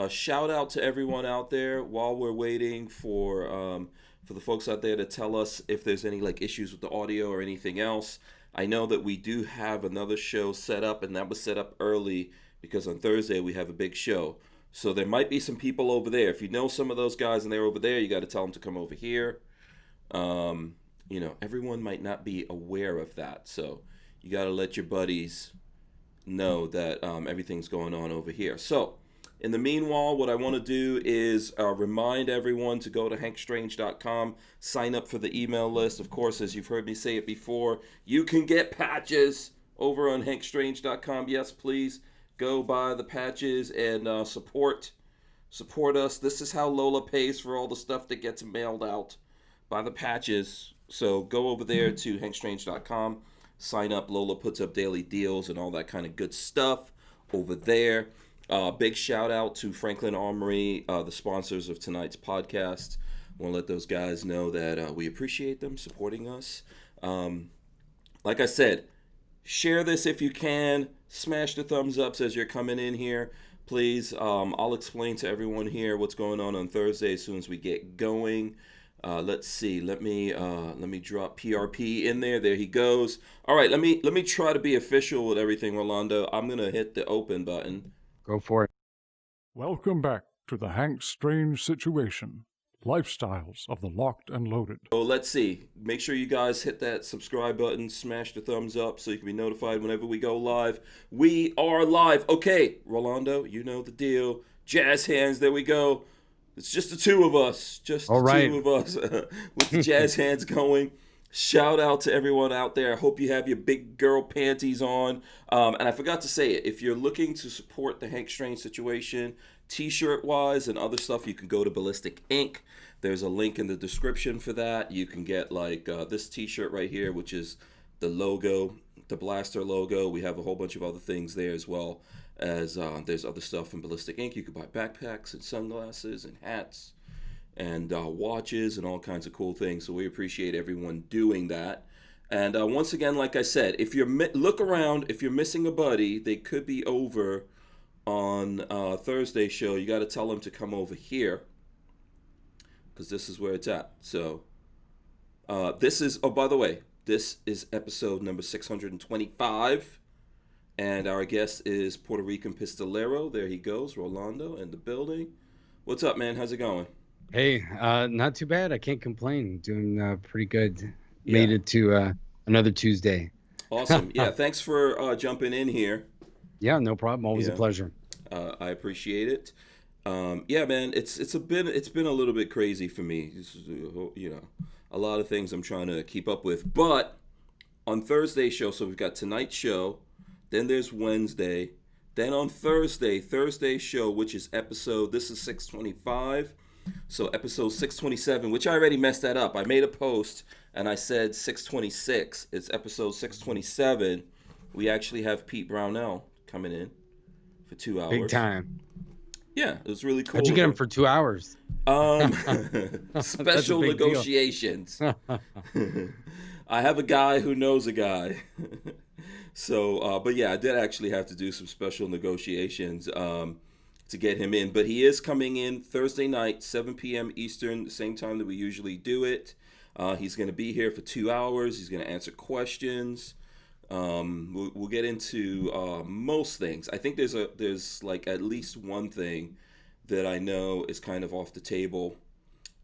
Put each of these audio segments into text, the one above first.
A shout out to everyone out there while we're waiting for the folks out there to tell us if there's any like issues with the audio or anything else. I know that we do have another show set up, and that was set up early because on Thursday we have a big show. So there might be some people over there. If you know some of those guys and they're over there, you got to tell them to come over here. Everyone might not be aware of that, so you got to let your buddies know that everything's going on over here. So in the meanwhile, what I want to do is remind everyone to go to hankstrange.com, sign up for the email list. Of course, as you've heard me say it before, you can get patches over on hankstrange.com. Yes, please go buy the patches and support us. This is how Lola pays for all the stuff that gets mailed out, by the patches. So go over there to hankstrange.com, sign up. Lola puts up daily deals and all that kind of good stuff over there. Big shout out to Franklin Armory, the sponsors of tonight's podcast. I want to let those guys know that we appreciate them supporting us. Like I said, share this if you can. Smash the thumbs ups as you're coming in here, please. I'll explain to everyone here what's going on Thursday as soon as we get going. Let's see. Let me drop PRP in there. There he goes. All right. Let me try to be official with everything, Rolando. I'm gonna hit the open button. Go for it. Welcome back to the Hank Strange Situation, Lifestyles of the Locked and Loaded. So let's see. Make sure you guys hit that subscribe button, smash the thumbs up so you can be notified whenever we go live. We are live. Okay, Rolando, you know the deal. Jazz hands, there we go. It's just the two of us. Just the two of us with the jazz hands going. Shout out to everyone out there. I hope you have your big girl panties on. And I forgot to say it. If you're looking to support the Hank Strange Situation, t-shirt wise and other stuff, you can go to Ballistic Ink. There's a link in the description for that. You can get like this t-shirt right here, which is the logo, the Blaster logo. We have a whole bunch of other things there as well as there's other stuff from Ballistic Ink. You can buy backpacks and sunglasses and hats and watches and all kinds of cool things. So we appreciate everyone doing that. And once again, like I said, if you're look around, if you're missing a buddy, they could be over on Thursday's show. You got to tell them to come over here because this is where it's at. So this is, oh, by the way, this is episode number 625. And our guest is Puerto Rican Pistolero. There he goes, Rolando in the building. What's up, man? How's it going? Hey, not too bad. I can't complain. Doing pretty good. Yeah. Made it to another Tuesday. Awesome. Yeah, thanks for jumping in here. Yeah, no problem. Always a pleasure. I appreciate it. Yeah, man, it's been a little bit crazy for me. A lot of things I'm trying to keep up with. But on Thursday's show, so we've got tonight's show, then there's Wednesday, then on Thursday's show, which is this is 625. So episode 627, which I already messed that up. I made a post and I said 626. It's episode 627. We actually have Pete Brownell coming in for 2 hours. Big time. Yeah, it was really cool. How'd you get him for 2 hours? Special negotiations. I have a guy who knows a guy. So, but yeah, I did actually have to do some special negotiations to get him in. But he is coming in Thursday night, 7 p.m. Eastern, the same time that we usually do it. He's going to be here for 2 hours. He's going to answer questions. We'll get into most things. I think there's like at least one thing that I know is kind of off the table,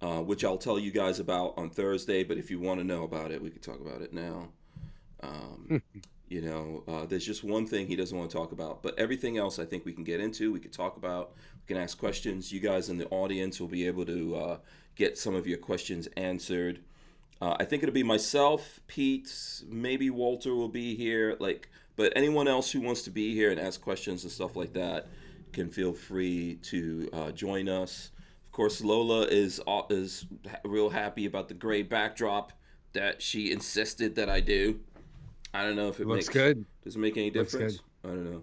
which I'll tell you guys about on Thursday. But if you want to know about it, we can talk about it now. There's just one thing he doesn't want to talk about, but everything else I think we can get into. We can talk about. We can ask questions. You guys in the audience will be able to get some of your questions answered. I think it'll be myself, Pete, maybe Walter will be here, but anyone else who wants to be here and ask questions and stuff like that can feel free to join us. Of course, Lola is real happy about the gray backdrop that she insisted that I do. I don't know if it looks good. Does it make any difference? I don't know.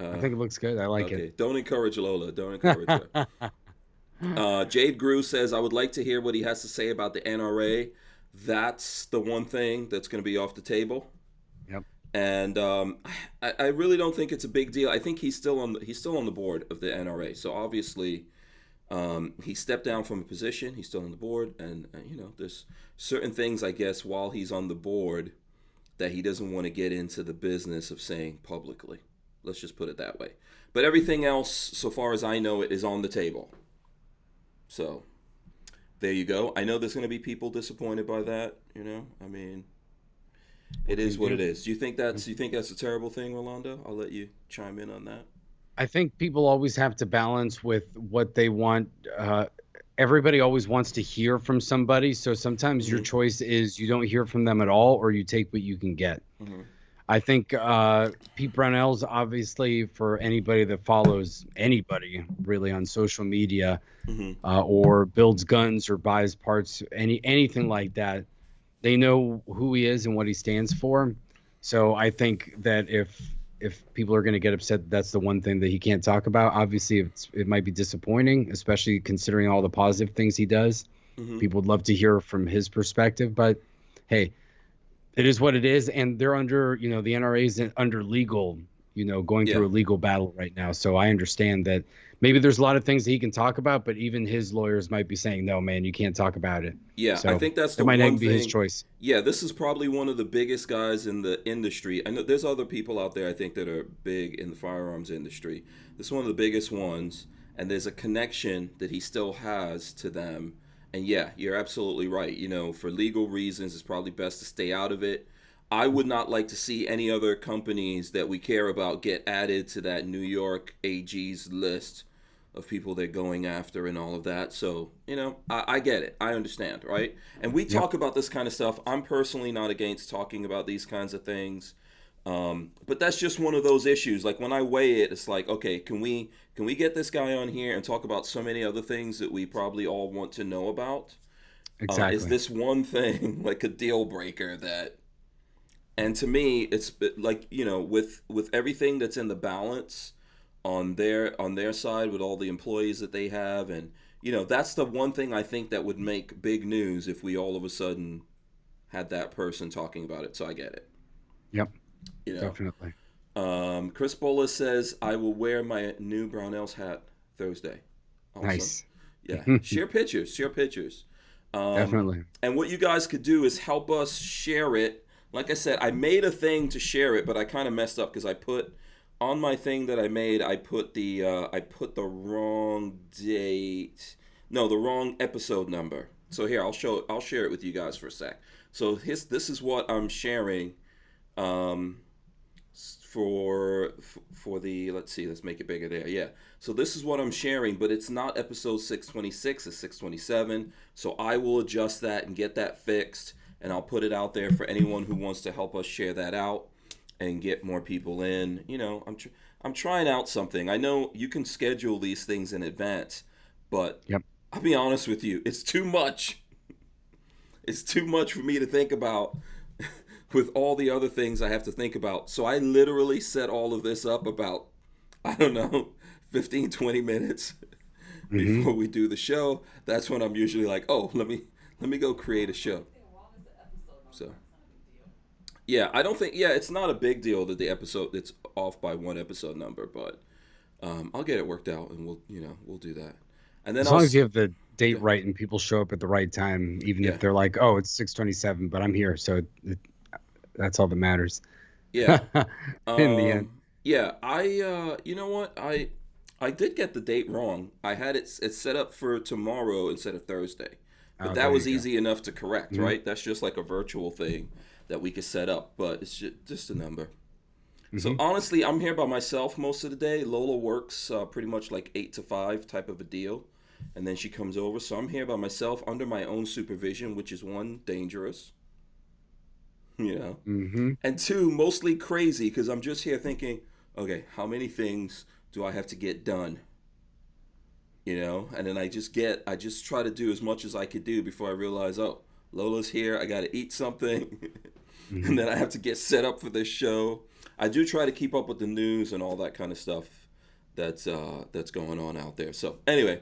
I think it looks good. I like it. Don't encourage Lola. Don't encourage her. Jade Grew says, I would like to hear what he has to say about the NRA. That's the one thing that's going to be off the table. Yep. And I really don't think it's a big deal. I think he's still on the board of the NRA. So obviously, he stepped down from a position. He's still on the board, and there's certain things, I guess, while he's on the board that he doesn't want to get into the business of saying publicly. Let's just put it that way. But everything else, so far as I know, it is on the table. So there you go. I know there's going to be people disappointed by that. I mean, it is what it is. Do you think that's a terrible thing, Rolando? I'll let you chime in on that. I think people always have to balance with what they want. Everybody always wants to hear from somebody. So sometimes your choice is you don't hear from them at all, or you take what you can get. I think Pete Barnauls, obviously, for anybody that follows anybody really on social media, or builds guns or buys parts, anything like that, they know who he is and what he stands for. So I think that if people are going to get upset, that's the one thing that he can't talk about. Obviously, it might be disappointing, especially considering all the positive things he does. People would love to hear from his perspective, but hey, it is what it is. And they're under, the NRA is under legal, going through a legal battle right now. So I understand that maybe there's a lot of things that he can talk about, but even his lawyers might be saying, no, man, you can't talk about it. Yeah, so I think that's it might not be his choice. Yeah, this is probably one of the biggest guys in the industry. I know there's other people out there, I think, that are big in the firearms industry. This is one of the biggest ones, and there's a connection that he still has to them. And yeah, you're absolutely right. For legal reasons, it's probably best to stay out of it. I would not like to see any other companies that we care about get added to that New York AG's list of people they're going after and all of that. So, I get it. I understand, right? And we talk about this kind of stuff. I'm personally not against talking about these kinds of things. But that's just one of those issues. Like when I weigh it, it's like, okay, can we get this guy on here and talk about so many other things that we probably all want to know about? Exactly. Is this one thing like a deal breaker that? And to me, it's like with everything that's in the balance on their side with all the employees that they have, and that's the one thing I think that would make big news if we all of a sudden had that person talking about it. So I get it. Yep. Definitely. Chris Bola says, I will wear my new Brownells hat Thursday. Awesome. Nice. Yeah. Share pictures. Definitely. And what you guys could do is help us share it. Like I said, I made a thing to share it, but I kind of messed up because I put on my thing that I made, I put the wrong date. No, the wrong episode number. So here, I'll share it with you guys for a sec. So this is what I'm sharing for the, let's make it bigger there. Yeah. So this is what I'm sharing, but it's not episode 626, it's 627. So I will adjust that and get that fixed, and I'll put it out there for anyone who wants to help us share that out and get more people in. I'm trying out something. I know you can schedule these things in advance, but I'll be honest with you, it's too much. It's too much for me to think about with all the other things I have to think about. So I literally set all of this up about, 15, 20 minutes before we do the show. That's when I'm usually like, oh, let me go create a show. So, yeah, I don't think, it's not a big deal that the episode, it's off by one episode number, but I'll get it worked out, and we'll do that. And then as long as you have the date right and people show up at the right time, even if they're like, oh, it's 6:27, but I'm here, so that's all that matters. Yeah. In the end. Yeah, I you know what? I did get the date wrong. I had it's set up for tomorrow instead of Thursday. But that was easy enough to correct, right? That's just like a virtual thing that we could set up, but it's just a number. So honestly, I'm here by myself most of the day. Lola works pretty much like 8 to 5 type of a deal, and then she comes over. So I'm here by myself under my own supervision, which is one, dangerous, and two, mostly crazy, because I'm just here thinking, okay, how many things do I have to get done? And then I just try to do as much as I could do before I realize, oh, Lola's here, I got to eat something, and then I have to get set up for this show. I do try to keep up with the news and all that kind of stuff that's going on out there. So anyway,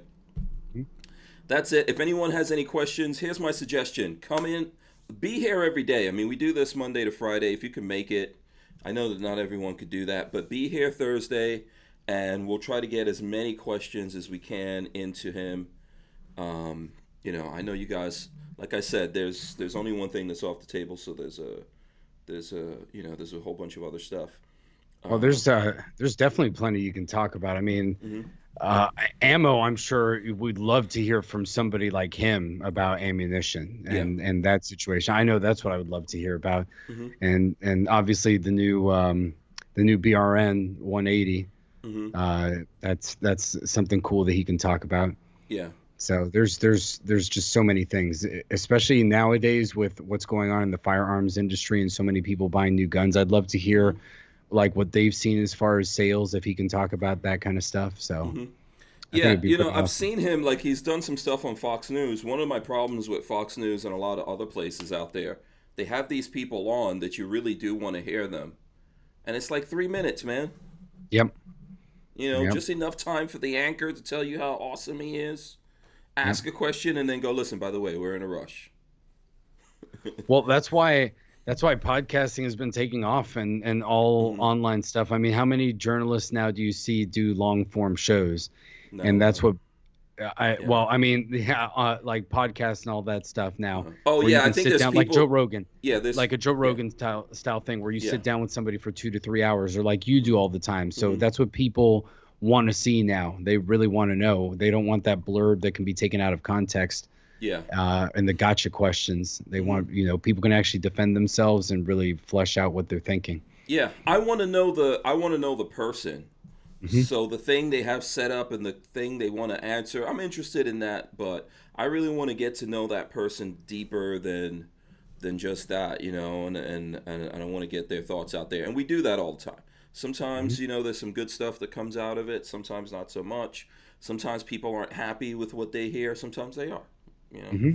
that's it. If anyone has any questions, here's my suggestion. Come in, be here every day. I mean, we do this Monday to Friday. If you can make it, I know that not everyone could do that, but be here Thursday, and we'll try to get as many questions as we can into him. I know you guys. Like I said, there's only one thing that's off the table, so there's a whole bunch of other stuff. Well, there's definitely plenty you can talk about. I mean, Mm-hmm. ammo. I'm sure we'd love to hear from somebody like him about ammunition and that situation. I know that's what I would love to hear about, Mm-hmm. and obviously the new BRN 180. Mm-hmm. That's something cool that he can talk about. Yeah. So there's just so many things, especially nowadays with what's going on in the firearms industry and so many people buying new guns. I'd love to hear like what they've seen as far as sales, if he can talk about that kind of stuff. So Mm-hmm. I think Yeah, it'd be pretty I've awesome. seen him, like, he's done some stuff on Fox News. One of my problems with Fox News and a lot of other places out there, they have these people on that you really do want to hear them. And it's like 3 minutes, man. Yep. Yep. Just enough time for the anchor to tell you how awesome he is, Yep. ask a question, and then go, listen, by the way, we're in a rush. Well, that's why podcasting has been taking off and all Mm-hmm. online stuff. I mean, how many journalists now do you see do long form shows? Not a And that's lot. what Yeah. well, I mean, yeah, like podcasts and all that stuff now, Oh, where you yeah, I can think sit there's down like Joe people. Rogan, Yeah, there's. like a Joe Yeah. Rogan style thing where you Yeah. sit down with somebody for 2 to 3 hours, or like you do all the time. So Mm-hmm. that's what people want to see now. They really want to know. They don't want that blurb that can be taken out of context, Yeah. and the gotcha questions. They Mm-hmm. want, people can actually defend themselves and really flesh out what they're thinking. Yeah. I want to know the person. Hmm. So the thing they have set up and the thing they want to answer, I'm interested in that, but I really want to get to know that person deeper than just that, and I want to get their thoughts out there. And we do that all the time. Hmm. Sometimes, there's some good stuff that comes out of it, sometimes not so much. Sometimes people aren't happy with what they hear, sometimes they are. You know. Hmm.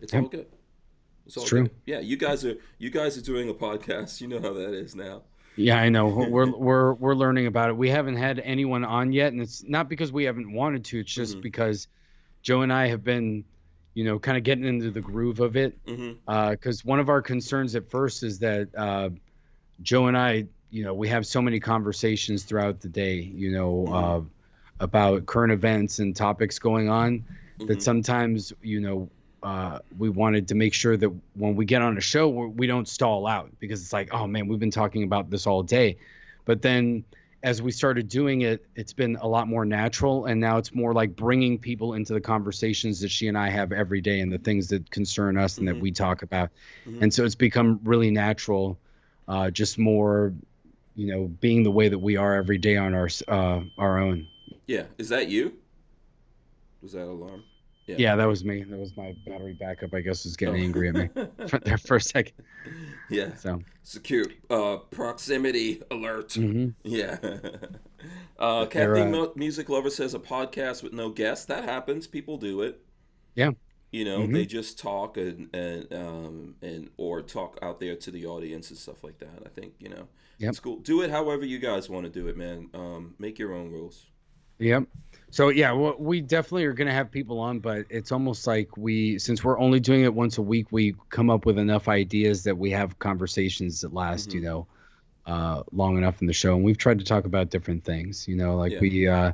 It's Yep. all good. It's It's all true. good. Yeah, you guys are doing a podcast. You know how that is now. Yeah, I know. We're learning about it. We haven't had anyone on yet, and it's not because we haven't wanted to. It's just Mhm. because Joe and I have been, kind of getting into the groove of it. Mhm. Because one of our concerns at first is that Joe and I, we have so many conversations throughout the day, Mhm. about current events and topics going on, that Mhm. sometimes, we wanted to make sure that when we get on a show, we don't stall out, because it's like, oh man, we've been talking about this all day. But then as we started doing it, it's been a lot more natural. And now it's more like bringing people into the conversations that she and I have every day and the things that concern us and that Mhm. we talk about. Mhm. And so it's become really natural, just more, being the way that we are every day on our own. Yeah. Is that you? Was that alarm? Yeah. Yeah, that was me. That was my battery backup, I guess, was getting Oh. angry at me for there for a second. Yeah. So, Secure proximity alert. mhm. Yeah. They're Kathleen Music Lover says a podcast with no guests. That happens. People do it. yeah. They Hmm. just talk and or talk out there to the audience and stuff like that. I think Yep. it's cool. Do it however you guys want to do it, man. Make your own rules. Yep. So yeah, we definitely are gonna have people on, but it's almost like since we're only doing it once a week, we come up with enough ideas that we have conversations that last, Hmm. long enough in the show. And we've tried to talk about different things, like Yeah.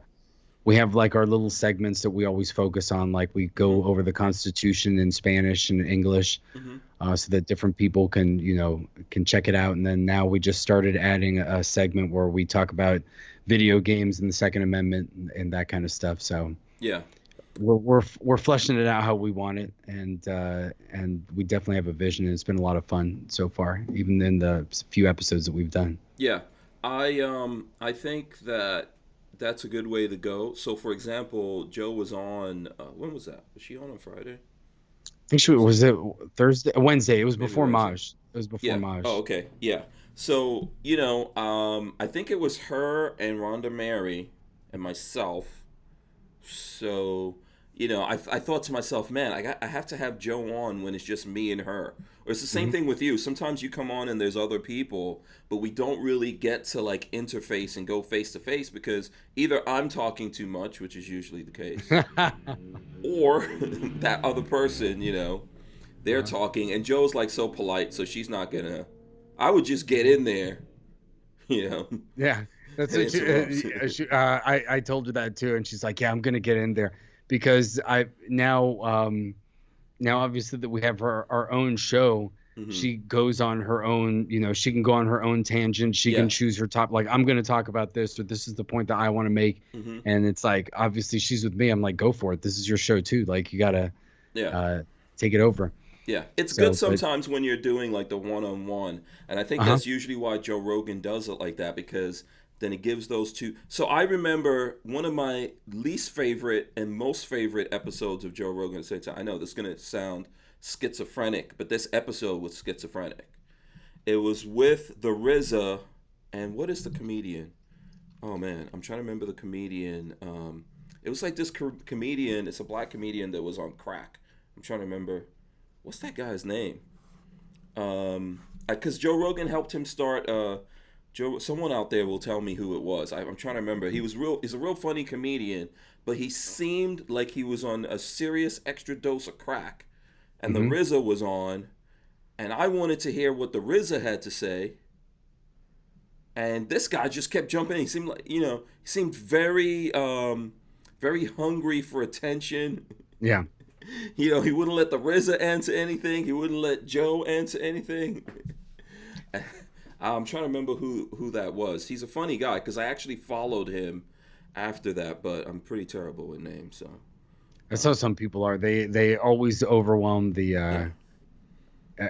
we have like our little segments that we always focus on, like we Hmm. go over the Constitution in Spanish and English, Hmm. so that different people can check it out. And then now we just started adding a segment where we talk about video games and the Second Amendment and that kind of stuff. So Yeah. we're fleshing it out how we want it, and we definitely have a vision. And it's been a lot of fun so far, even in the few episodes that we've done. Yeah. I think that's a good way to go. So for example, Joe was on when was that? Was she on Friday? I think Was it was it Thursday, Wednesday. It was maybe before Wednesday? Maj. It was before Yeah. Oh, Maj. okay. Yeah. So, I think it was her and Rhonda Mary and myself. So, I thought to myself, man, I have to have Joe on when it's just me and her. Or it's the same Hmm. thing with you. Sometimes you come on and there's other people, but we don't really get to like interface and go face to face because either I'm talking too much, which is usually the case, or that other person, they're talking and Joe's like so polite, so she's not gonna. I would just get in there You know, Yeah, that's it what interrupts. I told her that too, and she's like, "Yeah, I'm gonna get in there because I now obviously that we have our own show, Hmm. she goes on her own. She can go on her own tangent. She can Yeah. choose her top. Like I'm gonna talk about this, or this is the point that I want to make. Hmm. And it's like obviously she's with me. I'm like, go for it. This is your show too. Like you gotta Yeah. uh, take it over. Yeah, it's good So, but sometimes when you're doing like the one-on-one, and I think uh huh. that's usually why Joe Rogan does it like that because then it gives those two. So I remember one of my least favorite and most favorite episodes of Joe Rogan at the same time. I know this is gonna sound schizophrenic, but this episode was schizophrenic. It was with the RZA, and what is the comedian? Oh man, I'm trying to remember the comedian. It was like this comedian. It's a black comedian that was on crack. I'm trying to remember. What's that guy's name? Because Joe Rogan helped him start. Joe, someone out there will tell me who it was. I'm trying to remember. He's a real funny comedian, but he seemed like he was on a serious extra dose of crack, and the Hmm. RZA was on, and I wanted to hear what the RZA had to say, and this guy just kept jumping in. He seemed like he seemed very hungry for attention. Yeah. He wouldn't let the RZA answer anything. He wouldn't let Joe answer anything. I'm trying to remember who that was. He's a funny guy because I actually followed him after that, but I'm pretty terrible with names. So That's how some people are. They always overwhelm the yeah,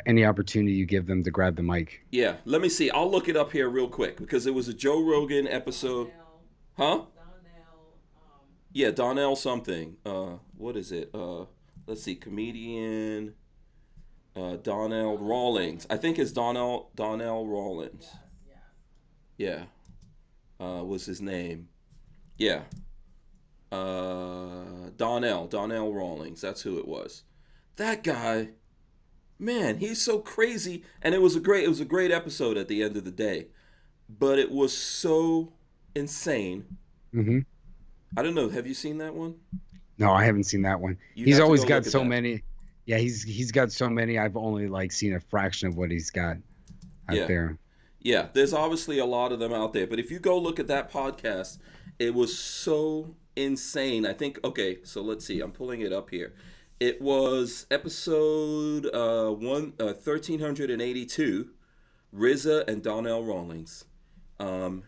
any opportunity you give them to grab the mic. yeah. Let me see. I'll look it up here real quick because it was a Joe Rogan episode. Huh? Yeah, Donnell something. What is it? Let's see. Comedian. Donnell Rawlings. I think it's Donnell Rawlings. Yeah, was his name. Yeah, Donnell Rawlings. That's who it was. That guy, man, he's so crazy. And it was a great episode at the end of the day. But it was so insane. Hmm. I don't know. Have you seen that one? No, I haven't seen that one. You He's have to always go got look at so that. many. Yeah, he's got so many. I've only like seen a fraction of what he's got out Yeah. there. Yeah, there's obviously a lot of them out there, but if you go look at that podcast, it was so insane. I think okay, so let's see. I'm pulling it up here. It was episode 1382, RZA and Donnell Rawlings. Um,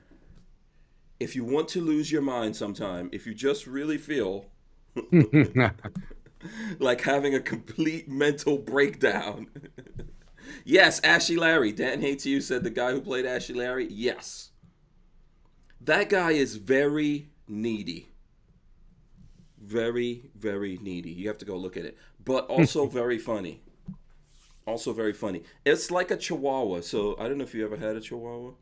if you want to lose your mind sometime, if you just really feel like having a complete mental breakdown. Yes, Ashy Larry. Dan Hates You said the guy who played Ashy Larry. Yes. That guy is very needy. Very, very needy. You have to go look at it. But also very funny. Also very funny. It's like a chihuahua. So I don't know if you ever had a chihuahua.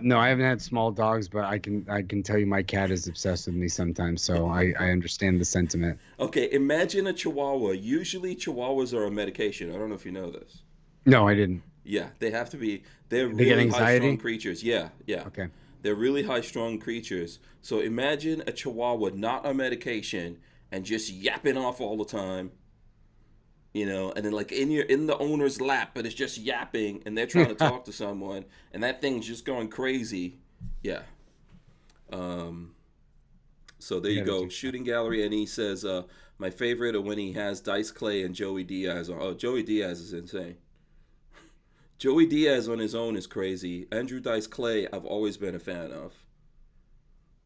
No, I haven't had small dogs, but I can tell you my cat is obsessed with me sometimes, so I understand the sentiment. Okay, imagine a chihuahua. Usually chihuahuas are on medication. I don't know if you know this. No, I didn't. Yeah, they have to be. They're They get really high strung anxiety. creatures. Yeah, yeah. Okay. They're really high strung creatures. So imagine a chihuahua not on medication and just yapping off all the time, and then like in the owner's lap, but it's just yapping and they're trying to talk to someone and that thing's just going crazy. Yeah. Um so there you Yeah, go. Shooting gallery, and he says my favorite are when he has Dice Clay and Joey Diaz on. Oh, Joey Diaz is insane. Joey Diaz on his own is crazy. Andrew Dice Clay, I've always been a fan of.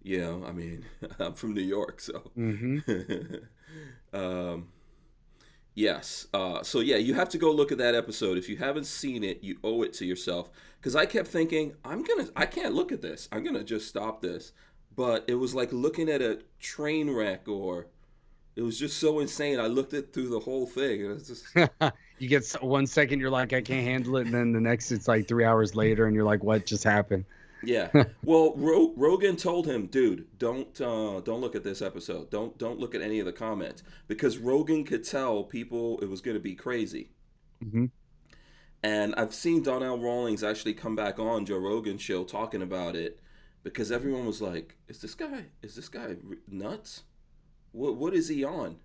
I mean, I'm from New York, so. Mm-hmm. um, yes. So yeah, you have to go look at that episode. If you haven't seen it, you owe it to yourself. Because I kept thinking, I can't look at this. I'm gonna just stop this. But it was like looking at a train wreck, or it was just so insane. I looked it through the whole thing, and it's just. You get 1 second, you're like, I can't handle it, and then the next, it's like 3 hours later, and you're like, what just happened? Yeah. Well, Rogan told him, dude, don't look at this episode. Don't look at any of the comments because Rogan could tell people it was going to be crazy. Hmm. And I've seen Donnell Rawlings actually come back on Joe Rogan's show talking about it because everyone was like, is this guy nuts? What is he on?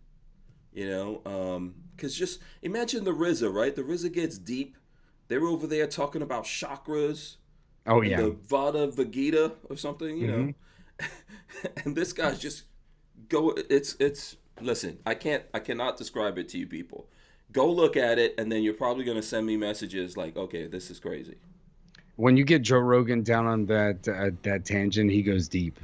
Because just imagine the RZA, right? The RZA gets deep. They're over there talking about chakras. Oh and yeah. the Vada Vegeta or something, you know. Hmm. And this guy's just go. It's. Listen, I cannot describe it to you people. Go look at it, and then you're probably gonna send me messages like, okay, this is crazy. When you get Joe Rogan down on that tangent, he goes deep.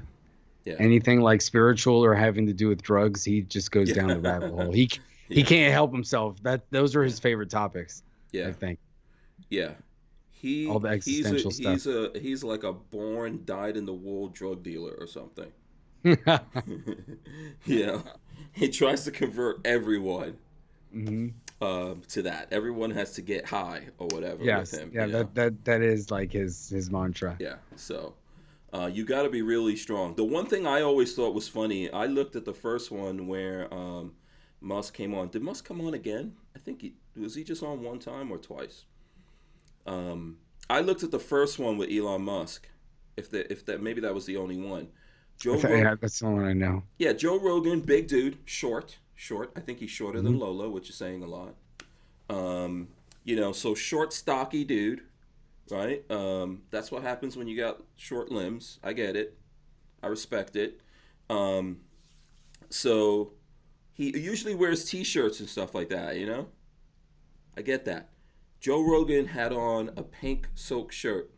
Yeah, Anything like spiritual or having to do with drugs, he just goes down the rabbit yeah, hole. He yeah, can't help himself. Those are yeah, his favorite topics, I yeah, think. yeah. All the existential stuff. He's like a born dyed in the wool drug dealer or something. Yeah, he tries to convert everyone Hmm. to that. Everyone has to get high or whatever with Yes. him. Yeah, that is like his mantra. Yeah. So you got to be really strong. The one thing I always thought was funny, I looked at the first one where Musk came on. Did Musk come on again? I think he just on one time or twice. I looked at the first one with Elon Musk. If that maybe that was the only one. Yeah, that's the one I know. Yeah, Joe Rogan, big dude, short. I think he's shorter Hmm. than Lola, which is saying a lot. So short, stocky dude, right? That's what happens when you got short limbs. I get it. I respect it. Um, so he usually wears t-shirts and stuff like that, you know? I get that. Joe Rogan had on a pink silk shirt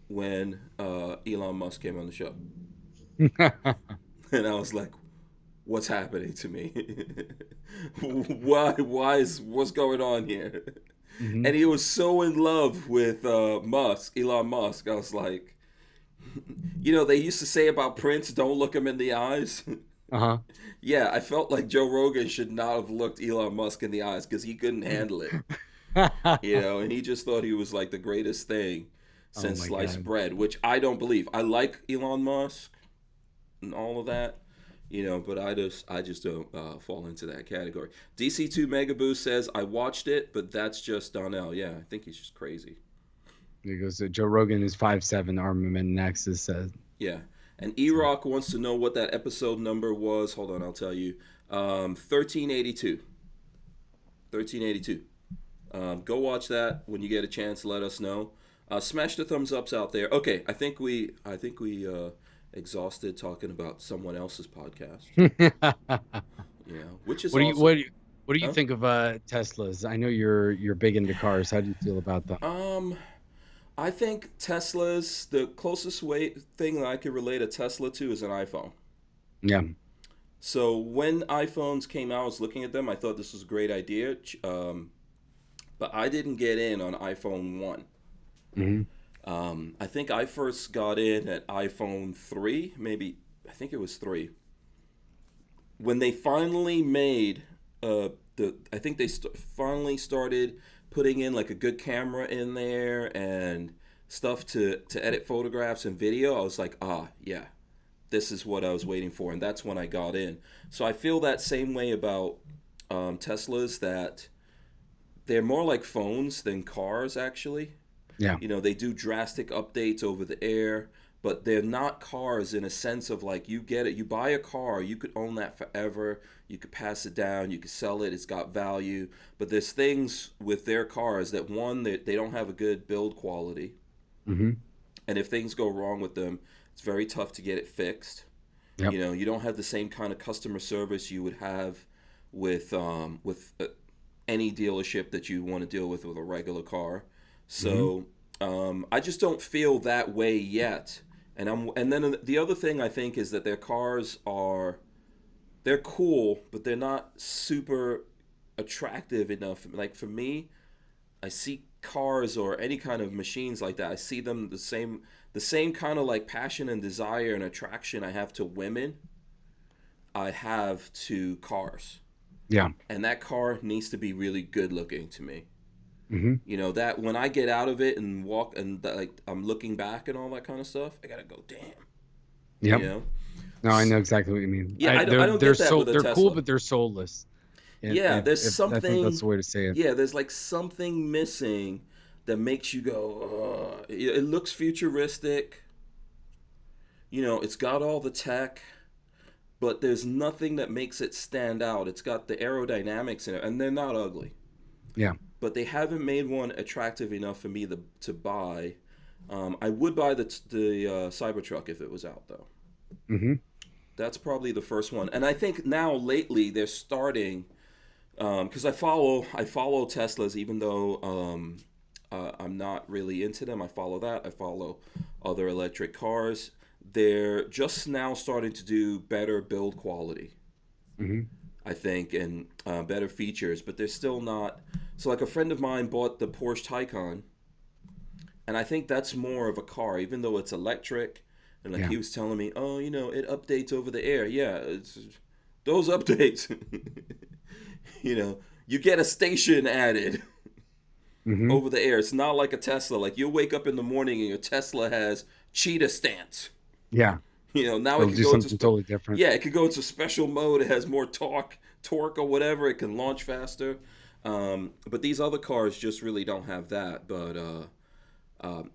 when Elon Musk came on the show. And I was like, what's happening to me? What's going on here? Hmm. And he was so in love with Elon Musk. I was like, they used to say about Prince, don't look him in the eyes. Uh-huh. Yeah, I felt like Joe Rogan should not have looked Elon Musk in the eyes because he couldn't handle it. And he just thought he was like the greatest thing Oh since my sliced God. bread, which I don't believe. I like Elon Musk and all of that, but I just don't fall into that category. DC2 Mega Boost says I watched it, but that's just Donnell. Yeah, I think he's just crazy. He goes, Joe Rogan is 5'7", Armament Nexus says. Yeah, and E-Rock wants to know what that episode number was. Hold on, I'll tell you. 1382. 1382. Go watch that when you get a chance. Let us know. Smash the thumbs ups out there. Okay, I think we exhausted talking about someone else's podcast. Which is What do you awesome. what do you Huh? think of Teslas? I know you're big into cars. How do you feel about them? Um, I think Tesla's the closest thing that I could relate a Tesla to is an iPhone. Yeah. So when iPhones came out, I was looking at them. I thought this was a great idea, but I didn't get in on iPhone 1. Hmm. I think I first got in at iPhone 3, maybe, I think it was 3. When they finally made I think they finally started putting in like a good camera in there and stuff to edit photographs and video. I was like, yeah, this is what I was waiting for, and that's when I got in. So I feel that same way about Teslas, that they're more like phones than cars, actually. Yeah. They do drastic updates over the air, but they're not cars in a sense of like you get it. You buy a car, you could own that forever. You could pass it down, you could sell it, it's got value. But there's things with their cars that one, they don't have a good build quality. Hmm. And if things go wrong with them, it's very tough to get it fixed. Yep. You don't have the same kind of customer service you would have with any dealership that you want to deal with a regular car. Hmm. So I just don't feel that way yet. And then the other thing I think is that their cars they're cool, but they're not super attractive enough. Like for me, I see cars or any kind of machines like that. I see them the same kind of like passion and desire and attraction I have to women, I have to cars. Yeah. And that car needs to be really good looking to me. Hmm. That when I get out of it and walk and like I'm looking back and all that kind of stuff, I gotta go, damn. Yep. You know? No, I know exactly what you mean. Yeah, I don't get that with a they're cool, Tesla. but they're soulless. Yeah, there's I think that's something. the way to say it. Yeah, there's like something missing that makes you go. Ugh. It looks futuristic. It's got all the tech, but there's nothing that makes it stand out. It's got the aerodynamics in it, and they're not ugly. Yeah. But they haven't made one attractive enough for me to buy. I would buy the Cybertruck if it was out though. Hmm. That's probably the first one. And I think now lately they're starting because I follow Teslas even though I'm not really into them. I follow that. I follow other electric cars. They're just now starting to do better build quality, Hmm. I think, and better features, but they're still not. So, like a friend of mine bought the Porsche Taycan, and I think that's more of a car, even though it's electric. And like Yeah. he was telling me, oh, it updates over the air. Yeah, it's those updates. You get a station added Hmm. over the air. It's not like a Tesla. Like you'll wake up in the morning and your Tesla has cheetah stance. Yeah. Now it It'll could do go into something totally different. yeah, it could go into special mode. It has more torque or whatever. It can launch faster. But these other cars just really don't have that. But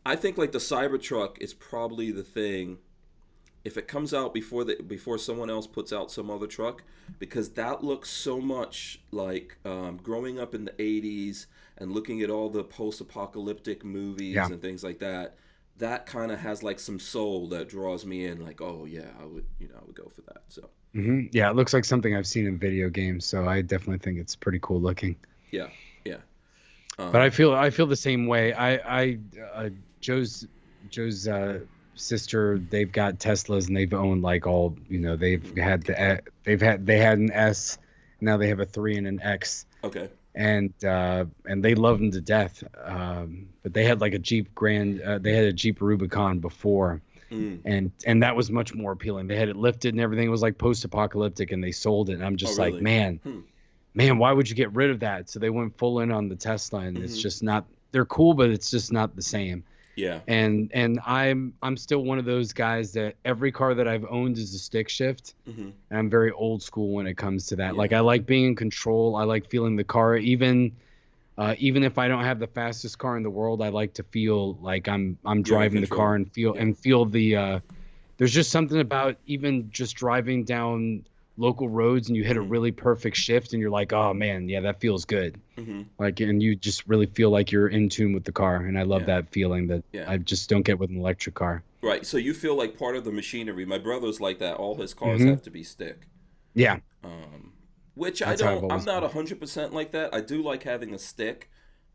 I think like the Cybertruck is probably the thing. If it comes out before someone else puts out some other truck, because that looks so much like growing up in the '80s and looking at all the post-apocalyptic movies Yeah. and things like that. That kind of has like some soul that draws me in. Like, oh yeah, I would go for that. So Yeah, it looks like something I've seen in video games, so I definitely think it's pretty cool looking. yeah, yeah, But I um, feel I feel the same way. Joe's sister, they've got Teslas and they've owned like all, they had an S, now they have a 3 and an X, okay, and they love them to death. But they had like a they had a Jeep Rubicon before, mm. and that was much more appealing. They had it lifted and everything. It was like post-apocalyptic, and they sold it. And I'm Oh just like, really? man, Hmm. why would you get rid of that? So they went full in on the Tesla, and it's Hmm. just not. They're cool, but it's just not the same. Yeah. And I'm still one of those guys that every car that I've owned is a stick shift. Hmm. And I'm very old school when it comes to that. Like Yeah. I like being in control. I like feeling the car, even if I don't have the fastest car in the world. I like to feel like I'm You're in driving the car control. and feel Yeah. the. There's just something about even just driving down local roads and you hit a Hmm. really perfect shift and you're like, oh man, yeah, that feels good. Hmm. Like, and you just really feel like you're in tune with the car. And I love Yeah. that feeling that Yeah. I just don't get with an electric car. Right. So you feel like part of the machinery. My brother's like that. All his cars Hmm. have to be stick. Yeah, Um, which I that's how I've don't. I'm always not been. 100% like that. I do like having a stick,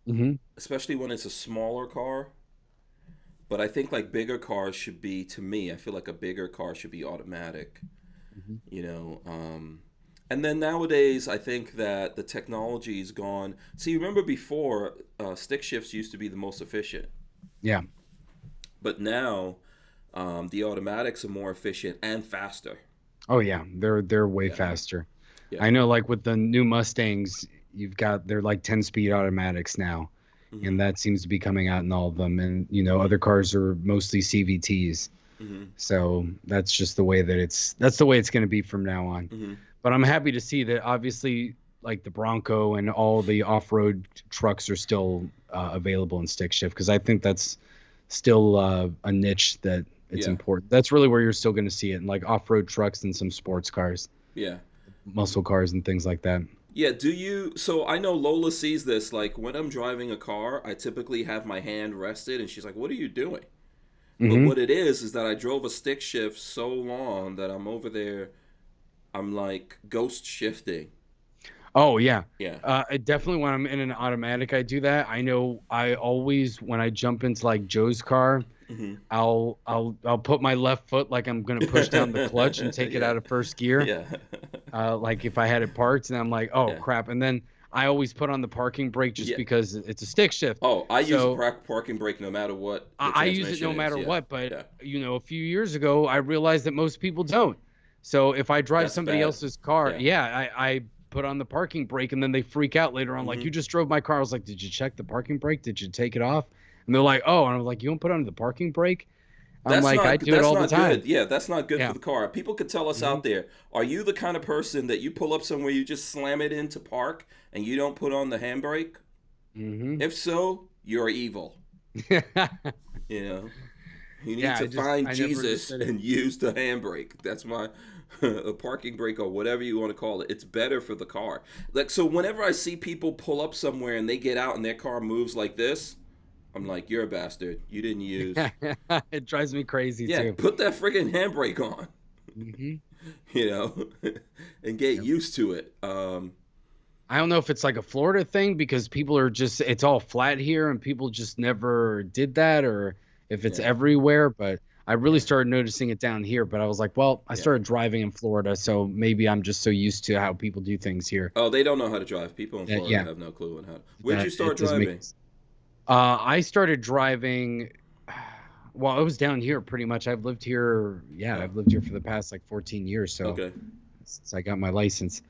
Hmm. especially when it's a smaller car. But I think like bigger cars should be, to me, I feel like a bigger car should be automatic. Hmm. You know. And then nowadays, I think that the technology's gone. See, remember before, stick shifts used to be the most efficient, Yeah. but now the automatics are more efficient and faster. Oh yeah, they're way Yeah, faster. yeah. I know, like with the new Mustangs, they're like 10-speed automatics now, Hmm. and that seems to be coming out in all of them. And Hmm. other cars are mostly CVTs. Hmm. So that's the way it's going to be from now on. Hmm. But I'm happy to see that obviously like the Bronco and all the off-road trucks are still available in stick shift because I think that's still a niche that it's Yeah, important. That's really where you're still going to see it in like off-road trucks and some sports cars, yeah, muscle cars and things like that. yeah. Do you? So I know Lola sees this. Like when I'm driving a car, I typically have my hand rested, and she's like, "What are you doing?" But Hmm. what it is that I drove a stick shift so long that I'm over there. I'm like ghost shifting. Oh yeah. Yeah. Definitely when I'm in an automatic, I do that. I know I always when I jump into like Joe's car, Hmm. I'll put my left foot like I'm gonna push down the clutch and take it Yeah. out of first gear. Yeah. Like if I had it parked, and I'm like, oh Yeah. crap, and then I always put on the parking brake just Yeah. because it's a stick shift. Oh, I use a So parking brake no matter what the I use it transmission no is. matter Yeah. what. But Yeah. a few years ago, I realized that most people don't. So if I drive That's somebody bad. else's car, Yeah. yeah, I put on the parking brake, and then they freak out later on, like, Hmm. you just drove my car. I was like, did you check the parking brake? Did you take it off? And they're like, oh, and I'm like, you don't put on the parking brake? I'm like, I do it That's all the not good. time. Yeah, that's not good for Yeah. the car. People could tell us Hmm. out there. Are you the kind of person that you pull up somewhere, you just slam it into park and you don't put on the handbrake? Hmm. If so, you're evil. You know, you need Yeah, to find I never Jesus understood it. and use the handbrake. That's my a parking brake or whatever you want to call it. It's better for the car. Like so, whenever I see people pull up somewhere and they get out and their car moves like this, I'm like, you're a bastard. You didn't use. It drives me crazy Yeah, too. put that friggin' handbrake on. Hmm. You know, and get Yep. used to it. I don't know if it's like a Florida thing because people are just, it's all flat here and people just never did that, or if it's Yeah, everywhere, but I really yeah, started noticing it down here. But I was like, well, I yeah. started driving in Florida, so maybe I'm just so used to how people do things here. Oh, they don't know how to drive. People in That, Florida yeah, have no clue on how. Where'd you that start it doesn't make. driving? I started driving. Well, it was down here pretty much. I've lived here. Yeah, Oh, I've lived here for the past like 14 years. So okay. since I got my license.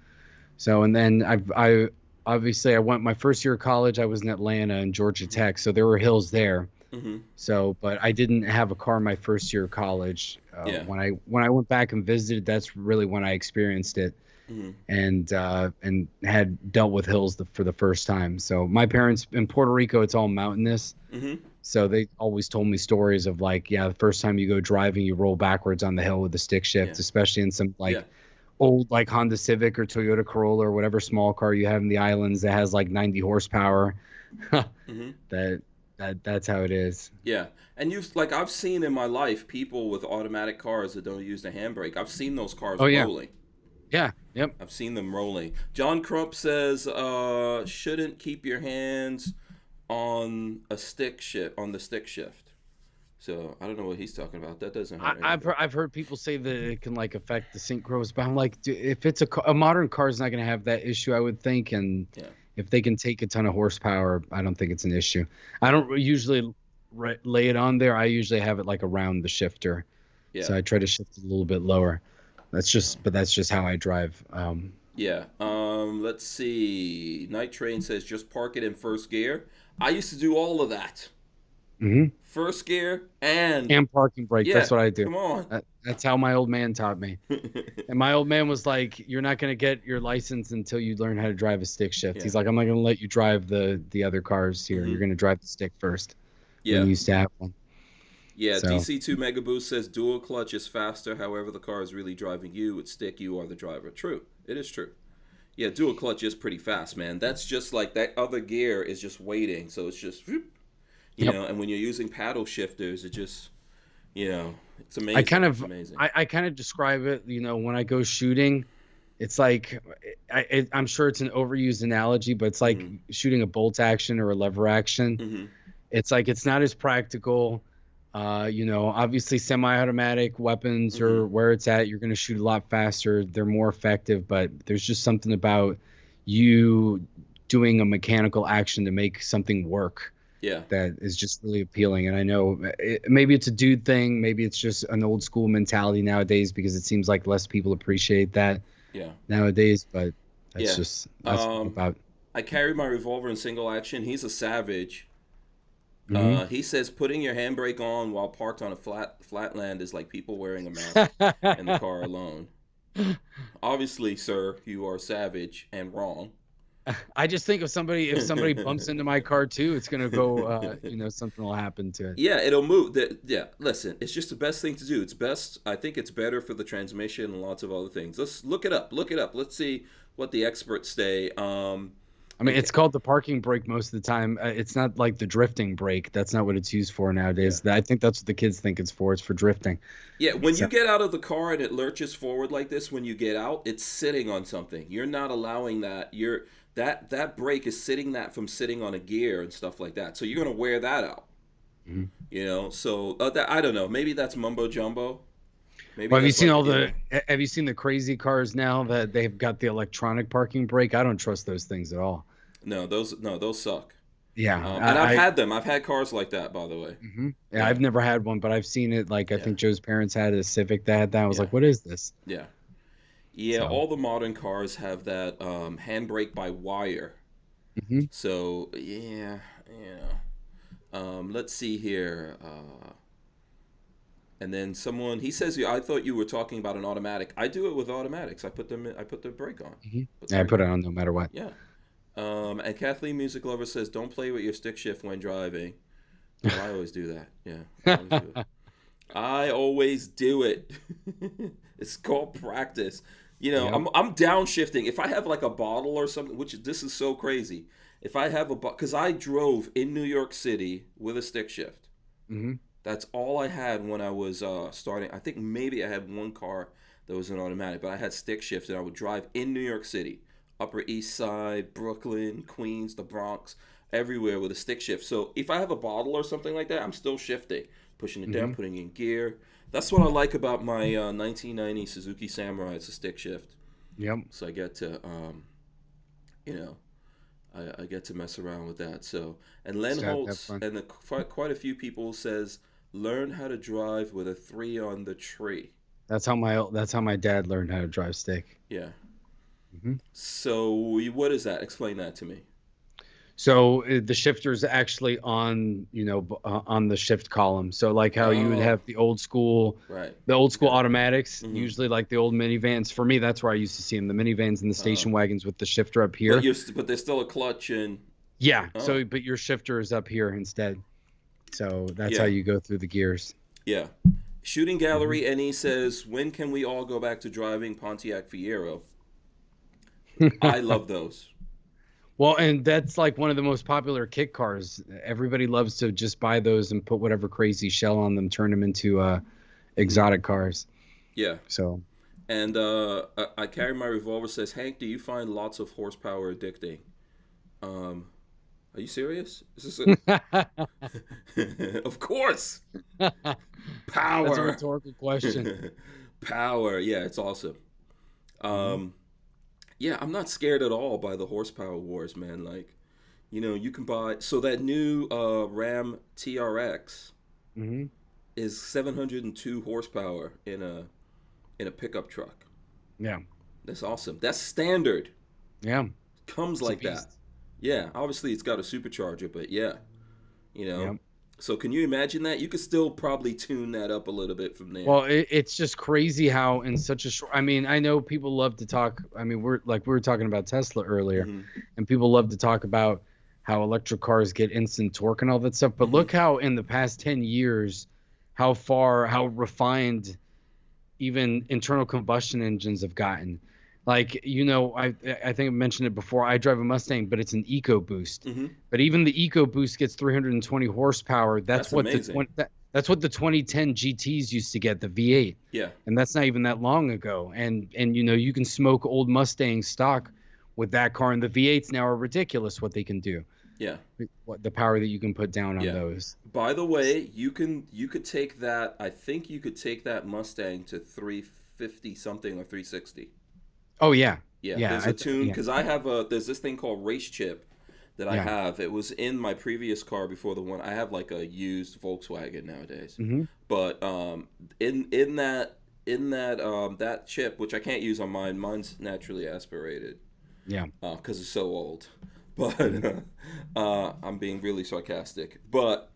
So, and then I obviously I went my first year of college. I was in Atlanta and Georgia Hmm. Tech. So there were hills there. Hmm. So, but I didn't have a car my first year of college. Yeah. When I went back and visited, that's really when I experienced it, Hmm. and had dealt with hills for the first time. So my parents in Puerto Rico, it's all mountainous. Hmm. So they always told me stories of like, yeah, the first time you go driving, you roll backwards on the hill with the stick Yeah. shift, especially in some Yeah. like old like Honda Civic or Toyota Corolla or whatever small car you have in the islands that has like 90 horsepower. Hmm. That's how it is. Yeah. And you've like I've seen in my life people with automatic cars that don't use the handbrake. I've seen those cars Oh yeah. rolling. Yeah. Yep. I've seen them rolling. John Crump says, shouldn't keep your hands on the stick shift. So I don't know what he's talking about. That doesn't hurt anything. I've heard people say that it can like affect the synchros, but I'm like, if it's a modern car is not going to have that issue, I would think, and Yeah. if they can take a ton of horsepower, I don't think it's an issue. I Yeah. don't usually lay it on there. I usually have it like around the shifter, Yeah. so I try to shift it a little bit lower. That's just how I drive. Yeah. Let's see. Night Train says just park it in first gear. I used to do all of that. Mhm. First gear and And parking brake. yeah. That's what I do. Come on. That's how my old man taught me. And my old man was like, "You're not gonna get your license until you learn how to drive a stick shift." Yeah. He's like, "I'm not gonna let you drive the other cars here. You're Hmm. gonna drive the stick first." When Yeah. you used to have one. Yeah. So DC2 Mega Boost says dual clutch is faster. However, the car is really driving you. With stick, you are the driver. True. It is true. Yeah. Dual clutch is pretty fast, man. That's just like that other gear is just waiting. So it's just, whoop, yep. and when you're using paddle shifters, it just, it's I amazing. kind It's of amazing. I kind of describe it, when I go shooting, it's like I'm sure it's an overused analogy, but it's like Hmm. shooting a bolt action or a lever action. Hmm. It's like it's not as practical. Obviously semi-automatic weapons Hmm. or where it's at, you're going to shoot a lot faster. They're more effective, but there's just something about you doing a mechanical action to make something work Yeah. that is just really appealing. And I know maybe it's a dude thing. Maybe it's just an old school mentality nowadays because it seems like less people appreciate that Yeah. nowadays, but Yeah. that's what I'm Um, about. I carry my revolver in single action. He's a savage. Hmm. He says putting your handbrake on while parked on a flat land is like people wearing a mask in the car alone. Obviously, sir, you are savage and wrong. I just think if somebody bumps into my car too, it's gonna go. Something will happen to it. Yeah, it'll move. Yeah, listen, it's just the best thing to do. It's best. I think it's better for the transmission and lots of other things. Let's look it up. Look it up. Let's see what the experts say. I mean, Okay. it's called the parking brake most of the time. It's not like the drifting brake. That's not what it's used for Yeah. nowadays. I think that's what the kids think it's for. It's for drifting. Yeah, when you So get out of the car and it lurches forward like this, when you get out, it's sitting on something. You're not allowing that. That brake is from sitting on a gear and stuff like that. So you're gonna wear that out. mhm. So I don't know. Maybe that's mumbo jumbo. Maybe Well, that's like have you seen the crazy cars now that they've got the electronic parking brake? I don't trust those things at all. no, those suck. Yeah, And I've had them. I've had cars like that, by the way. yeah, Yeah, I've never had one, but I've seen it. Like I yeah, think Joe's parents had a Civic that had that. I was yeah, like, what is this? yeah, yeah. So, All the modern cars have that handbrake by wire. mhm. So yeah, yeah. Let's see here. And then he says, "Yeah, I thought you were talking about an automatic. I do it with automatics. I put the brake on. Put the Yeah, I brake put it on. on no matter what. Yeah. And Kathleen Music Lover says, don't play with your stick shift when driving. Well, I always do that. Yeah, I always do it. I always do it. It's called practice. Yep. I'm downshifting. If I have like a bottle or something, which this is so crazy. if I have a, because I drove in New York City with a stick shift. Hmm. That's all I had when I was starting. I think maybe I had one car that was an automatic, but I had stick shift, and I would drive in New York City, Upper East Side, Brooklyn, Queens, the Bronx, everywhere with a stick shift. So if I have a bottle or something like that, I'm still shifting, pushing it down, Hmm. putting in gear. That's what I like about my 1990 Suzuki Samurai. It's a stick shift, Yep. so I get to, you know, I get to mess around with that. So, and Len So have Holtz fun. and quite a few people says learn how to drive with a 3 on the tree. That's how my dad learned how to drive stick. Yeah. Hmm. So what is that? Explain that to me. So the shifter's actually on, on the shift column. So like how you would Oh, have right. the old school Got it. automatics, Mm-hmm. usually like the old minivans. For me, that's where I used to see them, the minivans and the Uh, station wagons with the shifter up here. but there's still a clutch and Yeah. oh So, but your shifter is up here instead. So that's how yeah you go through the gears. yeah. Shooting Hmm. Gallery, and he says, when can we all go back to driving Pontiac Fiero? I love those. Well, and that's like one of the most popular kit cars. Everybody loves to just buy those and put whatever crazy shell on them, turn them into Hmm. exotic cars. Yeah. So, And I carry my revolver. Says Hank, do you find lots of horsepower addicting? Um, are you serious? Is this a? Of course, that's a power, rhetorical question. power. Yeah, it's awesome. Hmm. Um, yeah, I'm not scared at all by the horsepower wars, man. Like, you can buy. So that new Ram TRX Hmm. is 702 horsepower in a pickup truck. Yeah. That's awesome. That's standard. Yeah. Comes It's a like that. beast. Yeah, obviously it's got a supercharger, but yeah, you know. Yeah. So can you imagine that? You could still probably tune that up a little bit from there. Well, it's just crazy how in such a short. I mean, I know people love to talk. I mean, we were talking about Tesla earlier, Hmm. and people love to talk about how electric cars get instant torque and all that stuff. But Hmm. look how in the past 10 years, how refined even internal combustion engines have gotten. Like, I think I mentioned it before. I drive a Mustang, but it's an EcoBoost. Hmm. But even the EcoBoost gets 320 horsepower. That's That's what amazing. that's what the 2010 GTs used to get, the V8. Yeah, And that's not even that long ago. And you can smoke old Mustang stock with that car, and the V8s now are ridiculous what they can do. yeah, What the power that you can put down on yeah. those. By the way, you could take that. I think you could take that Mustang to 350 something or 360. Oh yeah. Yeah, Yeah, there's a tune yeah. because there's this thing called Race Chip that I Yeah. have. It was in my previous car before the one I have, like a used Volkswagen nowadays. Hmm. But in that chip, which I can't use on mine, mine's naturally aspirated Yeah. because it's so old. But Hmm. I'm being really sarcastic. But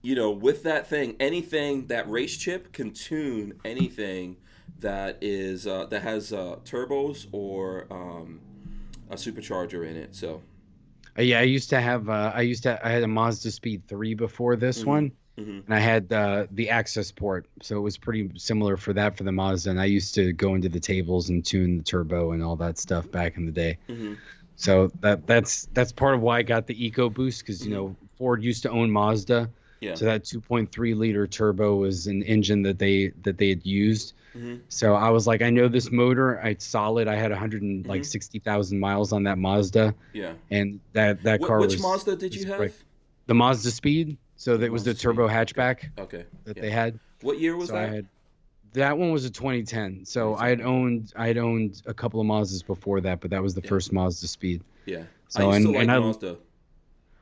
with that thing, anything that race chip can tune anything that has turbos or a supercharger in it. So, Yeah, I had a Mazda Speed 3 before this hmm one, hmm and I had the access port, so it was pretty similar for that for the Mazda. And I used to go into the tables and tune the turbo and all that stuff back in the day. hmm So that's part of why I got the EcoBoost, because hmm Ford used to own Mazda, yeah, so that 2.3 liter turbo was an engine that they had used. hmm So I was like, I know this motor, it's solid. I had 100 and like hmm 60,000 miles on that Mazda, yeah. and that car Which was Mazda did you was have? great. The Mazda Speed, so The that was the Mazda Speed. turbo Okay, hatchback okay, that yeah. they had. What year was So I that? had that one was a 2010. So 2010. Okay, I had owned a couple of Mazdas before that, but that was the yeah, first Mazda Speed. yeah. I So used to and like Mazda.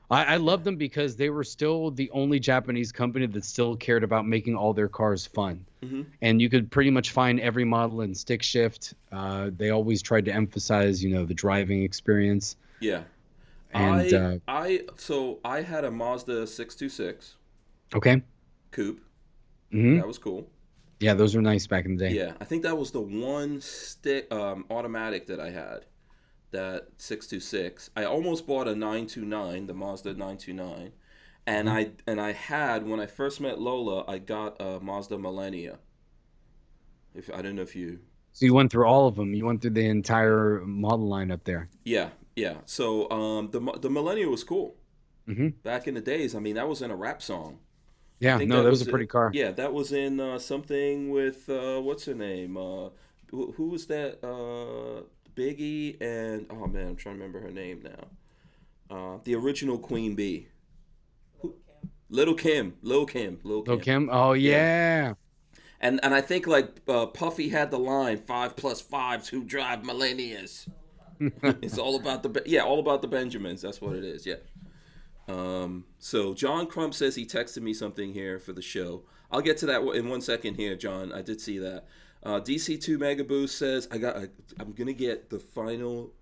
I Yeah. loved them because they were still the only Japanese company that still cared about making all their cars fun. Hmm. And you could pretty much find every model in stick shift. They always tried to emphasize, the driving experience. Yeah. And So I had a Mazda 626 okay. coupe. Hmm. That was cool. Yeah, those were nice back in the day. Yeah, I think that was the one stick automatic that I had. That 626. I almost bought a 929, the Mazda 929, and Hmm. I had when I first met Lola, I got a Mazda Millennia. If I don't know if you So you went through all of them. You went through the entire model line up there. Yeah, yeah. So the Millennium was cool Hmm. back in the days. I mean, that was in a rap song. I Yeah, think no, that that was a was pretty car. yeah, that was in something with what's her name? Who was that? Biggie and oh man, I'm trying to remember her name now. The original Queen Bee. Little Kim, Lil Kim, Lil Lil Kim. Kim. Oh Yeah, yeah. and I think like Puffy had the line 5 + 5s who drive millennials. It's all about all about the Benjamins. That's what it is. Yeah. So John Crump says he texted me something here for the show. I'll get to that in 1 second here, John. I did see that. DC2 Mega Boost says I'm gonna get the final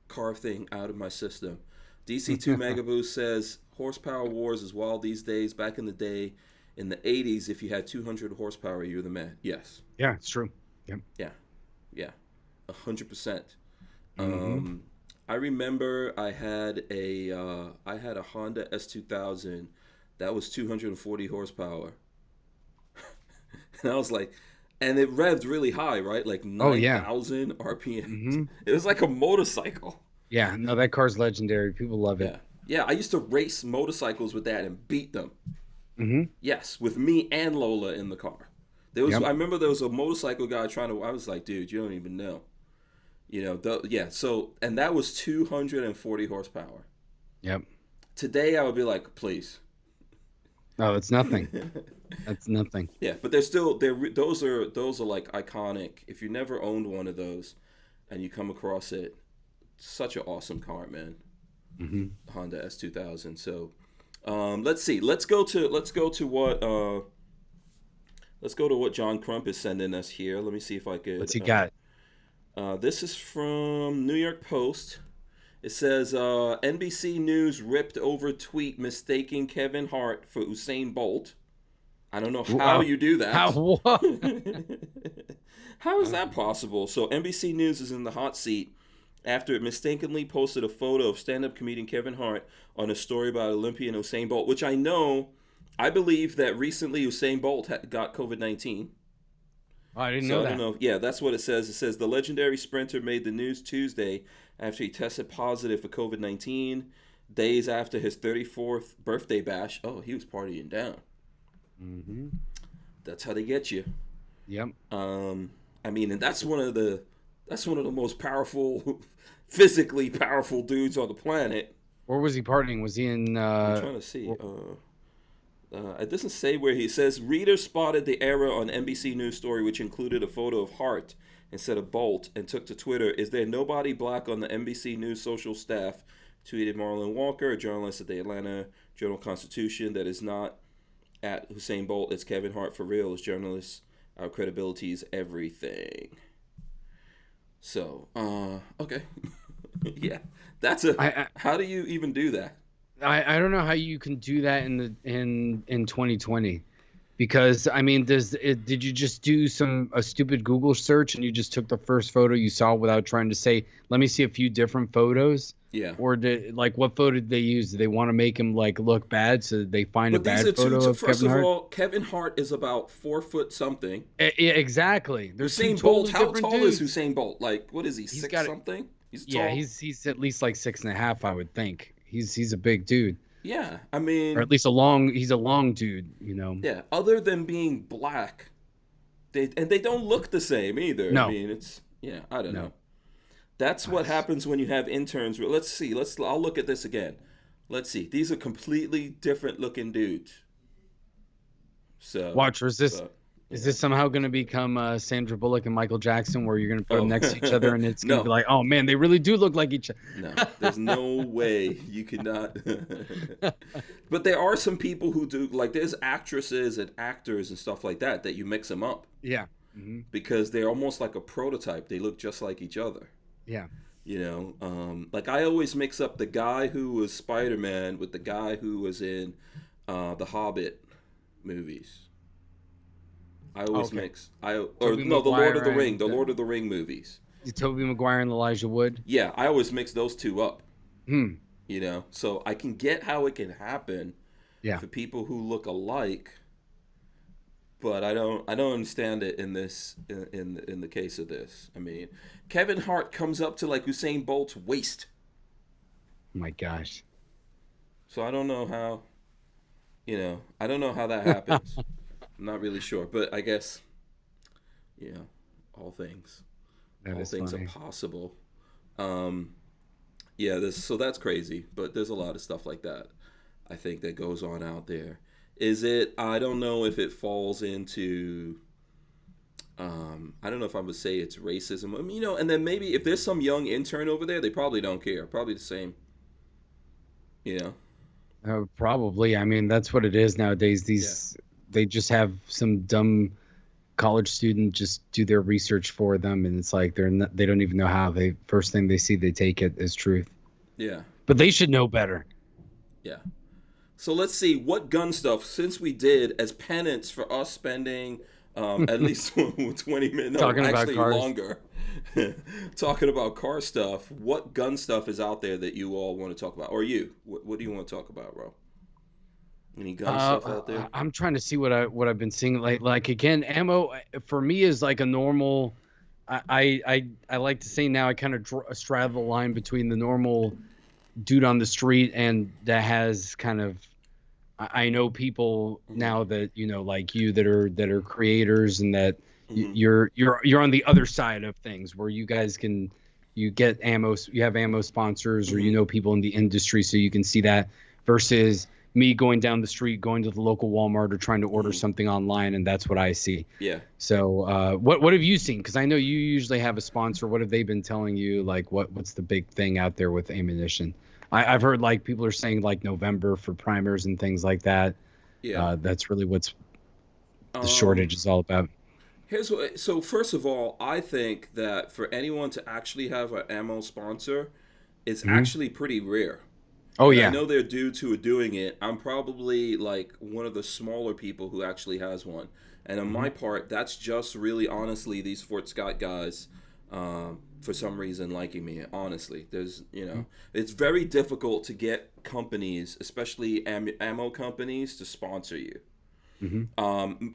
car thing out of my system. DC2 Mega Boost says horsepower wars is wild these days. Back in the day, in the 80s, if you had 200 horsepower, you're the man. Yes. Yeah, it's true. Yep. Yeah. Yeah. 100%. Hmm. I remember I had a Honda S2000 that was 240 horsepower, and I was like, and it revved really high, right? Like Oh yeah. 9,000 RPMs. Hmm. It was like a motorcycle. Yeah. No, that car's legendary. People love it. Yeah, yeah. I used to race motorcycles with that and beat them. Hmm. Yes, with me and Lola in the car. I Yep. remember there was a motorcycle guy trying to. I was like, dude, you don't even know. Yeah. So, and that was 240 horsepower. Yep. Today, I would be like, please. Oh, it's nothing. That's nothing. Yeah, but they're still those are like iconic. If you never owned one of those, and you come across it, such an awesome car, man. Hmm. Honda S2000. So, let's see. Let's go to what John Crump is sending us here. Let me see if I could. What's he got? This is from New York Post. It says NBC News ripped over tweet mistaking Kevin Hart for Usain Bolt. I don't know how you do that. How what? How is that possible? So NBC News is in the hot seat after it mistakenly posted a photo of stand-up comedian Kevin Hart on a story about Olympian Usain Bolt, which I believe that recently Usain Bolt got COVID-19. Oh, I didn't So know I that. don't know. Yeah, that's what it says. It says the legendary sprinter made the news Tuesday after he tested positive for COVID-19, days after his 34th birthday bash. Oh, he was partying down. Hmm. That's how they get you. Yep. I mean, and that's one of the most powerful, physically powerful dudes on the planet. Where was he partying? Was he in? I'm trying to see. It doesn't say where. He says readers spotted the error on NBC News story, which included a photo of Hart instead of Bolt, and took to Twitter. Is there nobody black on the NBC News social staff? Tweeted Marlon Walker, a journalist at the Atlanta Journal-Constitution, that is not at Usain Bolt. It's Kevin Hart for real. As journalists, our credibility is everything. So, okay, yeah, how do you even do that? I don't know how you can do that in 2020, because I mean, did you just do a stupid Google search and you just took the first photo you saw without trying to say, let me see a few different photos? Yeah. Or what photo did they use? Did they want to make him like look bad, so they find a But these bad are photo of first Kevin of Hart? all, Kevin Hart is about 4 foot something. Yeah, exactly. There's two Usain Bolt, totally how different tall dudes. is Usain Bolt? Like, what is he, He's six got something? He's Yeah, tall. he's at least like 6.5, I would think. He's a big dude, Yeah, I or mean, at least he's a long dude, you know. yeah. Other than being black, they don't look the same either. I No, mean, I don't no. know. That's what happens when you have interns. Let's see. I'll look at this again. Let's see. These are completely different looking dudes. So Watch, or is yeah. this somehow going to become Sandra Bullock and Michael Jackson, where you're going to put Oh. them next to each other and it's going to No. be like, oh man, they really do look like each other. No, there's no way you cannot. But there are some people who do, like there's actresses and actors and stuff like that you mix them up Yeah. Hmm. because they're almost like a prototype. They look just like each other. Yeah. Like I always mix up the guy who was Spider-Man with the guy who was in the Hobbit movies. I always Okay. mix. Tobey The Lord of the Maguire Ring, and the Lord of the Ring movies. Tobey Maguire and Elijah Wood. Yeah, I always mix those two up. Hmm. So I can get how it can happen Yeah. for people who look alike, but I don't understand it in this in the case of this. I mean, Kevin Hart comes up to like Usain Bolt's waist. My gosh. So I don't know how, I don't know how that happens. I'm not really sure, but I guess, all things, That all is things funny. are possible. Yeah, so that's crazy, but there's a lot of stuff like that, I think, that goes on out there. I don't know if it falls into, I don't know if I would say it's racism. I mean, and then maybe if there's some young intern over there, they probably don't care. Probably the same, you know? Probably. I mean, that's what it is nowadays. Yeah. They just have some dumb college student just do their research for them, and it's like they don't even know how. They first thing they see, they take it as truth. Yeah. But they should know better. Yeah. So let's see what gun stuff, since we did as penance for us spending at least 20 minutes, no, Talking about actually cars. longer, talking about car stuff. What gun stuff is out there that you all want to talk about? Or you? What do you want to talk about, bro? Any gun stuff out there? I'm trying to see what I've been seeing. Like again, ammo for me is like a normal. I like to say now I kind of straddle the line between the normal dude on the street and that has kind of. I know people now that like you that are creators and that you're on the other side of things where you guys you get ammo, you have ammo sponsors or people in the industry so you can see that versus me going down the street, going to the local Walmart or trying to order something online, and that's what I see. Yeah. So what have you seen? Because I know you usually have a sponsor. What have they been telling you? Like what's the big thing out there with ammunition? I've heard like people are saying like November for primers and things like that. Yeah. That's really what's the shortage is all about. So first of all, I think that for anyone to actually have an ammo sponsor, it's actually pretty rare. Oh And I yeah. know they're due to doing it. I'm probably like one of the smaller people who actually has one. And on my part, that's just really honestly these Fort Scott guys, for some reason liking me. Honestly, it's very difficult to get companies, especially ammo companies, to sponsor you.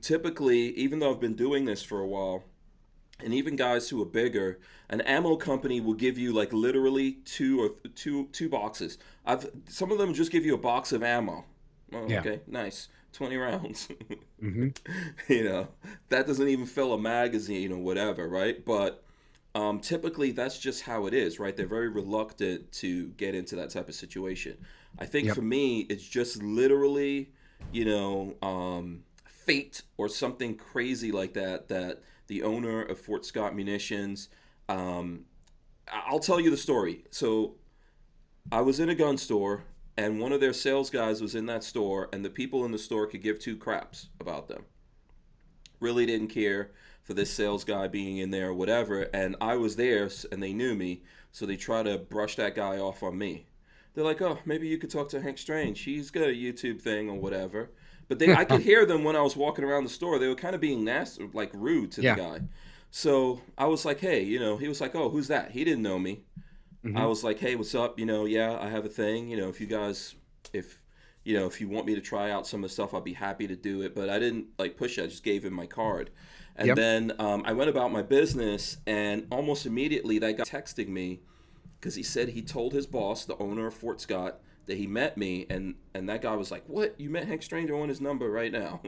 Typically, even though I've been doing this for a while, and even guys who are bigger, an ammo company will give you like literally two boxes. Some of them just give you a box of ammo. Oh, Yeah. okay, nice, 20 rounds. Mm-hmm. That doesn't even fill a magazine or whatever, right? But typically that's just how it is, right? They're very reluctant to get into that type of situation. I think Yep. for me, it's just literally, fate or something crazy like that the owner of Fort Scott Munitions, I'll tell you the story. So I was in a gun store and one of their sales guys was in that store and the people in the store could give two craps about them. Really didn't care for this sales guy being in there or whatever, and I was there and they knew me, so they try to brush that guy off on me. They're like, oh, maybe you could talk to Hank Strange. He's got a YouTube thing or whatever. But I could hear them when I was walking around the store. They were kind of being nasty, like rude to the Yeah. guy. So I was like, hey, he was like, oh, who's that? He didn't know me. I was like, hey, what's up? Yeah, I have a thing. If you guys, if you want me to try out some of the stuff, I'll be happy to do it. But I didn't like push it. I just gave him my card. And Yep. then I went about my business, and almost immediately that guy texting me because he said he told his boss, the owner of Fort Scott, that he met me, and that guy was like, what? You met Hank Stranger? I want his number right now.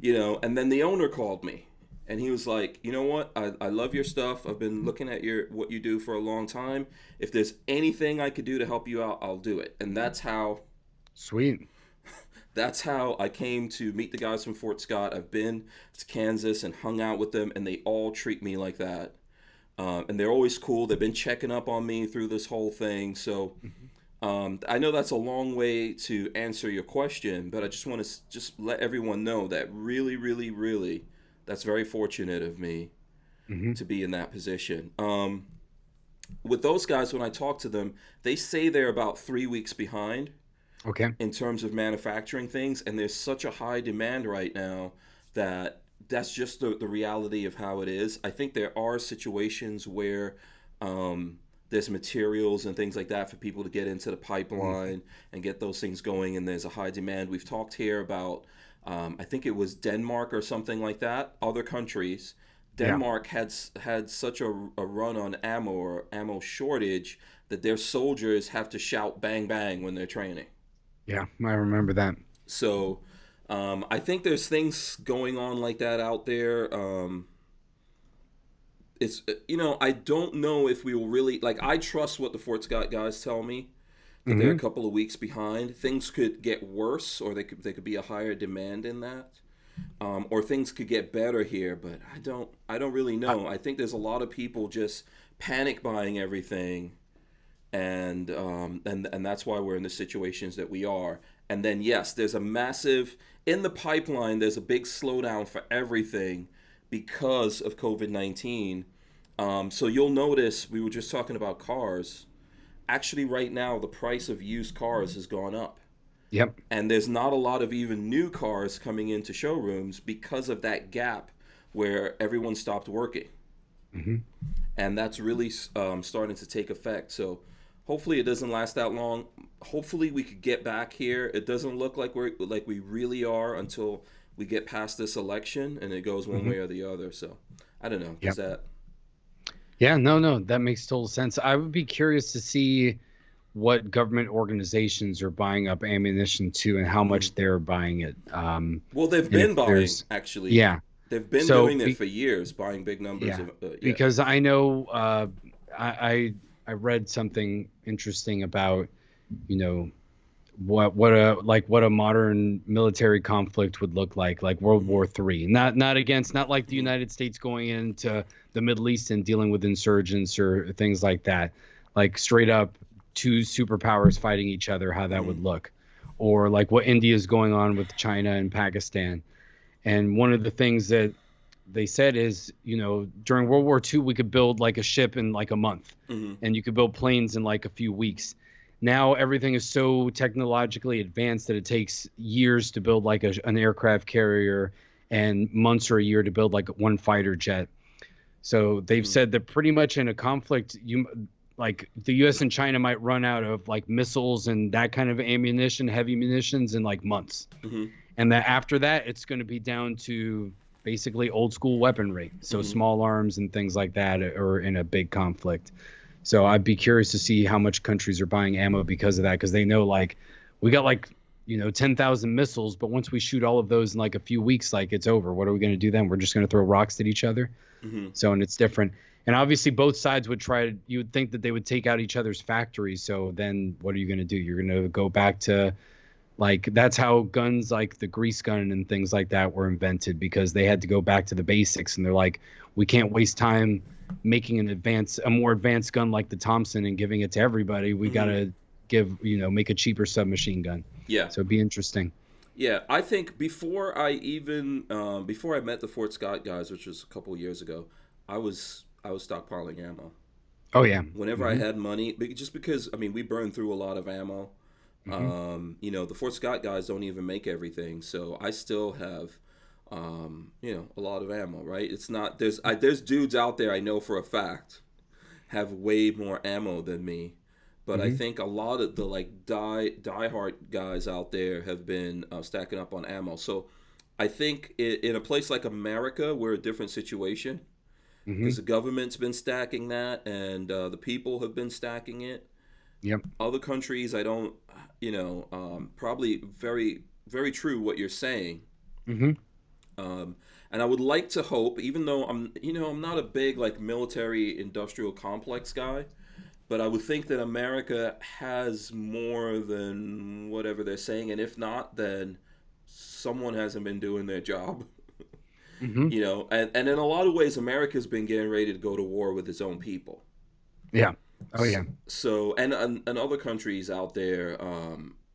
And then the owner called me. And he was like, you know what? I love your stuff. I've been looking at what you do for a long time. If there's anything I could do to help you out, I'll do it. And that's how Sweet. I came to meet the guys from Fort Scott. I've been to Kansas and hung out with them, and they all treat me like that. And they're always cool. They've been checking up on me through this whole thing. So I know that's a long way to answer your question, but I just want to just let everyone know that really, really, really, that's very fortunate of me to be in that position. With those guys, when I talk to them, they say they're about 3 weeks behind Okay. in terms of manufacturing things, and there's such a high demand right now that that's just the reality of how it is. I think there are situations where there's materials and things like that for people to get into the pipeline and get those things going, and there's a high demand. We've talked here about I think it was Denmark or something like that. Other countries, Yeah. Denmark had such a run on ammo or ammo shortage that their soldiers have to shout "bang bang" when they're training. Yeah, I remember that. So I think there's things going on like that out there. It's I don't know if we will really like. I trust what the Fort Scott guys tell me that they're a Hmm. couple of weeks behind. Things could get worse, or they could be a higher demand in that, or things could get better here. But I don't really know. I think there's a lot of people just panic buying everything, and that's why we're in the situations that we are. And then yes, there's a massive in the pipeline. There's a big slowdown for everything because of COVID-19. So you'll notice we were just talking about cars. Actually, right now the price of used cars has gone up, Yep. and there's not a lot of even new cars coming into showrooms because of that gap where everyone stopped working, Hmm. and that's really starting to take effect. So hopefully it doesn't last that long. Hopefully we could get back here. It doesn't look like we really are until we get past this election and it goes one Hmm. way or the other. So I don't know. Does Yep. that? Yeah, no, that makes total sense. I would be curious to see what government organizations are buying up ammunition to and how Mhm. much they're buying it. Well, they've And been if buying there's, actually. yeah. They've been So, doing it for years, buying big numbers yeah, of yeah. because I know I, I read something interesting about, you know, what a modern military conflict would look like World Hmm. War III. Not like the Hmm. United States going into the Middle East and dealing with insurgents or things like that. Like straight up two superpowers fighting each other, how that Hmm. would look. Or like what India is going on with China and Pakistan. And one of the things that they said is, during World War II, we could build like a ship in like a month, Hmm. and you could build planes in like a few weeks. Now everything is so technologically advanced that it takes years to build like an aircraft carrier and months or a year to build like one fighter jet. So they've Hmm. said that pretty much in a conflict, like the U.S. and China might run out of like missiles and that kind of ammunition, heavy munitions in like months, Hmm. and that after that it's going to be down to basically old school weaponry, so Hmm. small arms and things like that are in a big conflict. So I'd be curious to see how much countries are buying ammo because of that, because they know like we got like 10,000 missiles, but once we shoot all of those in like a few weeks, like it's over. What are we going to do then? We're just going to throw rocks at each other. Hmm. So, and it's different. And obviously both sides would you would think that they would take out each other's factories. So then what are you going to do? You're going to go back to, like, that's how guns like the grease gun and things like that were invented, because they had to go back to the basics, and they're like, we can't waste time making a more advanced gun like the Thompson and giving it to everybody. We got Hmm. to make a cheaper submachine gun. Yeah. So it'd be interesting. Yeah, I think before I met the Fort Scott guys, which was a couple of years ago, I was stockpiling ammo. Oh yeah. Whenever I Hmm. had money, just because I mean we burned through a lot of ammo. Hmm. The Fort Scott guys don't even make everything, so I still have, a lot of ammo. Right? It's not there's dudes out there I know for a fact have way more ammo than me, but I Hmm. think a lot of the like diehard guys out there have been stacking up on ammo. So I think in a place like America, we're a different situation Hmm. because the government's been stacking that, and the people have been stacking it. Yep. Other countries, I don't, probably very very true what you're saying. Hmm. Um, and I would like to hope, even though I'm not a big like military industrial complex guy, but I would think that America has more than whatever they're saying, and if not, then someone hasn't been doing their job. Hmm. And in a lot of ways, America's been getting ready to go to war with its own people. Yeah. Oh yeah. So and other countries out there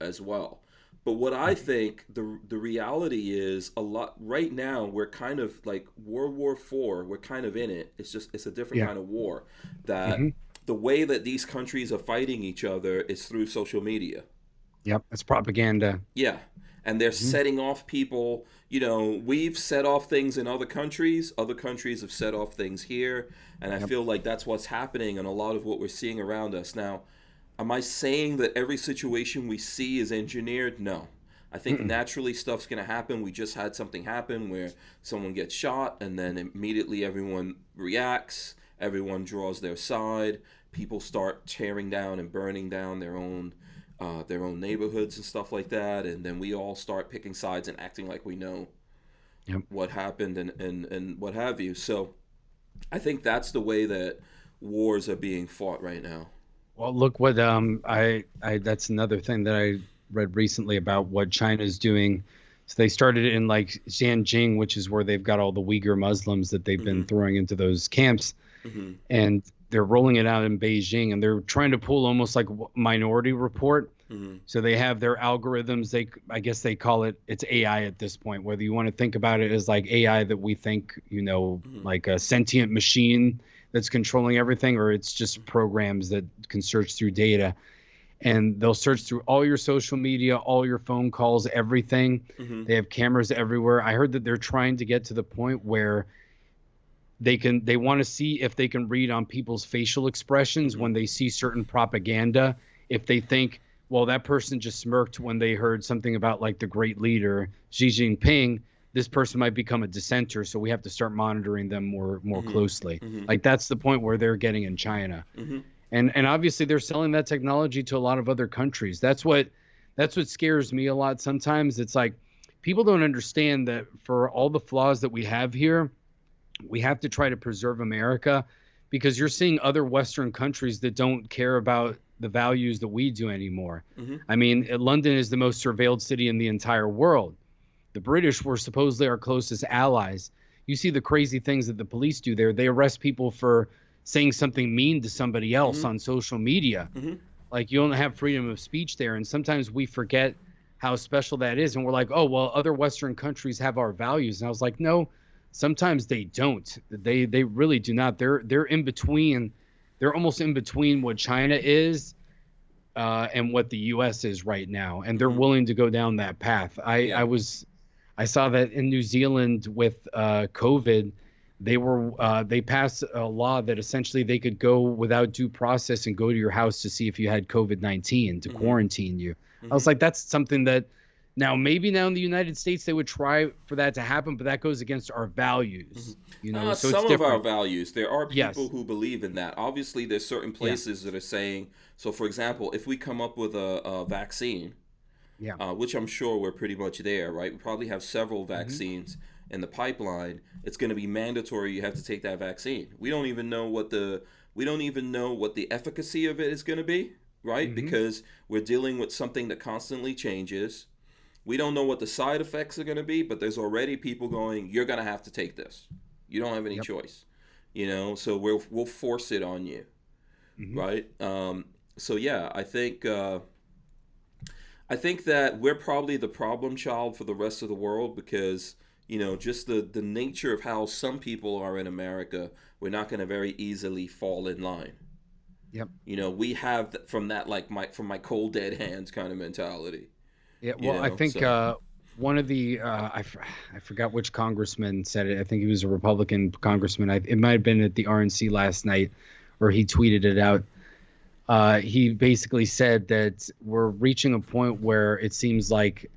as well. But what I think the reality is a lot right now we're kind of like World War IV. We're kind of in it. It's a different Yeah. kind of war. That Hmm. the way that these countries are fighting each other is through social media. Yep. It's propaganda. Yeah. And they're Hmm. setting off people. We've set off things in other countries. Other countries have set off things here. And I Yep. feel like that's what's happening and a lot of what we're seeing around us. Now, am I saying that every situation we see is engineered? No. I think naturally stuff's going to happen. We just had something happen where someone gets shot and then immediately everyone reacts, everyone draws their side, people start tearing down and burning down their own neighborhoods and stuff like that, and then we all start picking sides and acting like we know what happened and what have you. So I think that's the way that wars are being fought right now. Well, look what I that's another thing that I read recently about what China's doing. So they started it in like Xinjiang, which is where they've got all the Uyghur Muslims that they've been throwing into those camps, and they're rolling it out in Beijing, and they're trying to pull almost like Minority Report. So they have their algorithms. I guess they call it's AI at this point, whether you want to think about it as like AI that we think, like a sentient machine that's controlling everything, or it's just programs that can search through data. And they'll search through all your social media, all your phone calls, everything. They have cameras everywhere. I heard that they're trying to get to the point where they want to see if they can read on people's facial expressions when they see certain propaganda. If they think, well, that person just smirked when they heard something about like the great leader Xi Jinping, this person might become a dissenter, so we have to start monitoring them more closely. Like that's the point where they're getting in China. And obviously they're selling that technology to a lot of other countries. That's what scares me a lot sometimes. It's like people don't understand that for all the flaws that we have here, we have to try to preserve America, because you're seeing other Western countries that don't care about the values that we do anymore. I mean, London is the most surveilled city in the entire world. The British were supposedly our closest allies. You see the crazy things that the police do there. They arrest people for saying something mean to somebody else on social media. Like, you don't have freedom of speech there. And sometimes we forget how special that is. And we're like, oh, well, other Western countries have our values. And I was like, no, sometimes they don't. They really do not. They're in between. They're almost in between what China is and what the U.S. is right now. And they're willing to go down that path. I saw that in New Zealand with COVID, they passed a law that essentially they could go without due process and go to your house to see if you had COVID-19 to quarantine you. I was like, that's something that maybe in the United States they would try for that to happen, but that goes against our values. So some it's of different. our values. There are people who believe in that. Obviously, there's certain places that are saying. So, for example, if we come up with a vaccine, which I'm sure we're pretty much there, right? We probably have several vaccines in the pipeline. It's going to be mandatory. You have to take that vaccine. We don't even know what the efficacy of it is going to be, right? Because we're dealing with something that constantly changes. We don't know what the side effects are going to be, but there's already people going, you're going to have to take this. You don't have any choice, so we'll force it on you. Right. So, yeah, I think that we're probably the problem child for the rest of the world because, just the nature of how some people are in America, we're not going to very easily fall in line. We have from that, like from my cold dead hands kind of mentality. Yeah, well, I think one of the I forgot which congressman said it. I think he was a Republican congressman. It might have been at the RNC last night, or he tweeted it out. He basically said that we're reaching a point where it seems like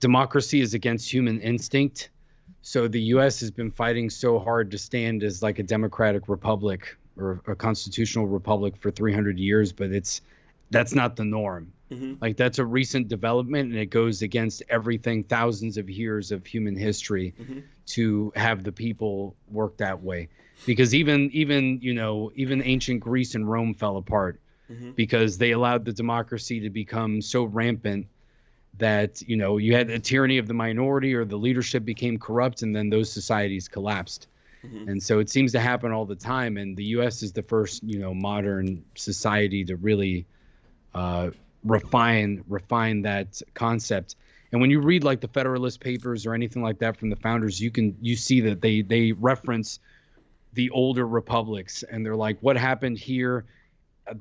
democracy is against human instinct. So the U.S. has been fighting so hard to stand as like a democratic republic or a constitutional republic for 300 years, but that's not the norm. Like that's a recent development, and it goes against everything, thousands of years of human history to have the people work that way. Because even ancient Greece and Rome fell apart because they allowed the democracy to become so rampant that, you had a tyranny of the minority or the leadership became corrupt, and then those societies collapsed. And so it seems to happen all the time. And the U.S. is the first, modern society to really refine that concept. And when you read like the Federalist Papers or anything like that from the founders, you see that they reference the older republics, and they're like, what happened here?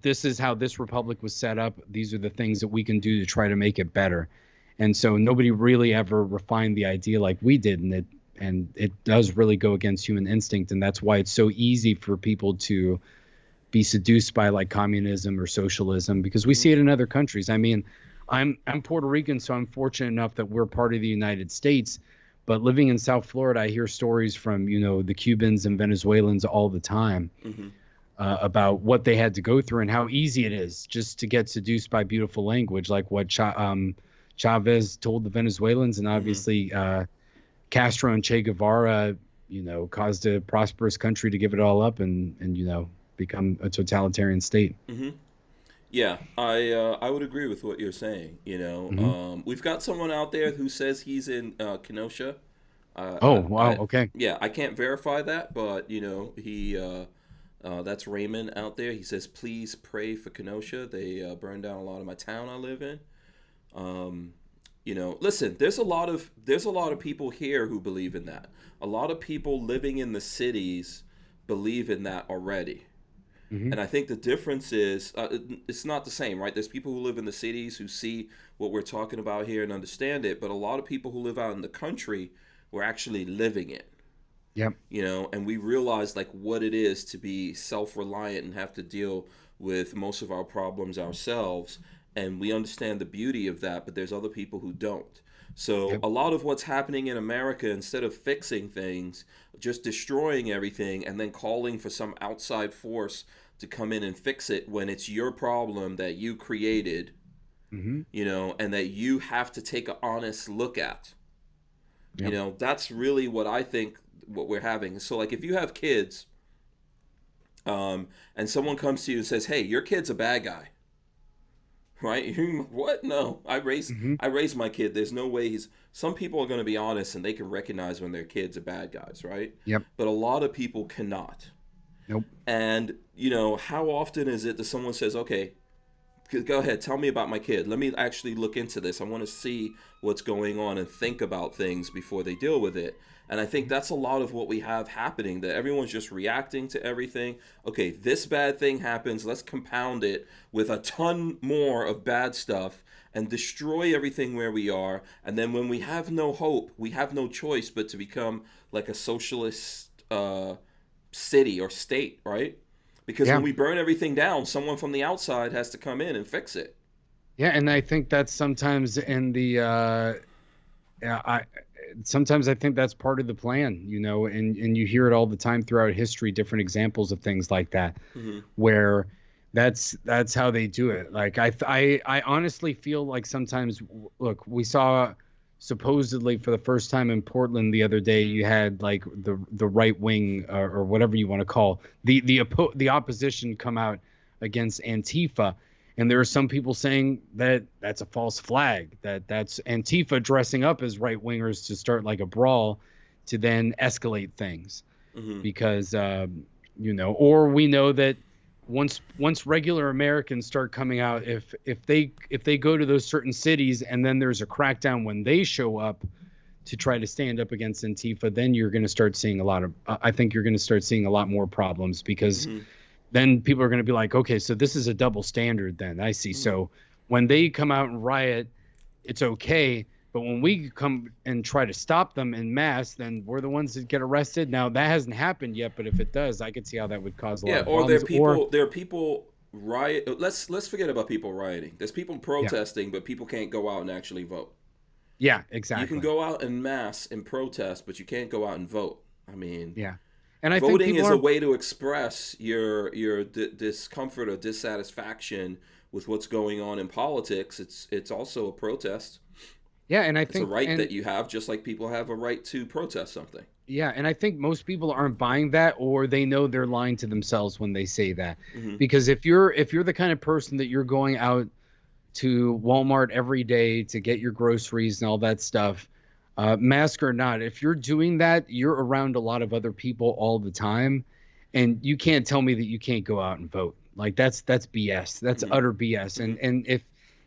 This is how this republic was set up. These are the things that we can do to try to make it better. And so nobody really ever refined the idea like we did, and it does really go against human instinct. And that's why it's so easy for people to be seduced by like communism or socialism, because we see it in other countries. I mean, I'm Puerto Rican, so I'm fortunate enough that we're part of the United States. But living in South Florida, I hear stories from, the Cubans and Venezuelans all the time Hmm. about what they had to go through and how easy it is just to get seduced by beautiful language, like what Chavez told the Venezuelans, and Hmm. obviously Castro and Che Guevara, caused a prosperous country to give it all up and become a totalitarian state. Hmm. Yeah, I would agree with what you're saying. Hmm. We've got someone out there who says he's in Kenosha. Oh, wow. Okay. Yeah, I can't verify that, but he that's Raymond out there. He says, please pray for Kenosha. They burned down a lot of my town I live in. Um, Listen, there's a lot of people here who believe in that. A lot of people living in the cities believe in that already. Hmm. And I think the difference is it's not the same, right? There's people who live in the cities who see what we're talking about here and understand it, but a lot of people who live out in the country were actually living it, Yep. and we realize like what it is to be self-reliant and have to deal with most of our problems ourselves, and we understand the beauty of that, but there's other people who don't. So Yep. a lot of what's happening in America, instead of fixing things, just destroying everything and then calling for some outside force to come in and fix it when it's your problem that you created, Hmm. and that you have to take an honest look at. Yep. That's really what I think what we're having. So like if you have kids, and someone comes to you and says, "Hey, your kid's a bad guy," right? What? No, Hmm. I raised my kid. There's no way he's. Some people are going to be honest and they can recognize when their kids are bad guys, right? Yep. But a lot of people cannot. Nope. And how often is it that someone says, "Okay, go ahead, tell me about my kid. Let me actually look into this. I want to see what's going on and think about things before they deal with it." And I think that's a lot of what we have happening, that everyone's just reacting to everything. Okay, this bad thing happens. Let's compound it with a ton more of bad stuff and destroy everything where we are. And then when we have no hope, we have no choice but to become like a socialist city or state, right? Because when Yeah. we burn everything down, someone from the outside has to come in and fix it. Yeah. And I think that's sometimes in the, yeah, sometimes I think that's part of the plan, and you hear it all the time throughout history, different examples of things like that, Hmm. where that's how they do it. Like I honestly feel like sometimes, look, we saw supposedly for the first time in Portland the other day, you had like the right wing, or whatever you want to call the opposition come out against Antifa. And there are some people saying that that's a false flag, that's Antifa dressing up as right wingers to start like a brawl to then escalate things. Hmm. Because or we know that once regular Americans start coming out, if they go to those certain cities and then there's a crackdown when they show up to try to stand up against Antifa, then you're going to start seeing a lot of I think you're going to start seeing a lot more problems, because Hmm. then people are going to be like, okay, so this is a double standard then. I see. Hmm. So when they come out and riot, it's okay. But when we come and try to stop them in mass, then we're the ones that get arrested. Now that hasn't happened yet, but if it does, I could see how that would cause a lot Yeah, of or there are problems. Or people. There are people riot. Let's forget about people rioting. There's people yeah, protesting, but people can't go out and actually vote. yeah, You can exactly. go out en masse and protest, but you can't go out and vote. I mean, Yeah. And I think voting people is a are, way to express your discomfort or dissatisfaction with what's going on in politics. It's also a protest. yeah, and I It's a think, right and that you have, just like people have a right to protest something. yeah, and I think most people aren't buying that, or they know they're lying to themselves when they say that. Hmm. Because if you're the kind of person that you're going out to Walmart every day to get your groceries and all that stuff, mask or not, if you're doing that, you're around a lot of other people all the time, and you can't tell me that you can't go out and vote. Like that's BS. That's Hmm. utter BS. Hmm. And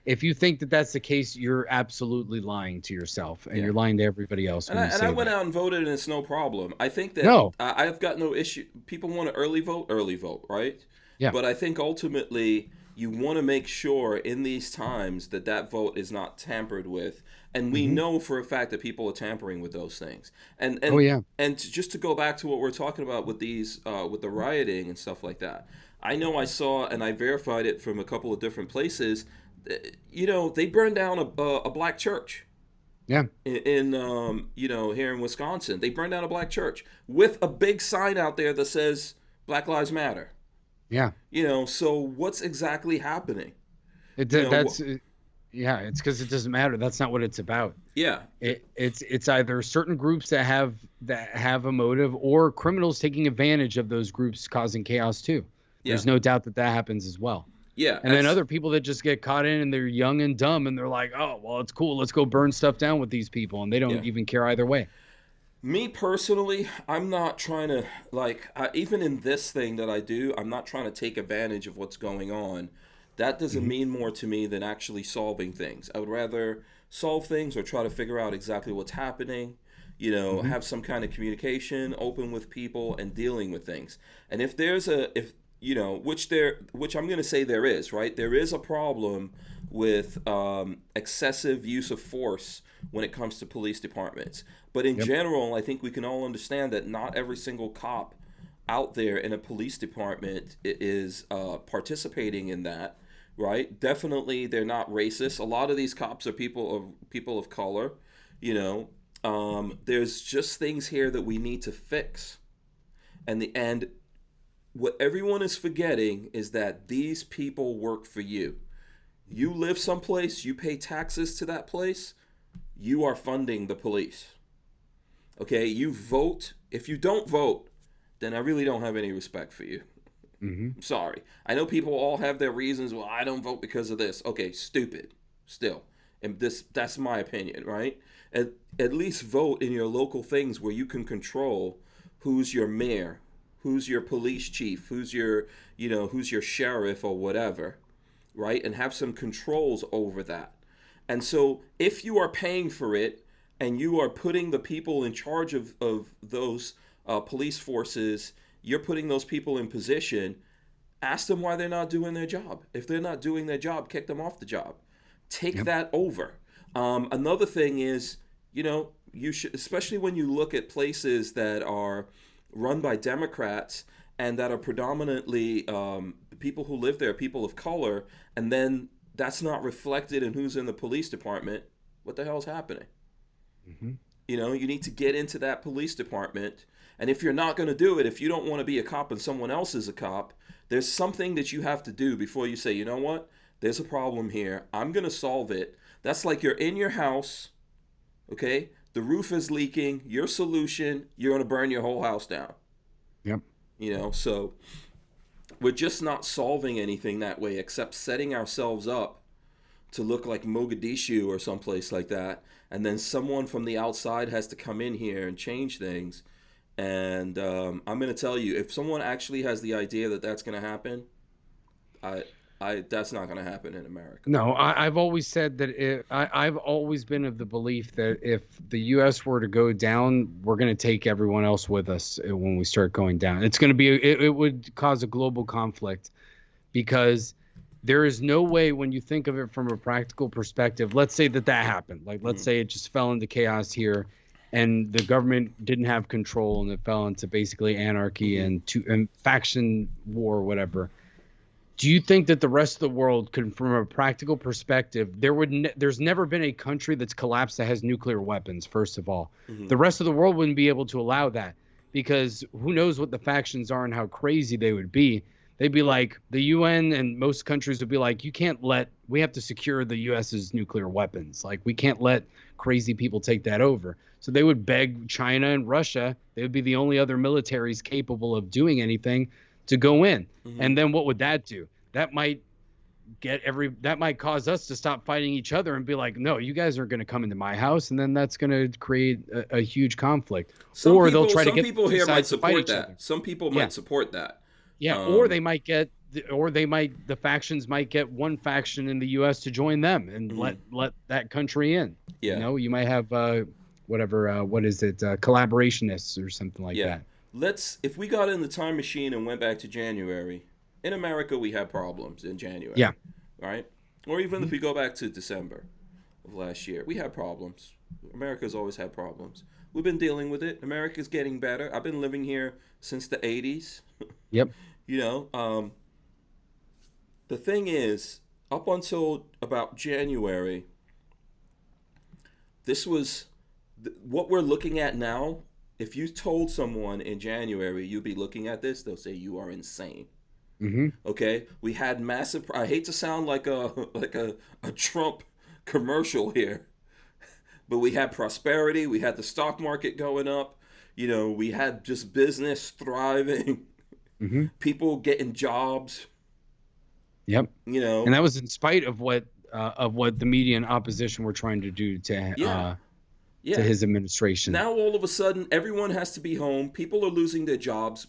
if you think that that's the case, you're absolutely lying to yourself, and Yeah. you're lying to everybody else And when I you and I say went that. out and voted, and it's no problem. I think that No. I've got no issue. People want to early vote, right? Yeah. But I think ultimately you want to make sure in these times that that vote is not tampered with, and we Hmm. know for a fact that people are tampering with those things. And Oh and yeah. and just to go back to what we're talking about with these with the rioting and stuff like that, I know I saw and I verified it from a couple of different places They burned down a black church Yeah. in here in Wisconsin. They burned down a black church with a big sign out there that says Black Lives Matter. Yeah. So what's exactly happening? It You know, that's yeah, it's because it doesn't matter. That's not what it's about. yeah, It's either certain groups that have a motive, or criminals taking advantage of those groups causing chaos too. yeah, There's no doubt that happens as well. yeah. And then other people that just get caught in and they're young and dumb and they're like, oh, well, it's cool. Let's go burn stuff down with these people. And they Yeah. don't even care either way. Me personally, I'm not trying to even in this thing that I do, I'm not trying to take advantage of what's going on. That doesn't mean more to me than actually solving things. I would rather solve things or try to figure out exactly what's happening, have some kind of communication, open with people and dealing with things. And if there's which I'm going to say there is, right? There is a problem with excessive use of force when it comes to police departments. But in general, I think we can all understand that not every single cop out there in a police department is participating in that, right? Definitely, they're not racist. A lot of these cops are people of color. There's just things here that we need to fix, and what everyone is forgetting is that these people work for you. You live someplace, you pay taxes to that place, you are funding the police. Okay, you vote. If you don't vote, then I really don't have any respect for you. I'm sorry. I know people all have their reasons. Well, I don't vote because of this. Okay, stupid. Still. And that's my opinion, right? At least vote in your local things where you can control who's your mayor, who's your police chief, who's your sheriff or whatever, right? And have some controls over that. And so if you are paying for it and you are putting the people in charge of those police forces, you're putting those people in position, ask them why they're not doing their job. If they're not doing their job, kick them off the job. Take that over. Another thing is, you should, especially when you look at places that are run by Democrats and that are predominantly people who live there, people of color, and then that's not reflected in who's in the police department. What the hell's happening? You need to get into that police department. And if you're not going to do it, if you don't want to be a cop and someone else is a cop, there's something that you have to do before you say, you know what? There's a problem here. I'm going to solve it. That's like you're in your house, okay? The roof is leaking. Your solution, you're going to burn your whole house down. Yep. So we're just not solving anything that way except setting ourselves up to look like Mogadishu or someplace like that. And then someone from the outside has to come in here and change things. And I'm going to tell you, if someone actually has the idea that that's going to happen, that's not going to happen in America. No, I've always said that I've always been of the belief that if the U.S. were to go down, we're going to take everyone else with us when we start going down. It's going to be it would cause a global conflict, because there is no way, when you think of it from a practical perspective, let's say that happened. Like, let's say it just fell into chaos here and the government didn't have control and it fell into basically anarchy and faction war or whatever. Do you think that the rest of the world could, from a practical perspective, there's never been a country that's collapsed that has nuclear weapons, first of all. The rest of the world wouldn't be able to allow that, because who knows what the factions are and how crazy they would be. They'd be like, the UN and most countries would be like, we have to secure the US's nuclear weapons. Like, we can't let crazy people take that over. So they would beg China and Russia, they would be the only other militaries capable of doing anything, to go in. And then what would that do? That might cause us to stop fighting each other and be like, no, you guys aren't going to come into my house. And then that's going to create a huge conflict. Some people here might support that. Some people might support that. Yeah, or the factions might get one faction in the U.S. to join them and let that country in. Yeah. You might have collaborationists or something like that. If we got in the time machine and went back to January, in America we had problems in January. Yeah. Right? Or even if we go back to December of last year, we had problems. America's always had problems. We've been dealing with it. America's getting better. I've been living here since the 80s. Yep. The thing is, up until about January, this was what we're looking at now. If you told someone in January you'd be looking at this, they'll say you are insane. Mm-hmm. Okay, we had massive. I hate to sound like a Trump commercial here, but we had prosperity. We had the stock market going up. We had just business thriving. Mm-hmm. People getting jobs. Yep. And that was in spite of what the media and opposition were trying to do to his administration. Now all of a sudden, everyone has to be home. People are losing their jobs.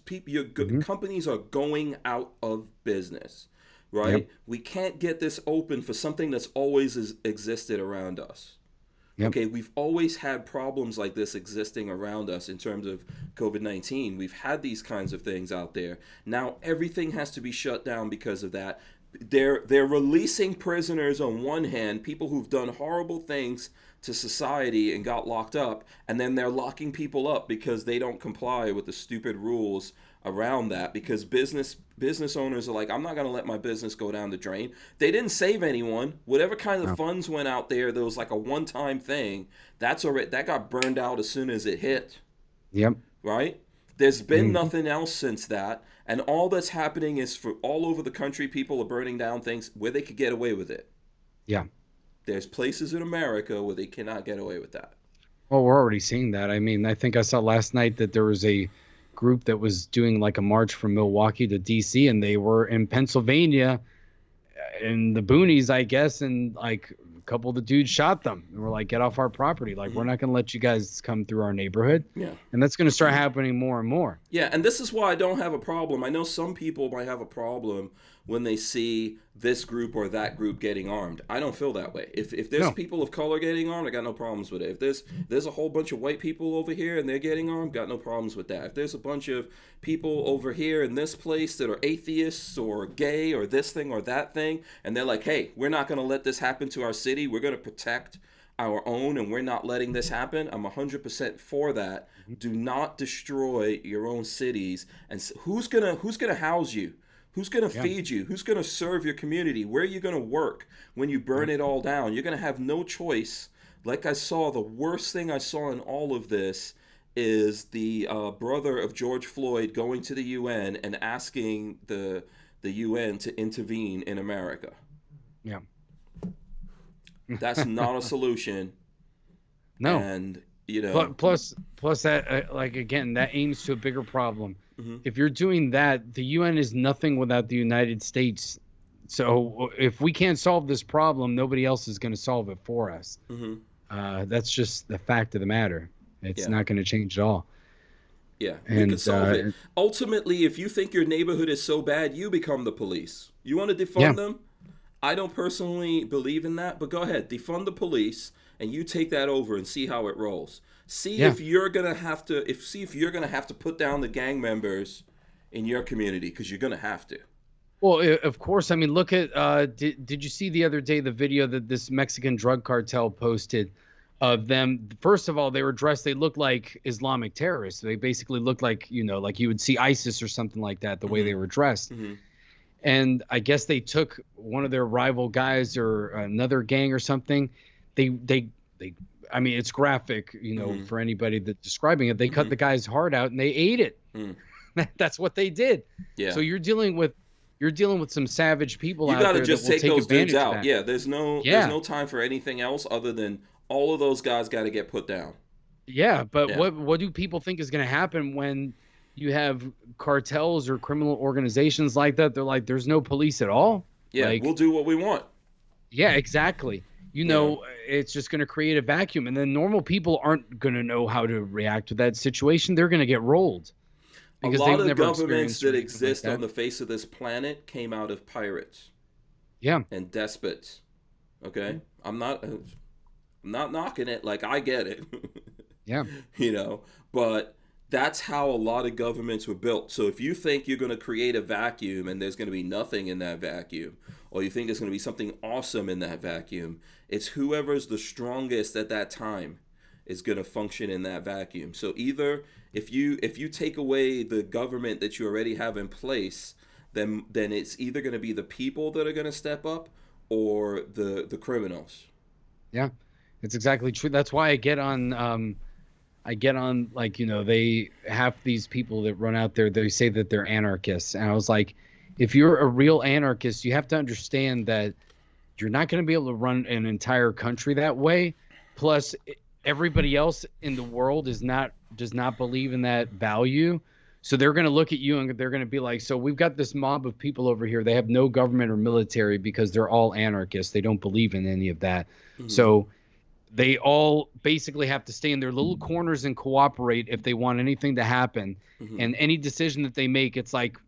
Companies are going out of business, right? Yep. We can't get this open for something that's always existed around us. Yep. Okay, we've always had problems like this existing around us in terms of COVID-19. We've had these kinds of things out there. Now everything has to be shut down because of that. They're releasing prisoners on one hand, people who've done horrible things to society and got locked up, and then they're locking people up because they don't comply with the stupid rules around that, because business owners are like, I'm not going to let my business go down the drain. They didn't save anyone. Whatever kind of funds went out there was like a one-time thing. That got burned out as soon as it hit. Yep. Right? There's been nothing else since that. And all that's happening is for all over the country, people are burning down things where they could get away with it. Yeah. There's places in America where they cannot get away with that. Well, we're already seeing that. I mean, I think I saw last night that there was a group that was doing like a march from Milwaukee to DC, and they were in Pennsylvania in the boonies, I guess, and like a couple of the dudes shot them and were like, get off our property. Like, we're not going to let you guys come through our neighborhood. Yeah. And that's going to start happening more and more. Yeah, and this is why I don't have a problem. I know some people might have a problem when they see this group or that group getting armed. I don't feel that way. If there's people of color getting armed, I got no problems with it. If there's a whole bunch of white people over here and they're getting armed, got no problems with that. If there's a bunch of people over here in this place that are atheists or gay or this thing or that thing, and they're like, hey, we're not going to let this happen to our city. We're going to protect our own, and we're not letting this happen. I'm 100% for that. Do not destroy your own cities. And who's gonna house you? Who's going to feed you? Who's going to serve your community? Where are you going to work when you burn it all down? You're going to have no choice. Like I saw, the worst thing I saw in all of this is the brother of George Floyd going to the UN and asking the UN to intervene in America. Yeah. That's not a solution. No. And, Plus that, like, again, that aims to a bigger problem. If you're doing that, the UN is nothing without the United States. So if we can't solve this problem, nobody else is going to solve it for us. That's just the fact of the matter. It's not going to change at all. Yeah, we can solve it. Ultimately, if you think your neighborhood is so bad, you become the police. You want to defund them? I don't personally believe in that, but go ahead, defund the police, and you take that over and see how it rolls. See if you're gonna have to put down the gang members in your community, because you're gonna have to. Well, of course. I mean, look at did you see the other day the video that this Mexican drug cartel posted of them? First of all, they were dressed. They looked like Islamic terrorists. They basically looked like, like you would see ISIS or something like that. The way they were dressed. And I guess they took one of their rival guys or another gang or something. They I mean, it's graphic, for anybody that's describing it. They cut the guy's heart out and they ate it. That's what they did. Yeah. So you're dealing with some savage people out there. You got to just take those dudes out. Yeah. There's no time for anything else other than all of those guys got to get put down. Yeah. But what do people think is going to happen when you have cartels or criminal organizations like that? They're like, there's no police at all. Yeah. Like, we'll do what we want. Yeah, exactly. It's just going to create a vacuum, and then normal people aren't going to know how to react to that situation. They're going to get rolled. A lot of governments that exist on the face of this planet came out of pirates. Yeah. And despots. Okay? I'm not knocking it. Like, I get it. Yeah. But that's how a lot of governments were built. So if you think you're going to create a vacuum and there's going to be nothing in that vacuum, or you think there's going to be something awesome in that vacuum, it's whoever's the strongest at that time is going to function in that vacuum. So either if you take away the government that you already have in place, then it's either going to be the people that are going to step up, or the criminals. Yeah, it's exactly true. That's why I get on, like, they have these people that run out there, they say that they're anarchists. And I was like, if you're a real anarchist, you have to understand that you're not going to be able to run an entire country that way. Plus, everybody else in the world does not believe in that value. So they're going to look at you and they're going to be like, so we've got this mob of people over here. They have no government or military because they're all anarchists. They don't believe in any of that. So they all basically have to stay in their little corners and cooperate if they want anything to happen. And any decision that they make, it's like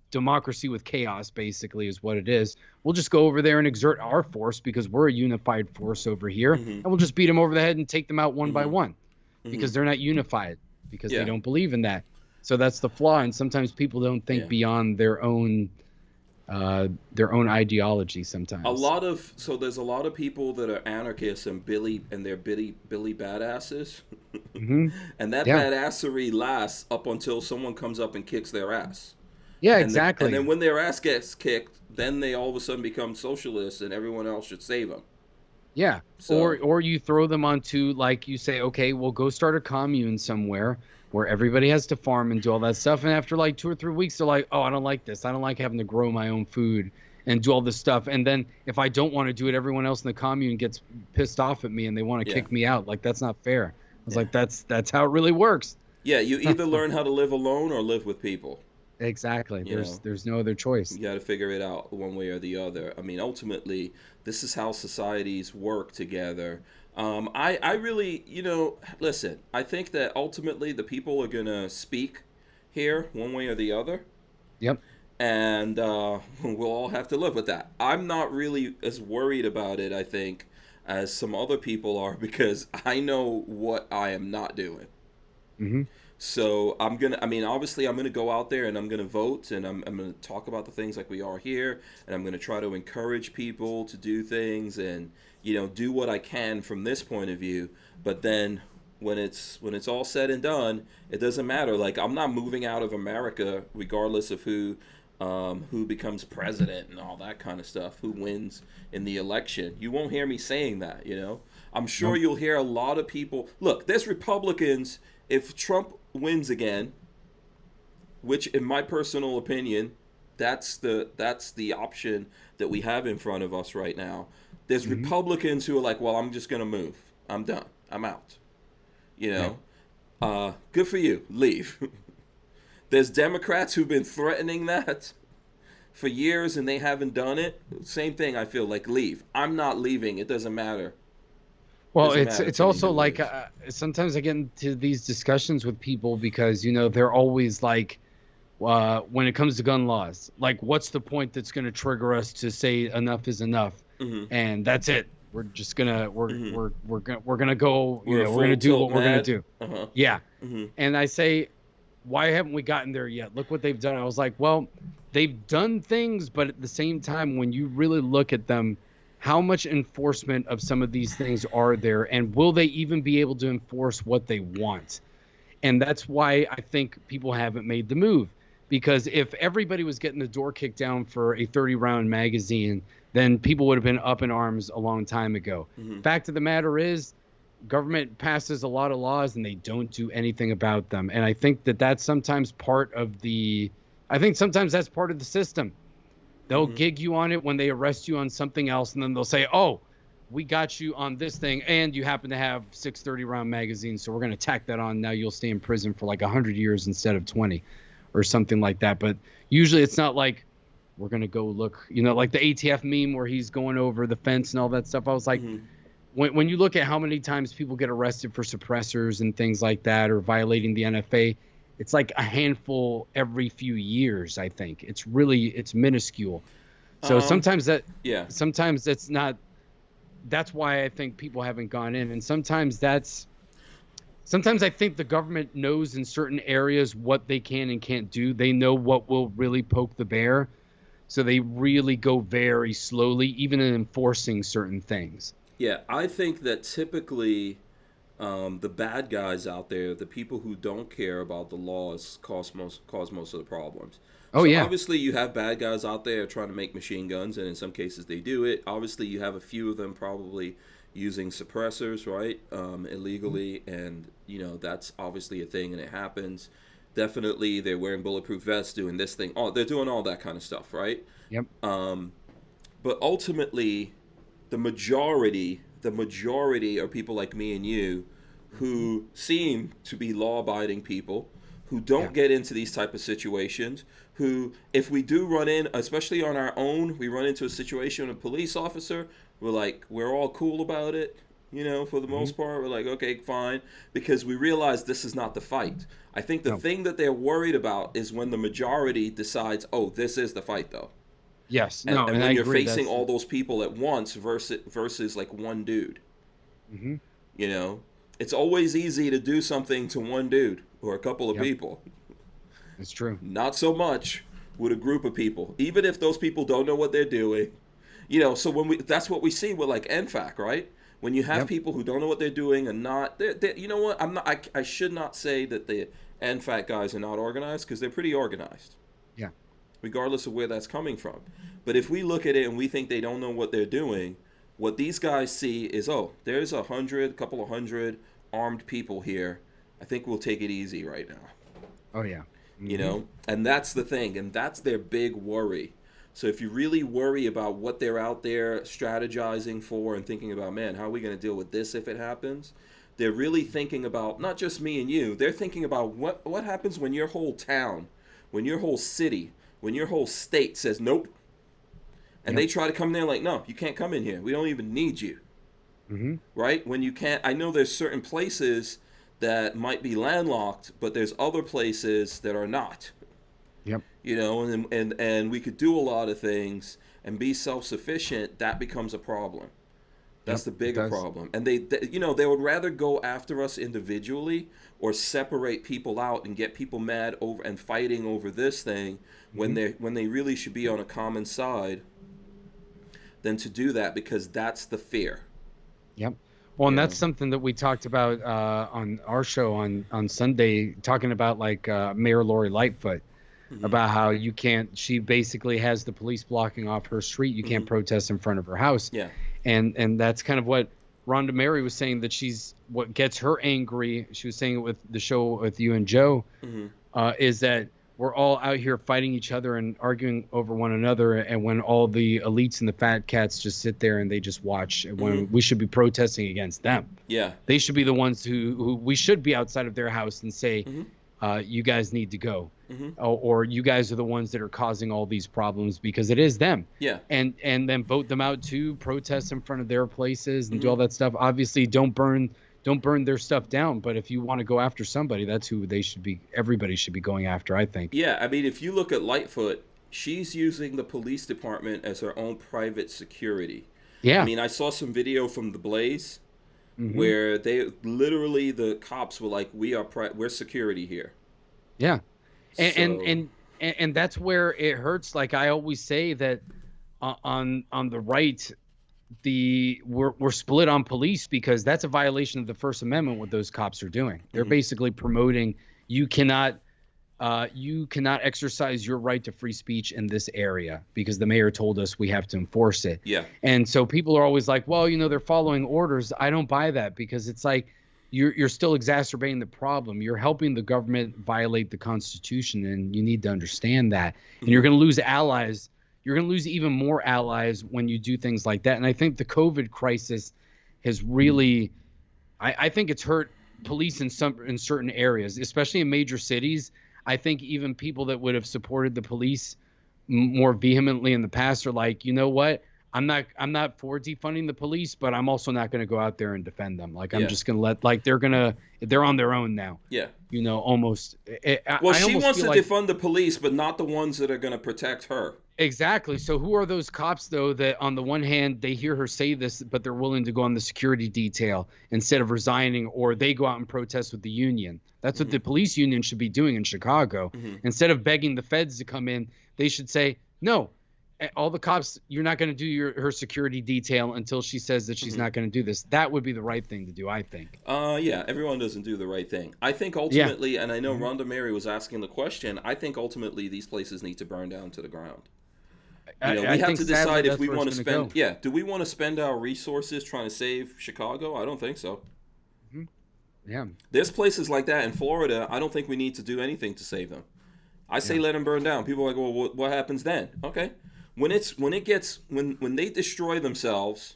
democracy with chaos, basically, is what it is. We'll just go over there and exert our force because we're a unified force over here, and we'll just beat them over the head and take them out one by one because they're not unified, because they don't believe in that. So that's the flaw. And sometimes people don't think beyond their own ideology sometimes. There's a lot of people that are anarchists and they're Billy badasses. And that badassery lasts up until someone comes up and kicks their ass. Yeah, exactly. And then when their ass gets kicked, then they all of a sudden become socialists and everyone else should save them. Yeah. So, or you throw them onto, like, you say, okay, we'll go start a commune somewhere where everybody has to farm and do all that stuff. And after like 2 or 3 weeks, they're like, oh, I don't like this. I don't like having to grow my own food and do all this stuff. And then if I don't want to do it, everyone else in the commune gets pissed off at me and they want to kick me out. Like, that's not fair. I was like, that's how it really works. Yeah, you either learn how to live alone or live with people. Exactly. There's no other choice. You got to figure it out one way or the other. I mean, ultimately, this is how societies work together. I really, listen, I think that ultimately the people are going to speak here one way or the other. Yep. And we'll all have to live with that. I'm not really as worried about it, I think, as some other people are, because I know what I am not doing. So obviously I'm going to go out there and I'm going to vote, and I'm going to talk about the things like we are here, and I'm going to try to encourage people to do things and, do what I can from this point of view. But then when it's all said and done, it doesn't matter. Like, I'm not moving out of America regardless of who becomes president and all that kind of stuff, who wins in the election. You won't hear me saying that, I'm sure you'll hear a lot of people. Look, there's Republicans. If Trump wins again, which in my personal opinion, that's the option that we have in front of us right now. There's Republicans who are like, well, I'm just going to move. I'm done. I'm out. Good for you. Leave. There's Democrats who've been threatening that for years and they haven't done it. Same thing, I feel like, leave. I'm not leaving. It doesn't matter. Well, it's also like sometimes I get into these discussions with people because, they're always like, when it comes to gun laws, like, what's the point that's going to trigger us to say enough is enough? And that's it. We're just gonna we're gonna go. We're gonna do what we're gonna do. Yeah. And I say, why haven't we gotten there yet? Look what they've done. I was like, well, they've done things, but at the same time, when you really look at them, how much enforcement of some of these things are there, and will they even be able to enforce what they want? And that's why I think people haven't made the move, because if everybody was getting the door kicked down for a 30-round magazine, then people would have been up in arms a long time ago. Fact of the matter is, government passes a lot of laws and they don't do anything about them. And I think that that's sometimes part of the system. They'll gig you on it when they arrest you on something else, and then they'll say, oh, we got you on this thing, and you happen to have 6 30-round magazines, so we're going to tack that on. Now you'll stay in prison for like 100 years instead of 20 or something like that. But usually it's not like, we're going to go look, like the ATF meme where he's going over the fence and all that stuff. I was like, when you look at how many times people get arrested for suppressors and things like that, or violating the NFA, it's like a handful every few years, I think. It's minuscule. So sometimes that's not, that's why I think people haven't gone in. And sometimes I think the government knows in certain areas what they can and can't do. They know what will really poke the bear. So they really go very slowly, even in enforcing certain things. Yeah, I think that typically the bad guys out there, the people who don't care about the laws, cause most of the problems. Oh So yeah. obviously you have bad guys out there trying to make machine guns, and in some cases they do it. Obviously you have a few of them probably using suppressors, right, illegally, and that's obviously a thing, and it happens. Definitely, they're wearing bulletproof vests, doing this thing. Oh, they're doing all that kind of stuff, right? Yep. But ultimately, the majority are people like me and you, who seem to be law-abiding people, who don't Yeah. get into these type of situations, who, if we do run in, especially on our own, we run into a situation with a police officer, we're all cool about it, for the most part. We're like, okay, fine, because we realize this is not the fight. I think the No. thing that they're worried about is when the majority decides, oh, this is the fight, though. Yes. And, No. and And when I you're agree. facing That's. all those people at once versus like one dude, Hmm. you know, it's always easy to do something to one dude or a couple of Yep. people. It's true. Not so much with a group of people, even if those people don't know what they're doing. So that's what we see with like NFAC, right? When you have Yep. people who don't know what they're doing and not, you know what? I should not say that the NFAC guys are not organized, because they're pretty organized, Yeah. regardless of where that's coming from. But if we look at it and we think they don't know what they're doing, what these guys see is, oh, there's a couple of hundred armed people here. I think we'll take it easy right now. Oh yeah. And that's the thing, and that's their big worry. So if you really worry about what they're out there strategizing for and thinking about, man, how are we going to deal with this if it happens? They're really thinking about not just me and you. They're thinking about what happens when your whole town, when your whole city, when your whole state says nope. And Yep. they try to come there like, no, you can't come in here. We don't even need you. Hmm. Right? When you can't, I know there's certain places that might be landlocked, but there's other places that are not. Yep. And we could do a lot of things and be self-sufficient. That becomes a problem. That's Yep, the it bigger does. problem. And they would rather go after us individually or separate people out and get people mad over and fighting over this thing when they really should be on a common side than to do that, because that's the fear. Yep. Well, and You that's know? something that we talked about on our show on Sunday, talking about like Mayor Lori Lightfoot, about how you can't. She basically has the police blocking off her street. You can't protest in front of her house. Yeah. And that's kind of what Rhonda Mary was saying, that what gets her angry. She was saying it with the show with you and Joe, is that we're all out here fighting each other and arguing over one another, and when all the elites and the fat cats just sit there and they just watch, when we should be protesting against them. Yeah. They should be the ones who we should be outside of their house and say, you guys need to go, or you guys are the ones that are causing all these problems, because it is them. Yeah. And then vote them out to protest in front of their places and do all that stuff. Obviously, don't burn their stuff down, but if you want to go after somebody, that's who everybody should be going after, I think. Yeah, I mean, if you look at Lightfoot, she's using the police department as her own private security. Yeah. I mean, I saw some video from the Blaze where the cops were like, we're security here. Yeah. So- And that's where it hurts. Like I always say that on the right, we're split on police, because that's a violation of the First Amendment. What those cops are doing, they're basically promoting you cannot exercise your right to free speech in this area because the mayor told us we have to enforce it. Yeah. And so people are always like, well, they're following orders. I don't buy that, because it's like you're still exacerbating the problem. You're helping the government violate the Constitution, and you need to understand that. And you're going to lose allies. You're going to lose even more allies when you do things like that. And I think the COVID crisis has really, I think it's hurt police in certain areas, especially in major cities. I think even people that would have supported the police more vehemently in the past are like, you know what? I'm not for defunding the police, but I'm also not going to go out there and defend them. Like I'm just going to they're on their own now. Yeah. Almost. Well, she wants to defund the police, but not the ones that are going to protect her. Exactly. So who are those cops, though, that on the one hand, they hear her say this, but they're willing to go on the security detail instead of resigning, or they go out and protest with the union? That's what the police union should be doing in Chicago. Instead of begging the feds to come in, they should say, no, all the cops, you're not going to do her security detail until she says that she's not going to do this. That would be the right thing to do, I think. Yeah, everyone doesn't do the right thing. I think ultimately, and I know Rhonda Mary was asking the question, I think ultimately these places need to burn down to the ground. We have to decide if we want to spend. Yeah, do we want to spend our resources trying to save Chicago? I don't think so. Yeah. There's places like that in Florida. I don't think we need to do anything to save them. I say let them burn down. People are like, well, what happens then? Okay, when they destroy themselves,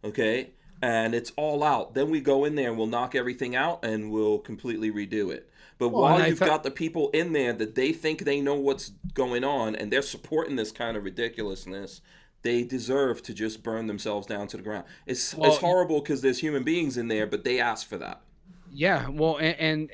okay, and it's all out, then we go in there and we'll knock everything out and we'll completely redo it. But while you've got the people in there that they think they know what's going on and they're supporting this kind of ridiculousness, they deserve to just burn themselves down to the ground. It's horrible because there's human beings in there, but they asked for that. Yeah, well, and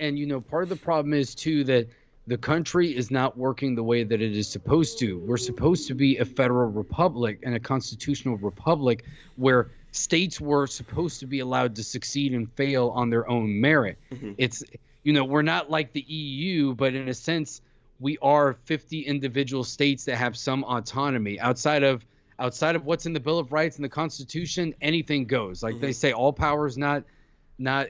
part of the problem is too that the country is not working the way that it is supposed to. We're supposed to be a federal republic and a constitutional republic where states were supposed to be allowed to succeed and fail on their own merit. It's we're not like the EU, but in a sense, we are 50 individual states that have some autonomy. Outside of what's in the Bill of Rights and the Constitution, anything goes. Like they say, all power is not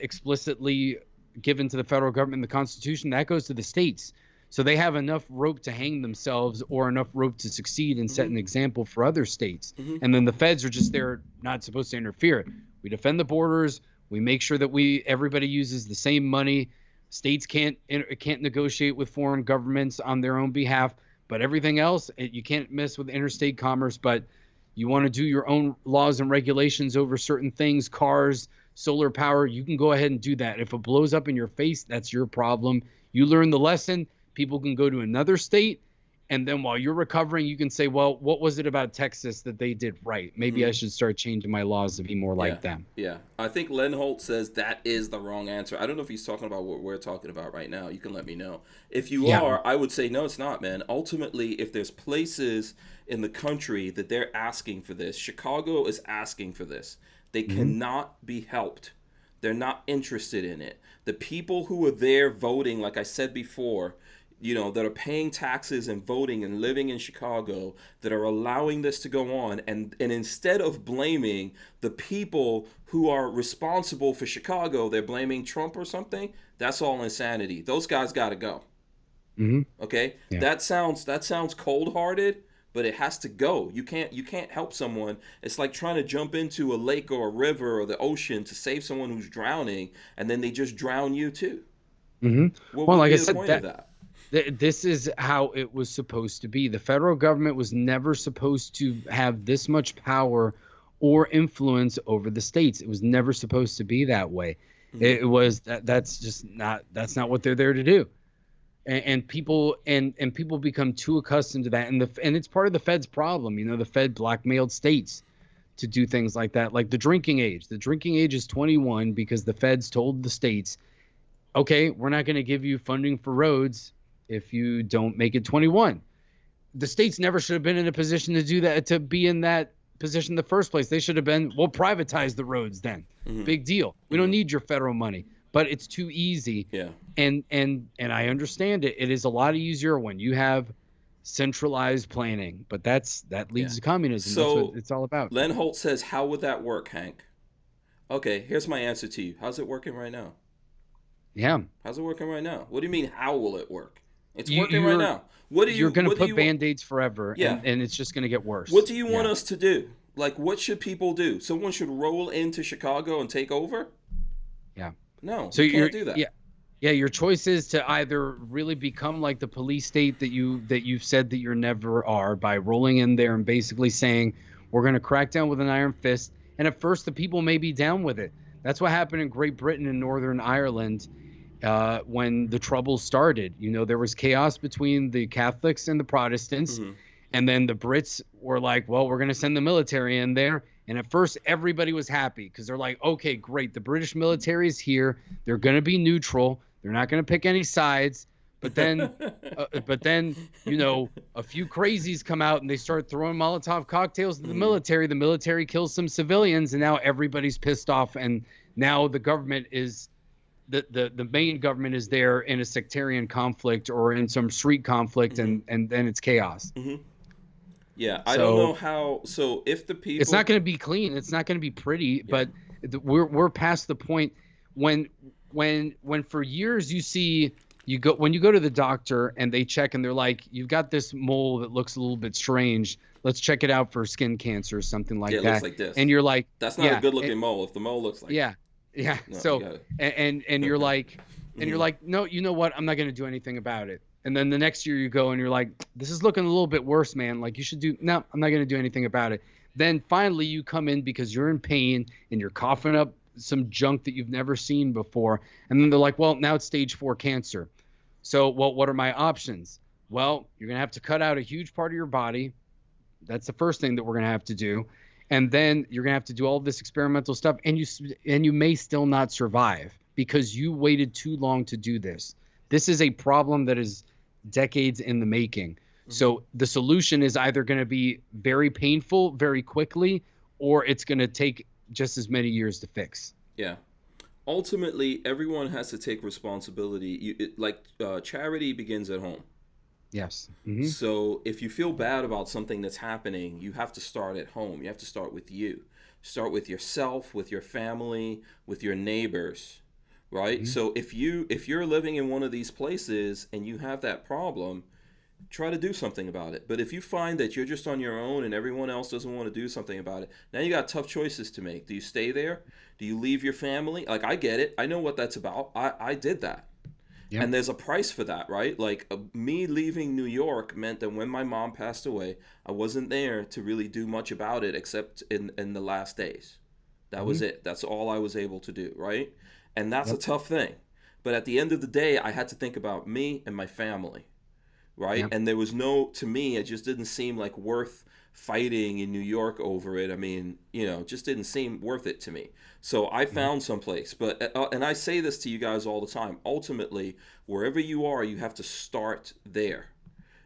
explicitly given to the federal government in the Constitution. That goes to the states. So they have enough rope to hang themselves or enough rope to succeed and set an example for other states. And then the feds are just there, not supposed to interfere. We defend the borders. We make sure that everybody uses the same money. States can't negotiate with foreign governments on their own behalf, but everything else, you can't mess with interstate commerce. But you want to do your own laws and regulations over certain things, cars, solar power, you can go ahead and do that. If it blows up in your face, that's your problem. You learn the lesson. People can go to another state, and then while you're recovering, you can say, well, what was it about Texas that they did right? Maybe I should start changing my laws to be more like them. Yeah. I think Len Holt says that is the wrong answer. I don't know if he's talking about what we're talking about right now. You can let me know. If you are, I would say, no, it's not, man. Ultimately, if there's places in the country that they're asking for this, Chicago is asking for this. They cannot be helped. They're not interested in it. The people who are there voting, like I said before, that are paying taxes and voting and living in Chicago, that are allowing this to go on, and instead of blaming the people who are responsible for Chicago, they're blaming Trump or something. That's all insanity. Those guys got to go. Okay? Yeah. That sounds cold-hearted, but it has to go. You can't help someone. It's like trying to jump into a lake or a river or the ocean to save someone who's drowning, and then they just drown you too. Well, like I said, this is how it was supposed to be. The federal government was never supposed to have this much power or influence over the states. It was never supposed to be that way. It was that's not what they're there to do. And people become too accustomed to that, and it's part of the Fed's problem. The Fed blackmailed states to do things like that, like the drinking age. The drinking age is 21 because the Feds told the states, okay, we're not going to give you funding for roads if you don't make it 21. The states never should have been in a position to do that, to be in that position in the first place. They should have been, we'll privatize the roads then. Big deal. We don't need your federal money. But it's too easy. Yeah. And I understand it. It is a lot easier when you have centralized planning. But that leads to communism. So that's what it's all about. Len Holt says, how would that work, Hank? Okay, here's my answer to you. How's it working right now? Yeah. How's it working right now? What do you mean, how will it work? It's working right now. You're going to put Band-Aids forever, and it's just going to get worse. What do you want us to do? Like, what should people do? Someone should roll into Chicago and take over? Yeah. No, so you can't do that. Yeah. Your choice is to either really become like the police state that you've said that you never are, by rolling in there and basically saying, we're going to crack down with an iron fist. And at first, the people may be down with it. That's what happened in Great Britain and Northern Ireland. When the Troubles started, there was chaos between the Catholics and the Protestants. And then the Brits were like, well, we're going to send the military in there. And at first, everybody was happy because they're like, okay, great. The British military is here. They're going to be neutral. They're not going to pick any sides. But then, a few crazies come out and they start throwing Molotov cocktails at the military. The military kills some civilians, and now everybody's pissed off. And now the government is the main government is there in a sectarian conflict or in some street conflict, and then it's chaos. Yeah, I don't know So how. So if the it's not people, going to be clean. It's not going to be pretty. yeah, But we're past the point when when for years when you go to the doctor and they check and they're like, you've got this mole that looks a little bit strange. Let's check it out for skin cancer or something yeah, like it looks that. like this. And you're like, That's not a yeah, good looking mole. If the mole looks like, yeah, yeah. no, you So got it. and you're like no, you know what? I'm not going to do anything about it. And then the next year you go and you're like, this is looking a little bit worse, man. Like you should do. No, I'm not going to do anything about it. Then finally you come in because you're in pain and you're coughing up some junk that you've never seen before. And then they're like, well, now it's stage 4 cancer. So, well, what are my options? Well, you're going to have to cut out a huge part of your body. That's the first thing that we're going to have to do. And then you're going to have to do all this experimental stuff, and you may still not survive because you waited too long to do this. This is a problem that is decades in the making. So the solution is either going to be very painful very quickly, or it's going to take just as many years to fix. Yeah. Ultimately, everyone has to take responsibility. Charity begins at home. Yes. So if you feel bad about something that's happening, you have to start at home. You have to start with you. Start with yourself, with your family, with your neighbors, right? So if you're living in one of these places and you have that problem, try to do something about it. But if you find that you're just on your own and everyone else doesn't want to do something about it, now you got tough choices to make. Do you stay there? Do you leave your family? Like, I get it. I know what that's about. I did that. Yep. And there's a price for that, right? Like, me leaving New York meant that when my mom passed away, I wasn't there to really do much about it except in the last days. That was it. That's all I was able to do, right? And that's a tough thing. But at the end of the day, I had to think about me and my family, right? Yep. And there was to me, it just didn't seem like worth fighting in New York over it. I mean, just didn't seem worth it to me. So I found someplace. But and I say this to you guys all the time. Ultimately, wherever you are, you have to start there.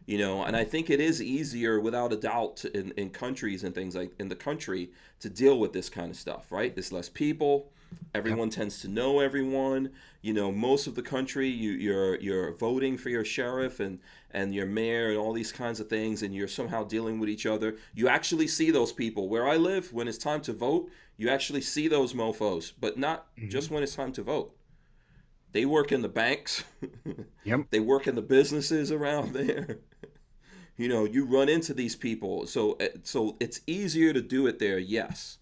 And I think it is easier, without a doubt, in countries and things like in the country to deal with this kind of stuff, right? There's less people. Everyone tends to know everyone. Most of the country, you're voting for your sheriff and your mayor and all these kinds of things, and you're somehow dealing with each other. You actually see those people. Where I live, when it's time to vote, you actually see those mofos, but not just when it's time to vote. They work in the banks. Yep. They work in the businesses around there. You run into these people. So it's easier to do it there, yes.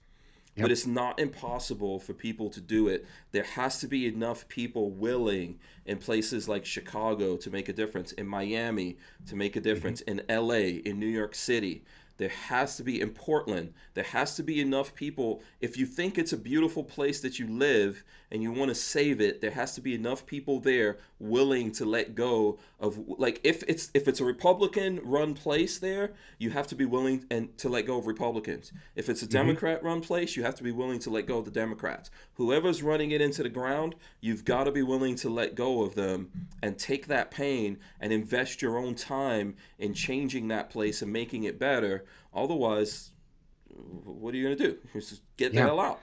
Yep. But it's not impossible for people to do it. There has to be enough people willing in places like Chicago to make a difference, in Miami to make a difference, in LA, in New York City. There has to be, in Portland, there has to be enough people. If you think it's a beautiful place that you live and you want to save it, there has to be enough people there willing to let go of, like, if it's a Republican run place there, you have to be willing to let go of Republicans. If it's a Democrat run place, you have to be willing to let go of the Democrats. Whoever's running it into the ground, you've got to be willing to let go of them and take that pain and invest your own time in changing that place and making it better. Otherwise, what are you going to do? Just get the hell out.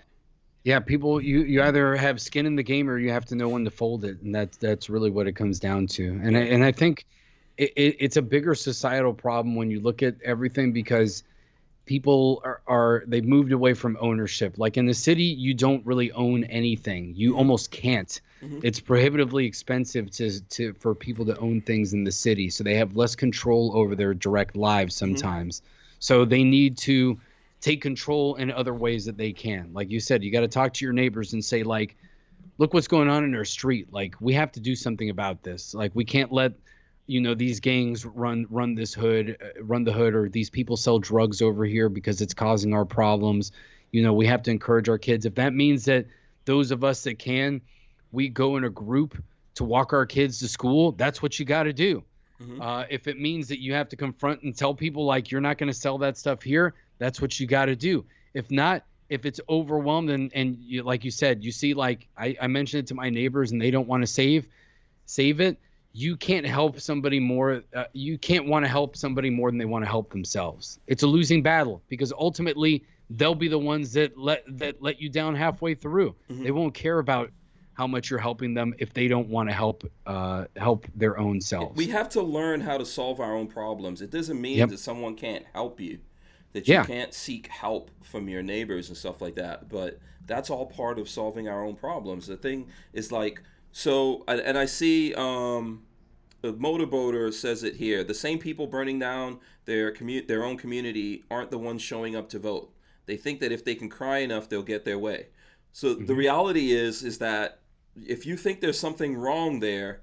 Yeah, people, you either have skin in the game or you have to know when to fold it, and that's really what it comes down to. And I think it's a bigger societal problem when you look at everything, because people they've moved away from ownership. Like in the city, you don't really own anything. You almost can't. It's prohibitively expensive for people to own things in the city, so they have less control over their direct lives sometimes. So they need to take control in other ways that they can. Like you said, you got to talk to your neighbors and say, like, look what's going on in our street. Like, we have to do something about this. Like, we can't let, these gangs run the hood, or these people sell drugs over here because it's causing our problems. We have to encourage our kids. If that means that those of us that can, we go in a group to walk our kids to school, that's what you got to do. If it means that you have to confront and tell people, like, you're not going to sell that stuff here, that's what you got to do. If not, if it's overwhelmed and you, like you said, you see, like I mentioned it to my neighbors and they don't want to save it, you can't help somebody more. You can't want to help somebody more than they want to help themselves. It's a losing battle, because ultimately they'll be the ones that let you down halfway through. They won't care about how much you're helping them if they don't want to help their own selves. We have to learn how to solve our own problems. It doesn't mean Yep. that someone can't help you, that you Yeah. can't seek help from your neighbors and stuff like that. But that's all part of solving our own problems. The thing is like, so, and I see a motorboater says it here. The same people burning down their own community aren't the ones showing up to vote. They think that if they can cry enough, they'll get their way. So the reality is that if you think there's something wrong there,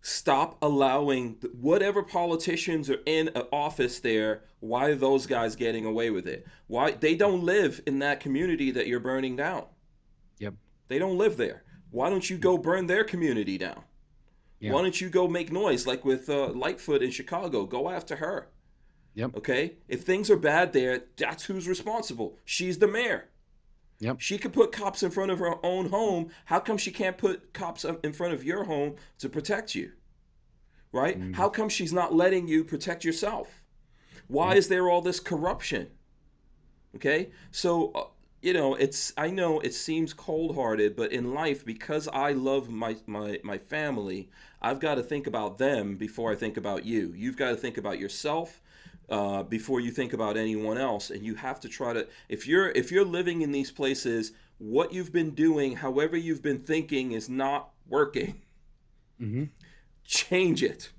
stop allowing whatever politicians are in an office there. Why are those guys getting away with it? Why they don't live in that community that you're burning down? Yep. They don't live there. Why don't you go burn their community down? Yeah. Why don't you go make noise like with Lightfoot in Chicago? Go after her. Yep. Okay? If things are bad there, that's who's responsible. She's the mayor. Yep. She could put cops in front of her own home. How come she can't put cops in front of your home to protect you? Right? How come she's not letting you protect yourself? Why is there all this corruption? Okay? So, I know it seems cold-hearted, but in life, because I love my family, I've got to think about them before I think about you. You've got to think about yourself before you think about anyone else, and you have to try to. If you're living in these places, what you've been doing, however you've been thinking, is not working. Change it.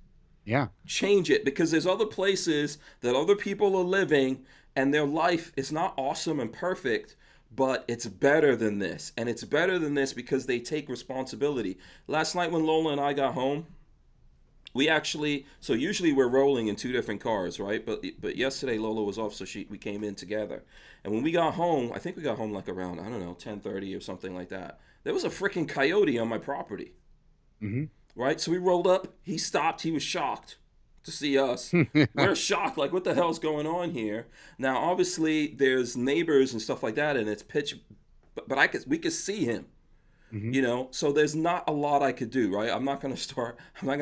Yeah. Change it, because there's other places that other people are living, and their life is not awesome and perfect, but it's better than this. And it's better than this because they take responsibility. Last night when Lola and I got home, we actually, so usually we're rolling in two different cars, right? But yesterday Lola was off, so we came in together. And when we got home, I think we got home like around, 10:30 or something like that. There was a freaking coyote on my property. Right? So we rolled up. He stopped. He was shocked to see us. We're shocked. Like, what the hell's going on here? Now, obviously, there's neighbors and stuff like that, and it's pitch. But we could see him. So there's not a lot I could do, right? I'm not gonna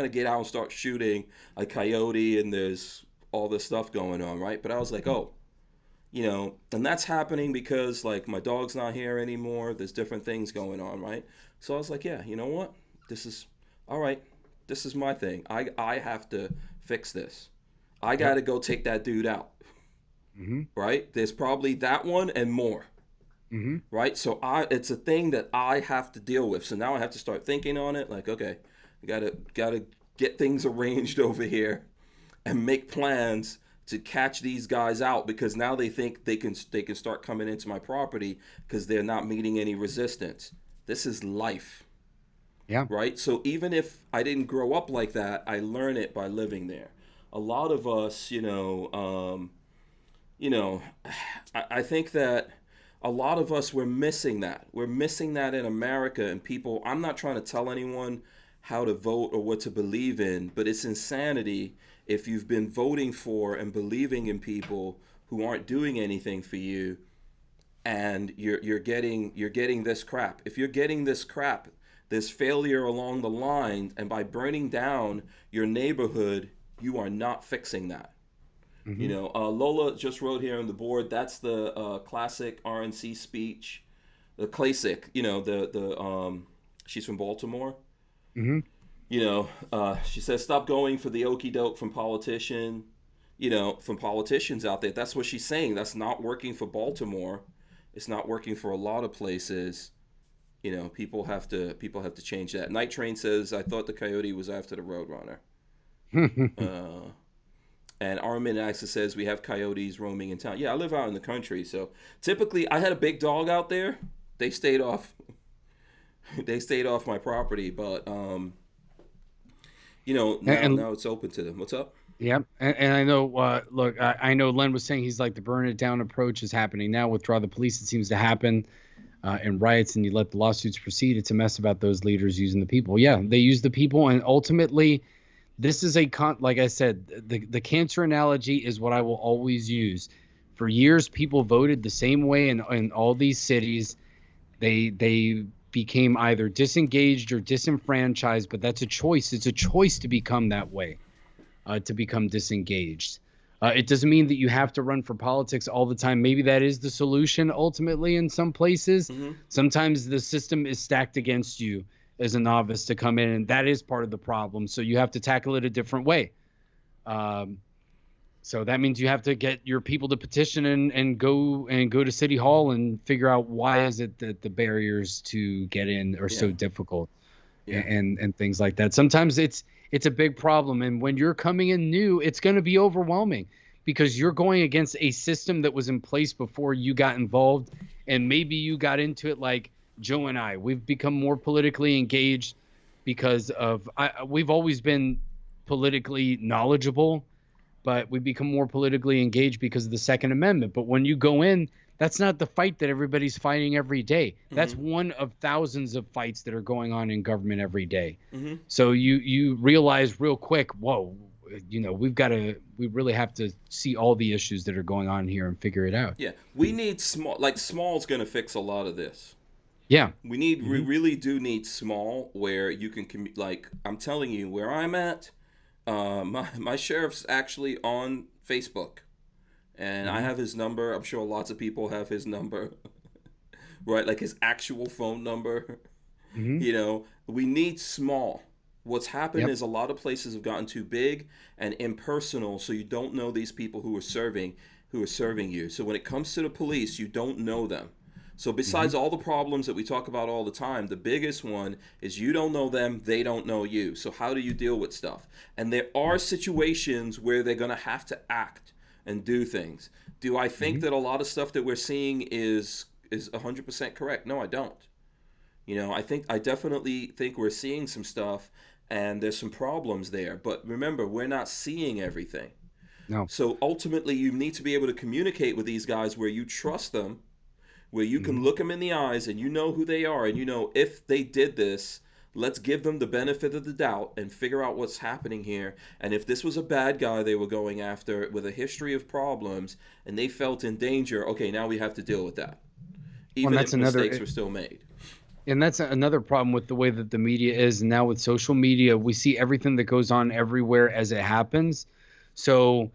get out and start shooting a coyote, and there's all this stuff going on, right? But I was like, and that's happening because like my dog's not here anymore. There's different things going on, right? So I was like, yeah, you know what? This is all right. This is my thing. I have to fix this. I got to go take that dude out, right? There's probably that one and more. Right? So it's a thing that I have to deal with. So now I have to start thinking on it. Like, okay, I gotta get things arranged over here and make plans to catch these guys out, because now they think they can start coming into my property because they're not meeting any resistance. This is life. Yeah. Right? So even if I didn't grow up like that, I learn it by living there. A lot of us, I think that a lot of us, we're missing that. We're missing that in America, and people, I'm not trying to tell anyone how to vote or what to believe in, but it's insanity if you've been voting for and believing in people who aren't doing anything for you, and you're getting this crap. If you're getting this crap, this failure along the line, and by burning down your neighborhood, you are not fixing that. Lola just wrote here on the board, that's the classic RNC speech, the classic, she's from Baltimore. She says, stop going for the okie doke from politicians out there. That's what she's saying. That's not working for Baltimore. It's not working for a lot of places. People have to change that. Night Train says, I thought the coyote was after the Roadrunner. And Armin Axis says, we have coyotes roaming in town. Yeah, I live out in the country, so typically I had a big dog out there. They stayed off my property, but now it's open to them. What's up? Yeah, and I know, look, I know Len was saying he's like the burn it down approach is happening now. Withdraw the police, it seems to happen in riots, and you let the lawsuits proceed. It's a mess about those leaders using the people. Yeah, they use the people, and ultimately, this is like I said, the cancer analogy is what I will always use. For years, people voted the same way in all these cities. They became either disengaged or disenfranchised, but that's a choice. It's a choice to become that way, to become disengaged. It doesn't mean that you have to run for politics all the time. Maybe that is the solution ultimately in some places. Sometimes the system is stacked against you as a novice to come in, and that is part of the problem. So you have to tackle it a different way. So that means you have to get your people to petition and go to City Hall and figure out why is it that the barriers to get in are so difficult, and things like that. Sometimes it's a big problem, and when you're coming in new, it's going to be overwhelming because you're going against a system that was in place before you got involved, and maybe you got into it like Joe and I. We've become more politically engaged because of we've always been politically knowledgeable, but we become more politically engaged because of the Second Amendment. But when you go in, that's not the fight that everybody's fighting every day. That's one of thousands of fights that are going on in government every day. So you realize real quick, whoa, we really have to see all the issues that are going on here and figure it out. Yeah, we need small's going to fix a lot of this. Yeah, we really do need small where you can like I'm telling you where I'm at. My sheriff's actually on Facebook, and I have his number. I'm sure lots of people have his number, right? Like his actual phone number. You know, we need small. What's happened is a lot of places have gotten too big and impersonal, so you don't know these people who are serving you. So when it comes to the police, you don't know them. So besides all the problems that we talk about all the time, the biggest one is you don't know them, they don't know you. So how do you deal with stuff? And there are situations where they're going to have to act and do things. Do I think that a lot of stuff that we're seeing is 100% correct? No, I don't. You know, I definitely think we're seeing some stuff and there's some problems there. But remember, we're not seeing everything. No. So ultimately, you need to be able to communicate with these guys where you trust them, where you can look them in the eyes and you know who they are and you know if they did this, let's give them the benefit of the doubt and figure out what's happening here. And if this was a bad guy they were going after with a history of problems and they felt in danger, okay, now we have to deal with that. Even if mistakes were still made. And that's another problem with the way that the media is. And now with social media, we see everything that goes on everywhere as it happens. So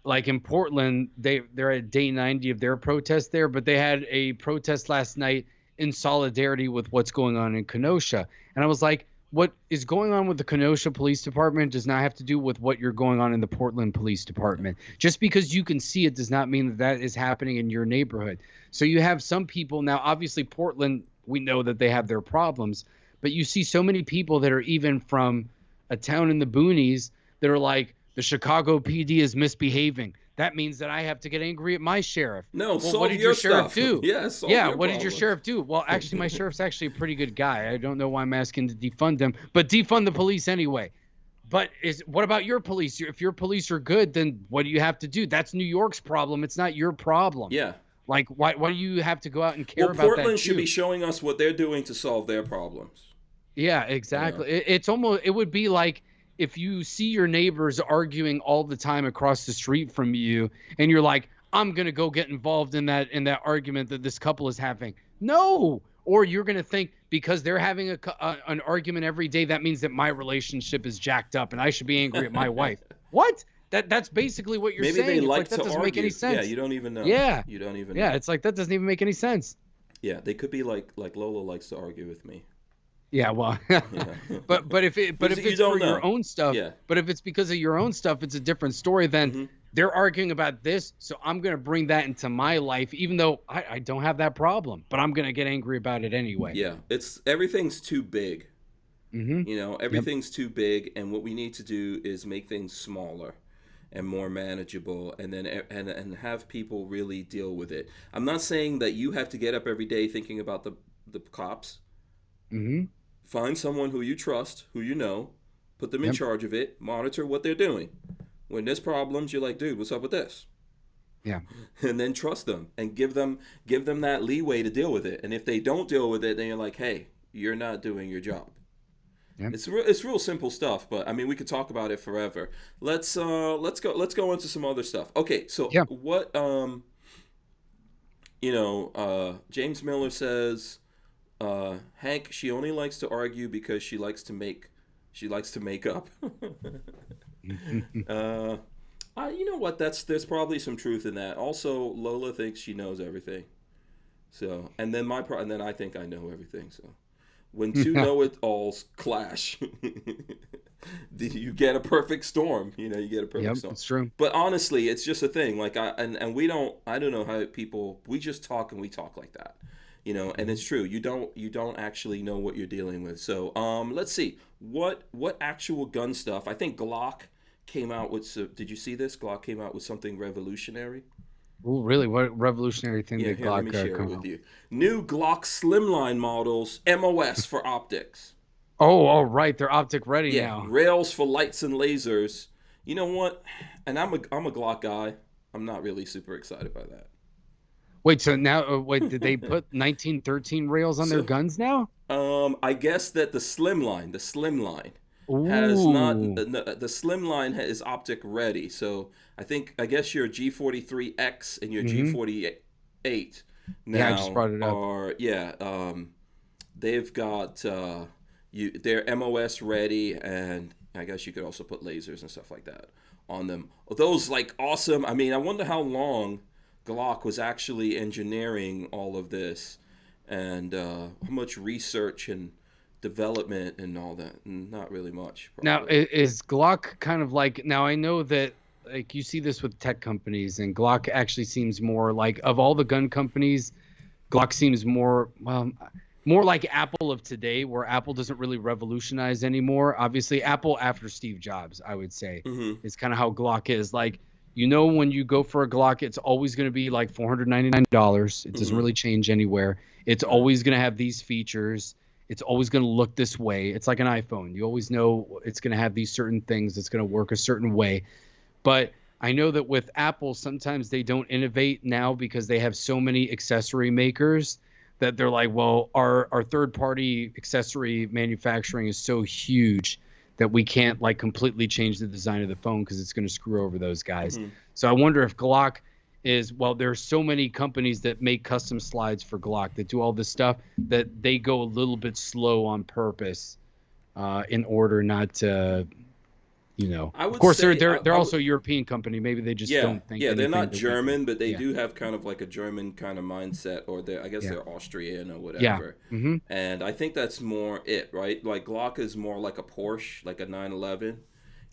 like in Portland, they're at day 90 of their protest there, but they had a protest last night in solidarity with what's going on in Kenosha. And I was like, what is going on with the Kenosha Police Department does not have to do with what you're going on in the Portland Police Department. Just because you can see it does not mean that that is happening in your neighborhood. So you have some people now, obviously Portland, we know that they have their problems, but you see so many people that are even from a town in the boonies that are like, the Chicago PD is misbehaving. That means that I have to get angry at my sheriff. No, well, what did your sheriff do? What did your sheriff do? Well, actually, my sheriff's actually a pretty good guy. I don't know why I'm asking to defund him, but defund the police anyway. But what about your police? If your police are good, then what do you have to do? That's New York's problem. It's not your problem. Yeah. Like, why do you have to go out and care about that? Portland should be showing us what they're doing to solve their problems. Yeah, exactly. Yeah. It would be like, if you see your neighbors arguing all the time across the street from you and you're like, I'm going to go get involved in that argument that this couple is having. No. Or you're going to think because they're having an argument every day, that means that my relationship is jacked up and I should be angry at my wife. What? That's basically what you're saying. Maybe they like that to doesn't argue. make any sense. Yeah, you don't even know. Yeah. You don't even know. Yeah, it's like that doesn't even make any sense. Yeah, they could be like Lola likes to argue with me. Yeah, well, but if it's for your own stuff, but if it's because of your own stuff, it's a different story. Then they're arguing about this, so I'm going to bring that into my life, even though I don't have that problem, but I'm going to get angry about it anyway. Yeah, everything's too big. You know, everything's too big, and what we need to do is make things smaller and more manageable, and then and have people really deal with it. I'm not saying that you have to get up every day thinking about the cops. Find someone who you trust, who you know, put them in charge of it, monitor what they're doing. When there's problems, you're like, dude, what's up with this? Yeah. And then trust them and give them that leeway to deal with it. And if they don't deal with it, then you're like, hey, you're not doing your job. Yep. It's real simple stuff, but I mean, we could talk about it forever. Let's go into some other stuff. Okay, so what James Miller says, Hank, she only likes to argue because she likes to make up. You know what? There's probably some truth in that. Also, Lola thinks she knows everything. So, and then I think I know everything. So, When two know-it-alls clash, you get a perfect storm. You know, you get a perfect Yep, storm. it's true. But honestly, it's just a thing. Like we don't. I don't know how people. We just talk and we talk like that. You know, and it's true. You don't actually know what you're dealing with. So let's see what actual gun stuff. I think Glock came out with. Did you see this? Glock came out with something revolutionary. Oh, really? What revolutionary thing Yeah, did here, let Glock me share it come with out? you. New Glock Slimline models, MOS for optics. Oh, right. They're optic ready Yeah, now. rails for lights and lasers. You know what? And I'm a Glock guy. I'm not really super excited by that. Wait, so now, wait, did they put 1913 rails on their So, guns now? I guess that the Slimline has not Ooh. the Slimline is optic ready. So I guess your G43X and your Hmm. G48 Yeah, I just now brought it up. are they've got they're MOS ready, and I guess you could also put lasers and stuff like that on them. Those like awesome. I mean, I wonder how long Glock was actually engineering all of this, and how much research and development and all that. Not really much, Now, probably. is Glock kind of like, now I know that like you see this with tech companies, and Glock actually seems more like, of all the gun companies, Glock seems more, well, more like Apple of today, where Apple doesn't really revolutionize anymore. Obviously, Apple after Steve Jobs, I would say, Mm-hmm. is kind of how Glock is. Like, you know, when you go for a Glock, it's always going to be like $499. It doesn't Mm-hmm. really change anywhere. It's Right. always going to have these features. It's always going to look this way. It's like an iPhone. You always know it's going to have these certain things. It's going to work a certain way. But I know that with Apple, sometimes they don't innovate now because they have so many accessory makers that they're like, well, our third party accessory manufacturing is so huge that we can't like completely change the design of the phone because it's going to screw over those guys. Mm-hmm. So I wonder if Glock is, well, there's so many companies that make custom slides for Glock that do all this stuff that they go a little bit slow on purpose in order not to, you know, I of would course say they're also a European company. Maybe they just yeah, don't think yeah, they're anything not that we do. German, but they Yeah, do have kind of like a German kind of mindset, or I guess yeah, they're Austrian or yeah. whatever. Hmm. And I think that's more it, right? Like Glock is more like a Porsche, like a 911.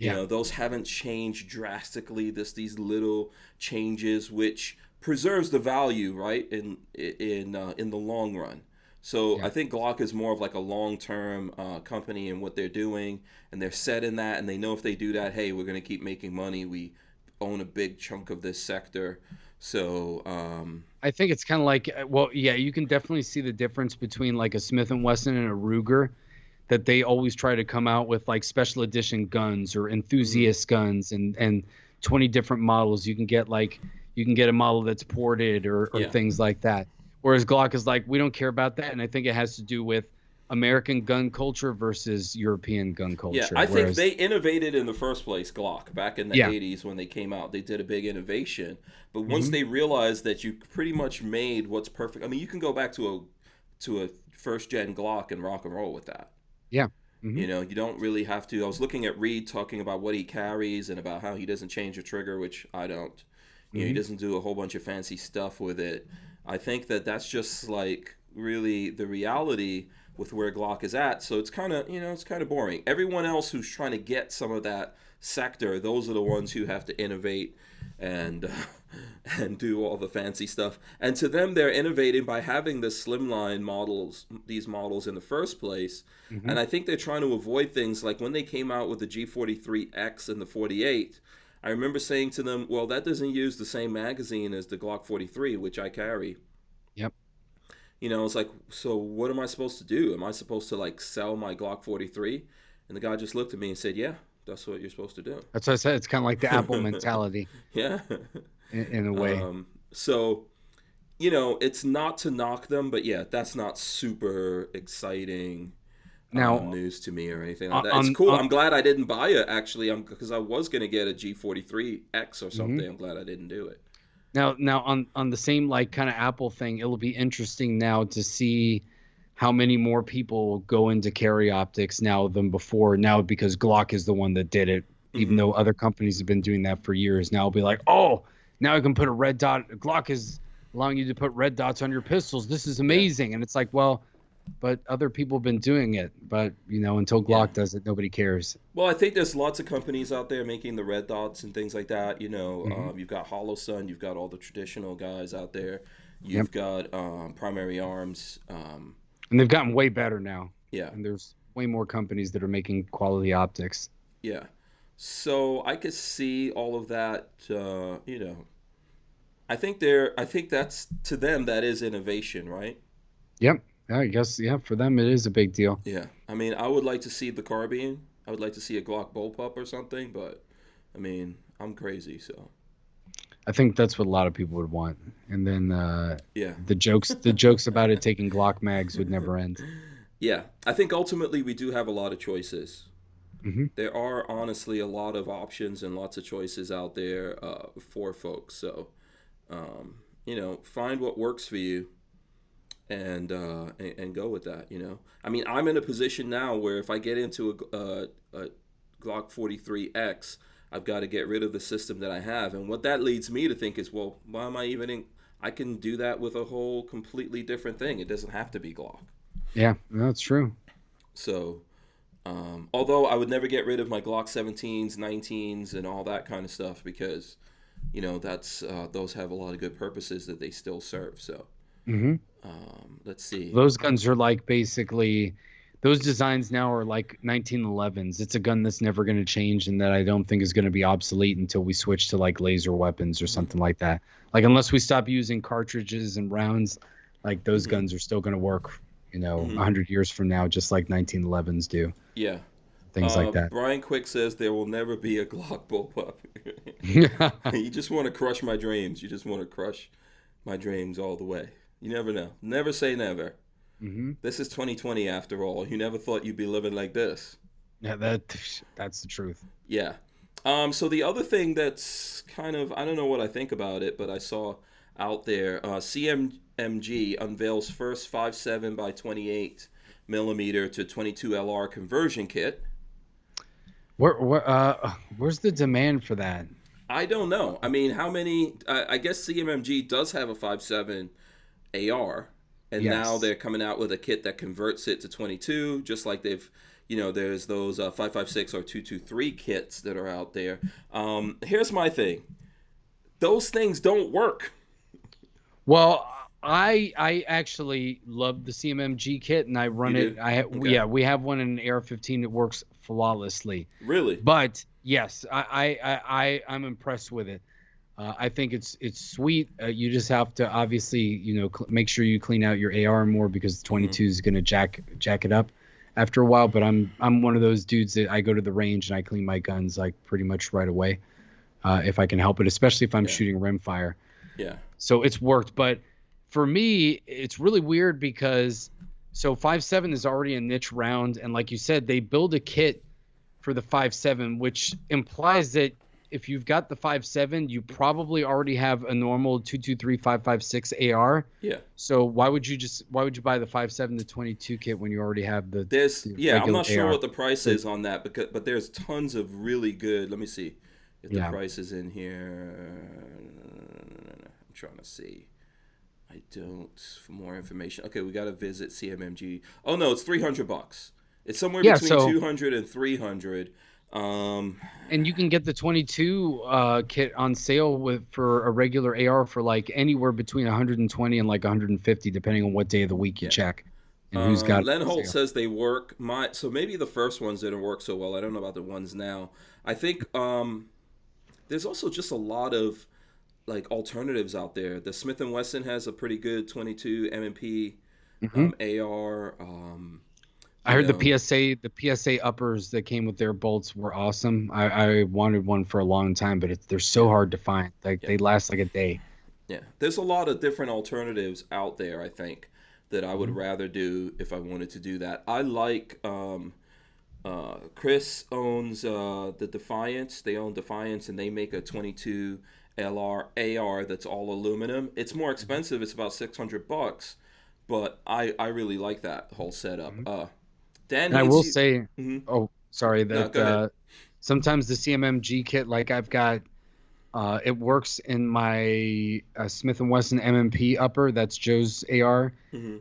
You Yeah, know, those haven't changed drastically. These little changes, which preserves the value, right? In the long run. So yeah. I think Glock is more of like a long term company in what they're doing, and they're set in that, and they know if they do that, hey, we're gonna keep making money. We own a big chunk of this sector, so I think it's kind of like, well, yeah, you can definitely see the difference between like a Smith and Wesson and a Ruger, that they always try to come out with like special edition guns or mhm, enthusiast guns and 20 different models. You can get a model that's ported or yeah. things like that. Whereas Glock is like, we don't care about that. And I think it has to do with American gun culture versus European gun Yeah, culture. I think Whereas, they innovated in the first place, Glock, back in the yeah. 80s when they came out. They did a big innovation. But once Hmm. they realized that you pretty much made what's perfect. I mean, you can go back to a first gen Glock and rock and roll with that. Yeah. Hmm. You know, you don't really have to. I was looking at Reed talking about what he carries and about how he doesn't change a trigger, which I don't. You know, he Hmm. doesn't do a whole bunch of fancy stuff with it. I think that that's just like really the reality with where Glock is at. So it's kind of, it's kind of boring. Everyone else who's trying to get some of that sector, those are the ones who have to innovate and and do all the fancy stuff. And to them, they're innovating by having the slimline models, these models in the first place. Hmm. And I think they're trying to avoid things like when they came out with the G43X and the 48. I remember saying to them, well, that doesn't use the same magazine as the Glock 43, which I carry. Yep. It's like, so what am I supposed to do? Am I supposed to like sell my Glock 43? And the guy just looked at me and said, yeah, that's what you're supposed to do. That's what I said. It's kind of like the Apple mentality Yeah. in a way. So, it's not to knock them, but yeah, that's not super exciting Now, news to me or anything like on, that. It's on, cool. on I'm glad I didn't buy it actually. Because I was gonna get a G43X or mhm. something. I'm glad I didn't do it. Now on the same like kind of Apple thing, it'll be interesting now to see how many more people go into carry optics now than before. Now because Glock is the one that did it, even Hmm. though other companies have been doing that for years. Now it'll be like, oh, now I can put a red dot. Glock is allowing you to put red dots on your pistols. This is Yeah. amazing. And it's like, well, but other people have been doing it. But until Yeah. Glock does it, nobody cares. Well, I think there's lots of companies out there making the red dots and things like that. Hmm. You've got Hollow Sun, you've got all the traditional guys out there. Yep. You've got Primary Arms. And they've gotten way better now. Yeah, And there's way more companies that are making quality optics. yeah. So I could see all of that. I think that's to them that is innovation, right? Yep. Yeah, I guess, yeah, for them it is a big deal. Yeah. I mean, I would like to see the carbine. I would like to see a Glock bullpup or something, but I mean, I'm crazy, so I think that's what a lot of people would want. And then yeah. the jokes about it taking Glock mags would never end. Yeah, I think ultimately we do have a lot of choices. Hmm. There are honestly a lot of options and lots of choices out there for folks. So, find what works for you and go with that. I mean, I'm in a position now where if I get into a Glock 43X, I've got to get rid of the system that I have, and what that leads me to think is, well, why am I even in? I can do that with a whole completely different thing. It doesn't have to be Glock. Yeah, that's true. So, although I would never get rid of my Glock 17s, 19s, and all that kind of stuff because, that's those have a lot of good purposes that they still serve. So, Hmm. let's see. Those guns are like basically, those designs now are like 1911s. It's a gun that's never going to change and that I don't think is going to be obsolete until we switch to like laser weapons or something like that. Like unless we stop using cartridges and rounds, like those Mm-hmm. guns are still going to work, Mm-hmm. 100 years from now, just like 1911s do. Yeah. Things like that. Brian Quick says there will never be a Glock bullpup. You just want to crush my dreams. You just want to crush my dreams all the way. You never know. Never say never. Hmm. This is 2020 after all. You never thought you'd be living like this. Yeah, that's the truth. Yeah. So the other thing that's kind of, I don't know what I think about it, but I saw out there, CMMG unveils first 5.7 by 28 millimeter to 22 LR conversion kit. Where's the demand for that? I don't know. I mean, how many? I guess CMMG does have a 5.7 AR, and now Yes. they're coming out with a kit that converts it to 22, just like there's those 5.56 or 223 kits that are out there. Here's my thing: those things don't work. Well, I actually love the CMMG kit, and I You run do? it. Okay. Yeah, we have one in an AR-15 that works flawlessly. Really? But yes, I'm impressed with it. I think it's sweet. You just have to obviously make sure you clean out your AR more because the Mm-hmm. 22 is gonna jack it up after a while. But I'm one of those dudes that I go to the range and I clean my guns like pretty much right away, if I can help it, especially if I'm Yeah. shooting rimfire. Yeah. So it's worked. But for me, it's really weird because 5.7 is already a niche round, and like you said, they build a kit for the 5.7, which implies that if you've got the 5.7, you probably already have a normal 223 5.56 AR. Yeah. So why would you buy the 5.7 to 22 kit when you already have the I'm regular not sure AR? what the price So, is on that, but there's tons of really good. Let me see if the yeah. price is in here. I'm trying to see. I don't. For more information, okay, we got to visit CMMG. Oh no, it's $300. It's somewhere Yeah, between so 200 and 300. and you can get the 22 kit on sale for a regular AR for like anywhere between 120 and like 150 depending on what day of the week you Yeah. check and who's got it Len on Holt sale. says they work. So maybe the first ones didn't work so well. I don't know about the ones now. I think there's also just a lot of like alternatives out there. The Smith and Wesson has a pretty good 22 M&P Hmm. AR. I You heard know, the PSA uppers that came with their bolts were awesome. I wanted one for a long time, but they're so yeah, hard to find. Like yeah, they last like a day. yeah. There's a lot of different alternatives out there. I think that I would Mhm. rather do if I wanted to do that. I like. Chris owns the Defiance. They own Defiance, and they make a 22 LR AR that's all aluminum. It's more expensive. It's about $600, but I really like that whole setup. Mhm. Dan And I hates will you. say, Hmm. oh, sorry, No, that go ahead. sometimes the CMMG kit, like I've got It works in my Smith & Wesson MMP upper. That's Joe's AR. Hmm.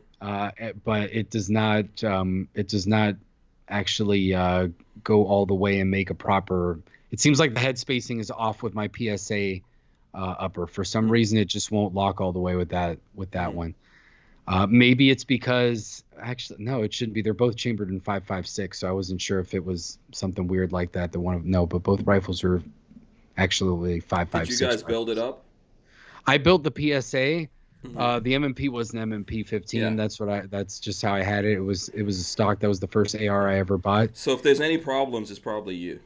But it does not. It does not actually go all the way and make a proper. It seems like the head spacing is off with my PSA upper. For some reason, it just won't lock all the way with that one. Maybe it's because actually no, it shouldn't be. They're both chambered in 5.56, so I wasn't sure if it was something weird like that. But both rifles are actually 5.56. Did you guys build it up? I built the PSA. Mhm. The MMP was an MMP 15. Yeah. That's just how I had it. It was a stock. That was the first AR I ever bought. So if there's any problems, it's probably you.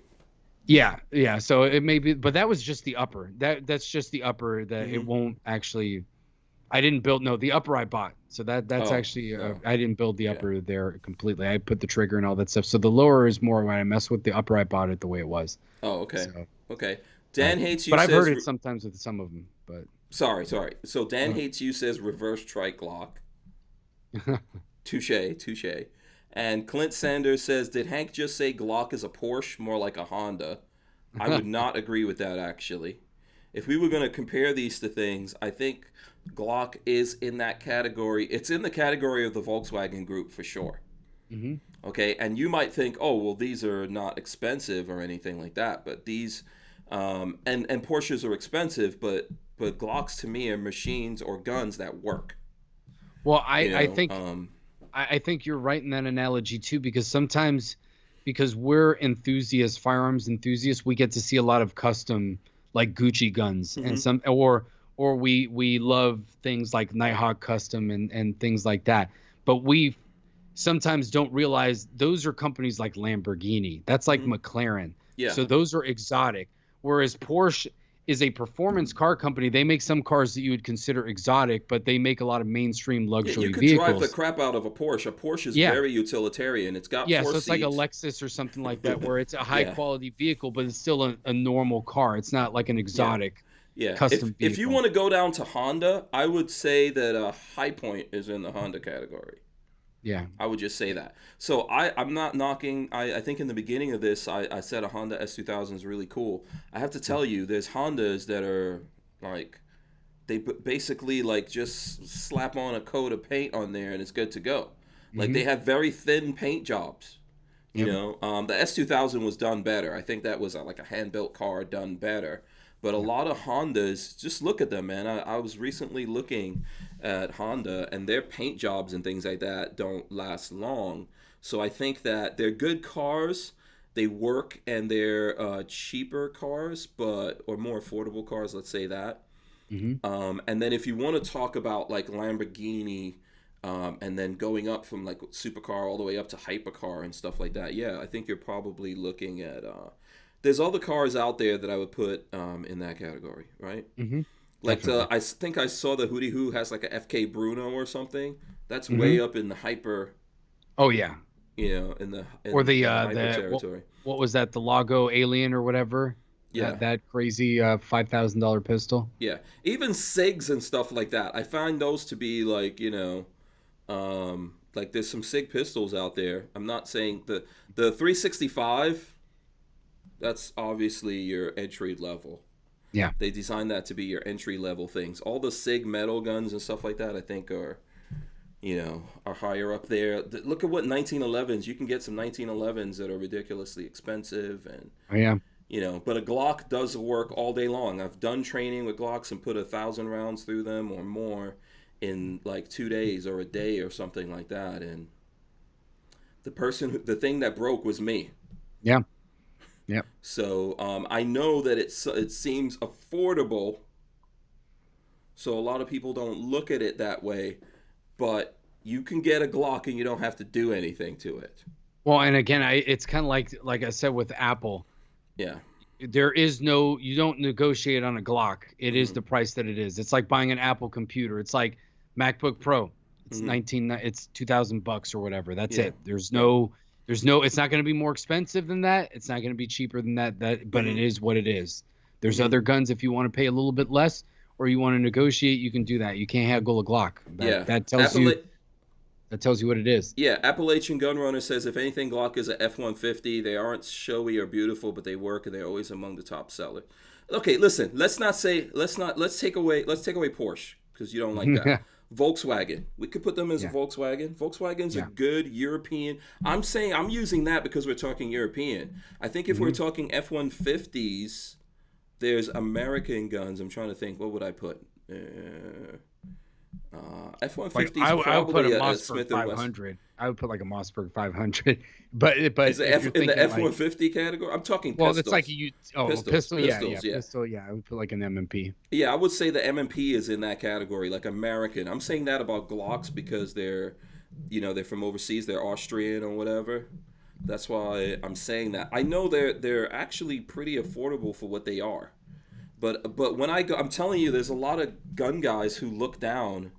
Yeah. So it may be, but that was just the upper. That's just the upper. That it Mhm. won't actually. I didn't build. No, the upper I bought. So that's Oh, actually. no. I didn't build the Yeah. upper there completely. I put the trigger and all that stuff. So the lower is more when I mess with the upper. I bought it the way it was. Oh, okay. So, Okay. Dan hates you but I've says heard it sometimes with some of them. But sorry. So Dan hates you says reverse trike Glock. Touche. And Clint Sanders says, did Hank just say Glock is a Porsche, more like a Honda? I would not agree with that, actually. If we were going to compare these to things, I think Glock is in that category. It's in the category of the Volkswagen group for sure. hmm Okay, and you might think, oh, well, these are not expensive or anything like that, but these, and Porsches are expensive, but Glocks to me are machines or guns that work. Well, You I know, think I think you're right in that analogy too, because sometimes, because we're enthusiasts, firearms enthusiasts, we get to see a lot of custom like Gucci guns and Mhm. some or we love things like Nighthawk custom and things like that. But we sometimes don't realize those are companies like Lamborghini. That's like Mhm. McLaren. Yeah, So those are exotic. Whereas Porsche is a performance car company. They make some cars that you would consider exotic, but they make a lot of mainstream yeah, you luxury could drive the vehicles. crap out of a Porsche. A Porsche is Yeah. very utilitarian. It's got Yeah, four so it's like a seats. Lexus or something like that, where it's a high Yeah, quality vehicle, but it's still a normal car. It's not like an yeah, exotic yeah. If custom if you vehicle. want to go down to Honda, I would say that High Point is in the Honda category. Yeah. I would just say that. So I'm not knocking. I think in the beginning of this, I said a Honda S2000 is really cool. I have to tell you, there's Hondas that are like, they basically like just slap on a coat of paint on there and it's good to go. Like Mm-hmm. they have very thin paint jobs. Yep. The S2000 was done better. I think that was like a hand built car done better. But a Yeah. lot of Hondas, just look at them, man. I was recently looking at Honda, and their paint jobs and things like that don't last long. So I think that they're good cars. They work, and they're cheaper cars, or more affordable cars. Let's say that. Mm-hmm. And then if you want to talk about like Lamborghini, and then going up from like supercar all the way up to hypercar and stuff like that, yeah, I think you're probably looking at. There's other cars out there that I would put in that category, right? Mm-hmm. Like Definitely. I think I saw the Hootie Who has like a FK Bruno or something. That's Mm-hmm. way up in the hyper, Oh yeah. in the Or in the hyper the territory. what was that? The Lago Alien or whatever? Yeah, That crazy $5,000 pistol. yeah. Even SIGs and stuff like that. I find those to be like like there's some SIG pistols out there. I'm not saying the 365. That's obviously your entry level. Yeah. They designed that to be your entry level things. All the SIG metal guns and stuff like that, I think are higher up there. Look at what 1911s. You can get some 1911s that are ridiculously expensive, and Oh yeah. but a Glock does work all day long. I've done training with Glocks and put 1,000 rounds through them or more in like 2 days or a day or something like that. And the thing that broke was me. Yeah. Yeah. So I know that it seems affordable. So a lot of people don't look at it that way, but you can get a Glock and you don't have to do anything to it. Well, and again, it's kind of like I said with Apple. Yeah. You don't negotiate on a Glock. It is Mm-hmm. the price that it is. It's like buying an Apple computer. It's like MacBook Pro. It's Mm-hmm. it's $2,000 or whatever. That's Yeah. it. There's Yeah. no it's not going to be more expensive than that. It's not going to be cheaper than that, but it Mm-hmm. is what it is. There's Mm-hmm. other guns if you want to pay a little bit less or you want to negotiate, you can do that. You can't haggle a Glock. Yeah. That tells you what it is. Yeah, Appalachian Gunrunner says if anything, Glock is a F-150. They aren't showy or beautiful, but they work and they're always among the top sellers. Okay, listen. Let's take away Porsche because you don't like that. Volkswagen. We could put them as a Yeah. Volkswagen. Volkswagen's a Yeah. good European. I'm using that because we're talking European. I think if we're talking F-150s, there's American guns. I'm trying to think. What would I put? Like F-150s I would put probably a a Mossberg Smith and Wesson. 500. I would put like a Mossberg 500. But Is it if you're in the thinking like, F-150 category? I'm talking well, pistols. that's like pistol. Yeah, Pistols, yeah. pistol. Yeah, I would put like an M&P. Yeah, I would say the M&P is in that category, like American. I'm saying that about Glocks because they're from overseas. They're Austrian or whatever. That's why I'm saying that. I know they're actually pretty affordable for what they are. But when I go, I'm telling you, there's a lot of gun guys who look down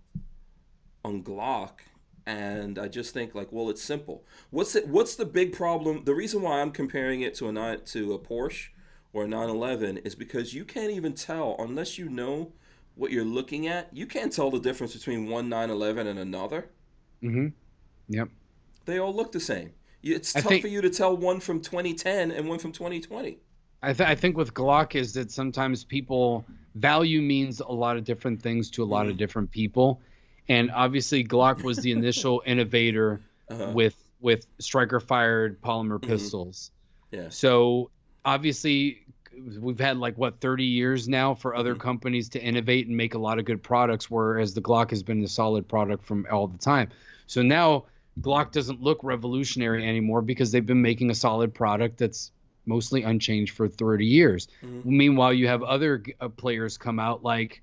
on Glock, and I just think like, well, it's simple. What's the big problem? The reason why I'm comparing it to a Porsche or a 911 is because you can't even tell unless you know what you're looking at. You can't tell the difference between one 911 and another. Yep. They all look the same. It's tough think for you to tell one from 2010 and one from 2020. I think with Glock is that sometimes value means a lot of different things to a lot of different people. And obviously Glock was the initial innovator with striker fired polymer pistols. Yeah. So obviously we've had 30 years now for other companies to innovate and make a lot of good products, whereas the Glock has been the solid product from all the time. So now Glock doesn't look revolutionary anymore because they've been making a solid product that's mostly unchanged for 30 years. Meanwhile, you have other players come out like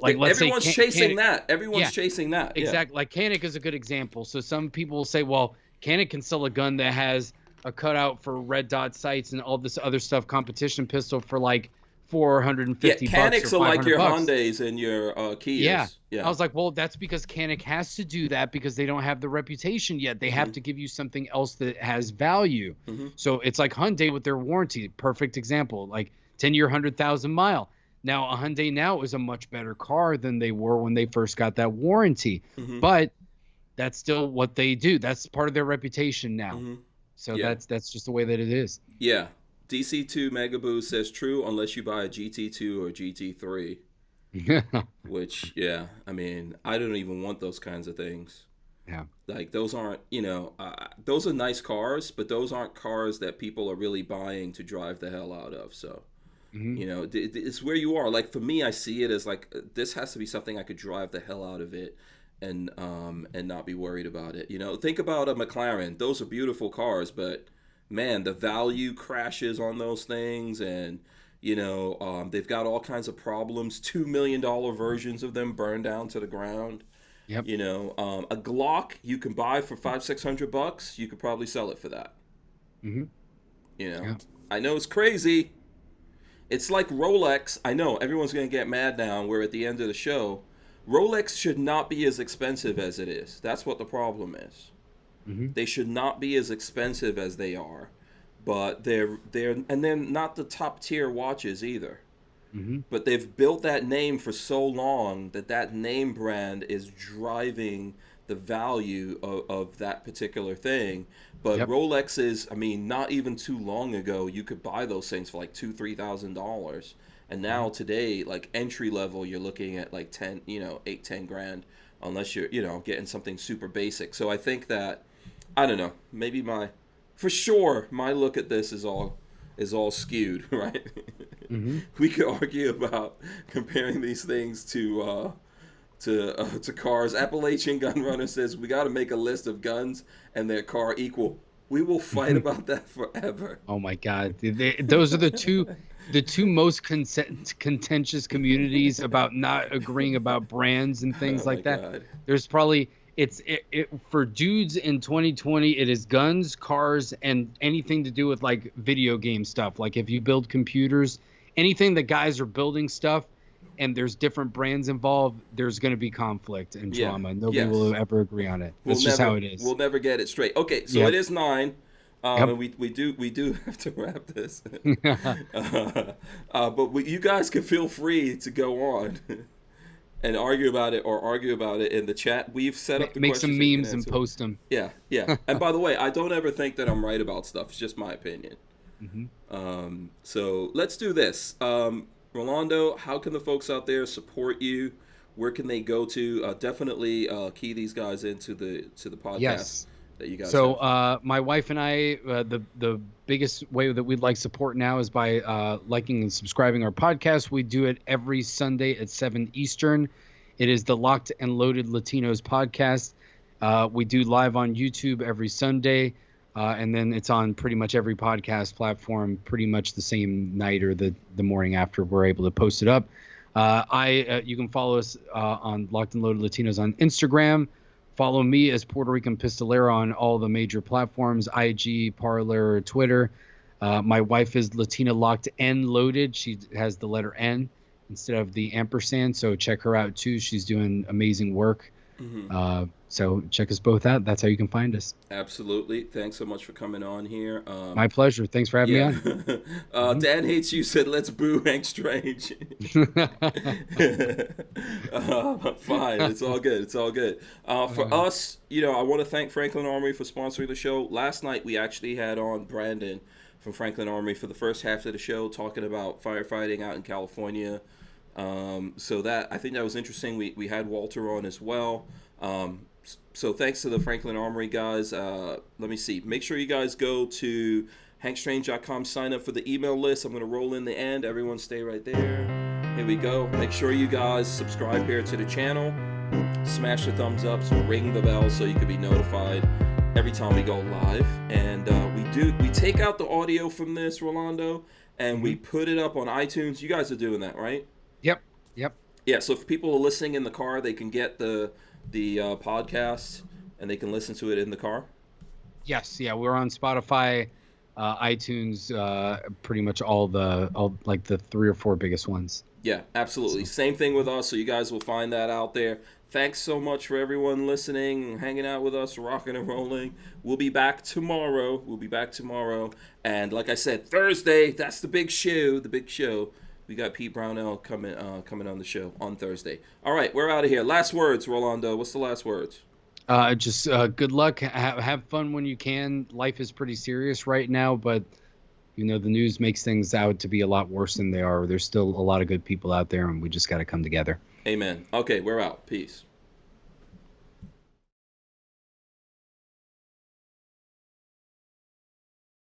let's everyone's say chasing that. Everyone's chasing that. Exactly. Like Canik is a good example. So some people will say, well, Canik can sell a gun that has a cutout for red dot sights and all this other stuff, competition pistol for like $450 bucks Canics or are like your $500. Hyundais and your Kias. Yeah. I was like, well, that's because Canik has to do that because they don't have the reputation yet. They have to give you something else that has value. So it's like Hyundai with their warranty. Perfect example. Like 10-year, 100,000 mile. Now, a Hyundai now is a much better car than they were when they first got that warranty. But that's still what they do. That's part of their reputation now. So that's just the way that it is. Yeah. DC2 Megaboo says true unless you buy a GT2 or GT3. Which, yeah, I mean, I don't even want those kinds of things. Yeah. Like, those aren't, those are nice cars, but those aren't cars that people are really buying to drive the hell out of. So, it's where you are. Like, for me, I see it as like, this has to be something I could drive the hell out of it and not be worried about it. Think about a McLaren. Those are beautiful cars, but man, the value crashes on those things, and they've got all kinds of problems. $2 million versions of them burn down to the ground. Yep. A Glock you can buy for $500-600. You could probably sell it for that. I know it's crazy. It's like Rolex. I know everyone's gonna get mad now. We're at the end of the show. Rolex should not be as expensive as it is. That's what the problem is. They should not be as expensive as they are, but they're not the top tier watches either. But they've built that name for so long that name brand is driving the value of that particular thing. But Rolex is, I mean, not even too long ago, you could buy those things for like $2,000-3,000. And now today, like entry level, you're looking at like 8-10 grand, unless you're, getting something super basic. So I think that, I don't know, maybe my look at this is all skewed, right? We could argue about comparing these things to cars. Appalachian Gun Runner says we got to make a list of guns and their car equal. We will fight about that forever. Oh my God, those are the two most contentious communities about not agreeing about brands and things like that. God. There's probably for dudes in 2020, it is guns, cars, and anything to do with like video game stuff. Like if you build computers, anything that guys are building stuff, and there's different brands involved, there's going to be conflict and drama. Nobody will ever agree on it. That's just how it is. We'll never get it straight. Okay, so it is 9. And we do have to wrap this. But you guys can feel free to go on and argue about it in the chat. We've set up the make questions some memes and post them. Yeah. And by the way, I don't ever think that I'm right about stuff. It's just my opinion. So let's do this. Rolando, how can the folks out there support you? Where can they go to? Definitely key these guys into the podcast Yes. that you guys So have. my wife and I, the biggest way that we'd like support now is by liking and subscribing our podcast. We do it every Sunday at 7 Eastern. It is the Locked and Loaded Latinos podcast. We do live on YouTube every Sunday, and then it's on pretty much every podcast platform pretty much the same night or the morning after we're able to post it up. You can follow us on Locked and Loaded Latinos on Instagram. Follow me as Puerto Rican Pistolero on all the major platforms, IG, Parler, Twitter. My wife is Latina Locked and Loaded. She has the letter N instead of the ampersand, so check her out too. She's doing amazing work. So check us both out. That's how you can find us. Absolutely. Thanks so much for coming on here. My pleasure. Thanks for having me on. Dan Hates You said, let's boo Hank Strange. Fine. It's all good. It's all good. For us, I want to thank Franklin Armory for sponsoring the show. Last night, we actually had on Brandon from Franklin Armory for the first half of the show talking about firefighting out in California. So that, I think that was interesting. We had Walter on as well. So thanks to the Franklin Armory guys. Let me see. Make sure you guys go to hankstrange.com, sign up for the email list. I'm going to roll in the end. Everyone stay right there. Here we go. Make sure you guys subscribe here to the channel. Smash the thumbs up, ring the bell so you can be notified every time we go live. And we take out the audio from this, Rolando, and we put it up on iTunes. You guys are doing that, right? Yep. Yeah, so if people are listening in the car, they can get the podcast and they can listen to it in the car. Yes, yeah, we're on Spotify, iTunes, pretty much all like the 3 or 4 biggest ones. Yeah, absolutely. Same thing with us, so you guys will find that out there. Thanks so much for everyone listening and hanging out with us, rocking and rolling. We'll be back tomorrow. And like I said, Thursday, that's the big show. We got Pete Brownell coming on the show on Thursday. All right, we're out of here. Last words, Rolando. What's the last words? Just good luck. Have fun when you can. Life is pretty serious right now, but the news makes things out to be a lot worse than they are. There's still a lot of good people out there, and we just got to come together. Amen. Okay, we're out. Peace.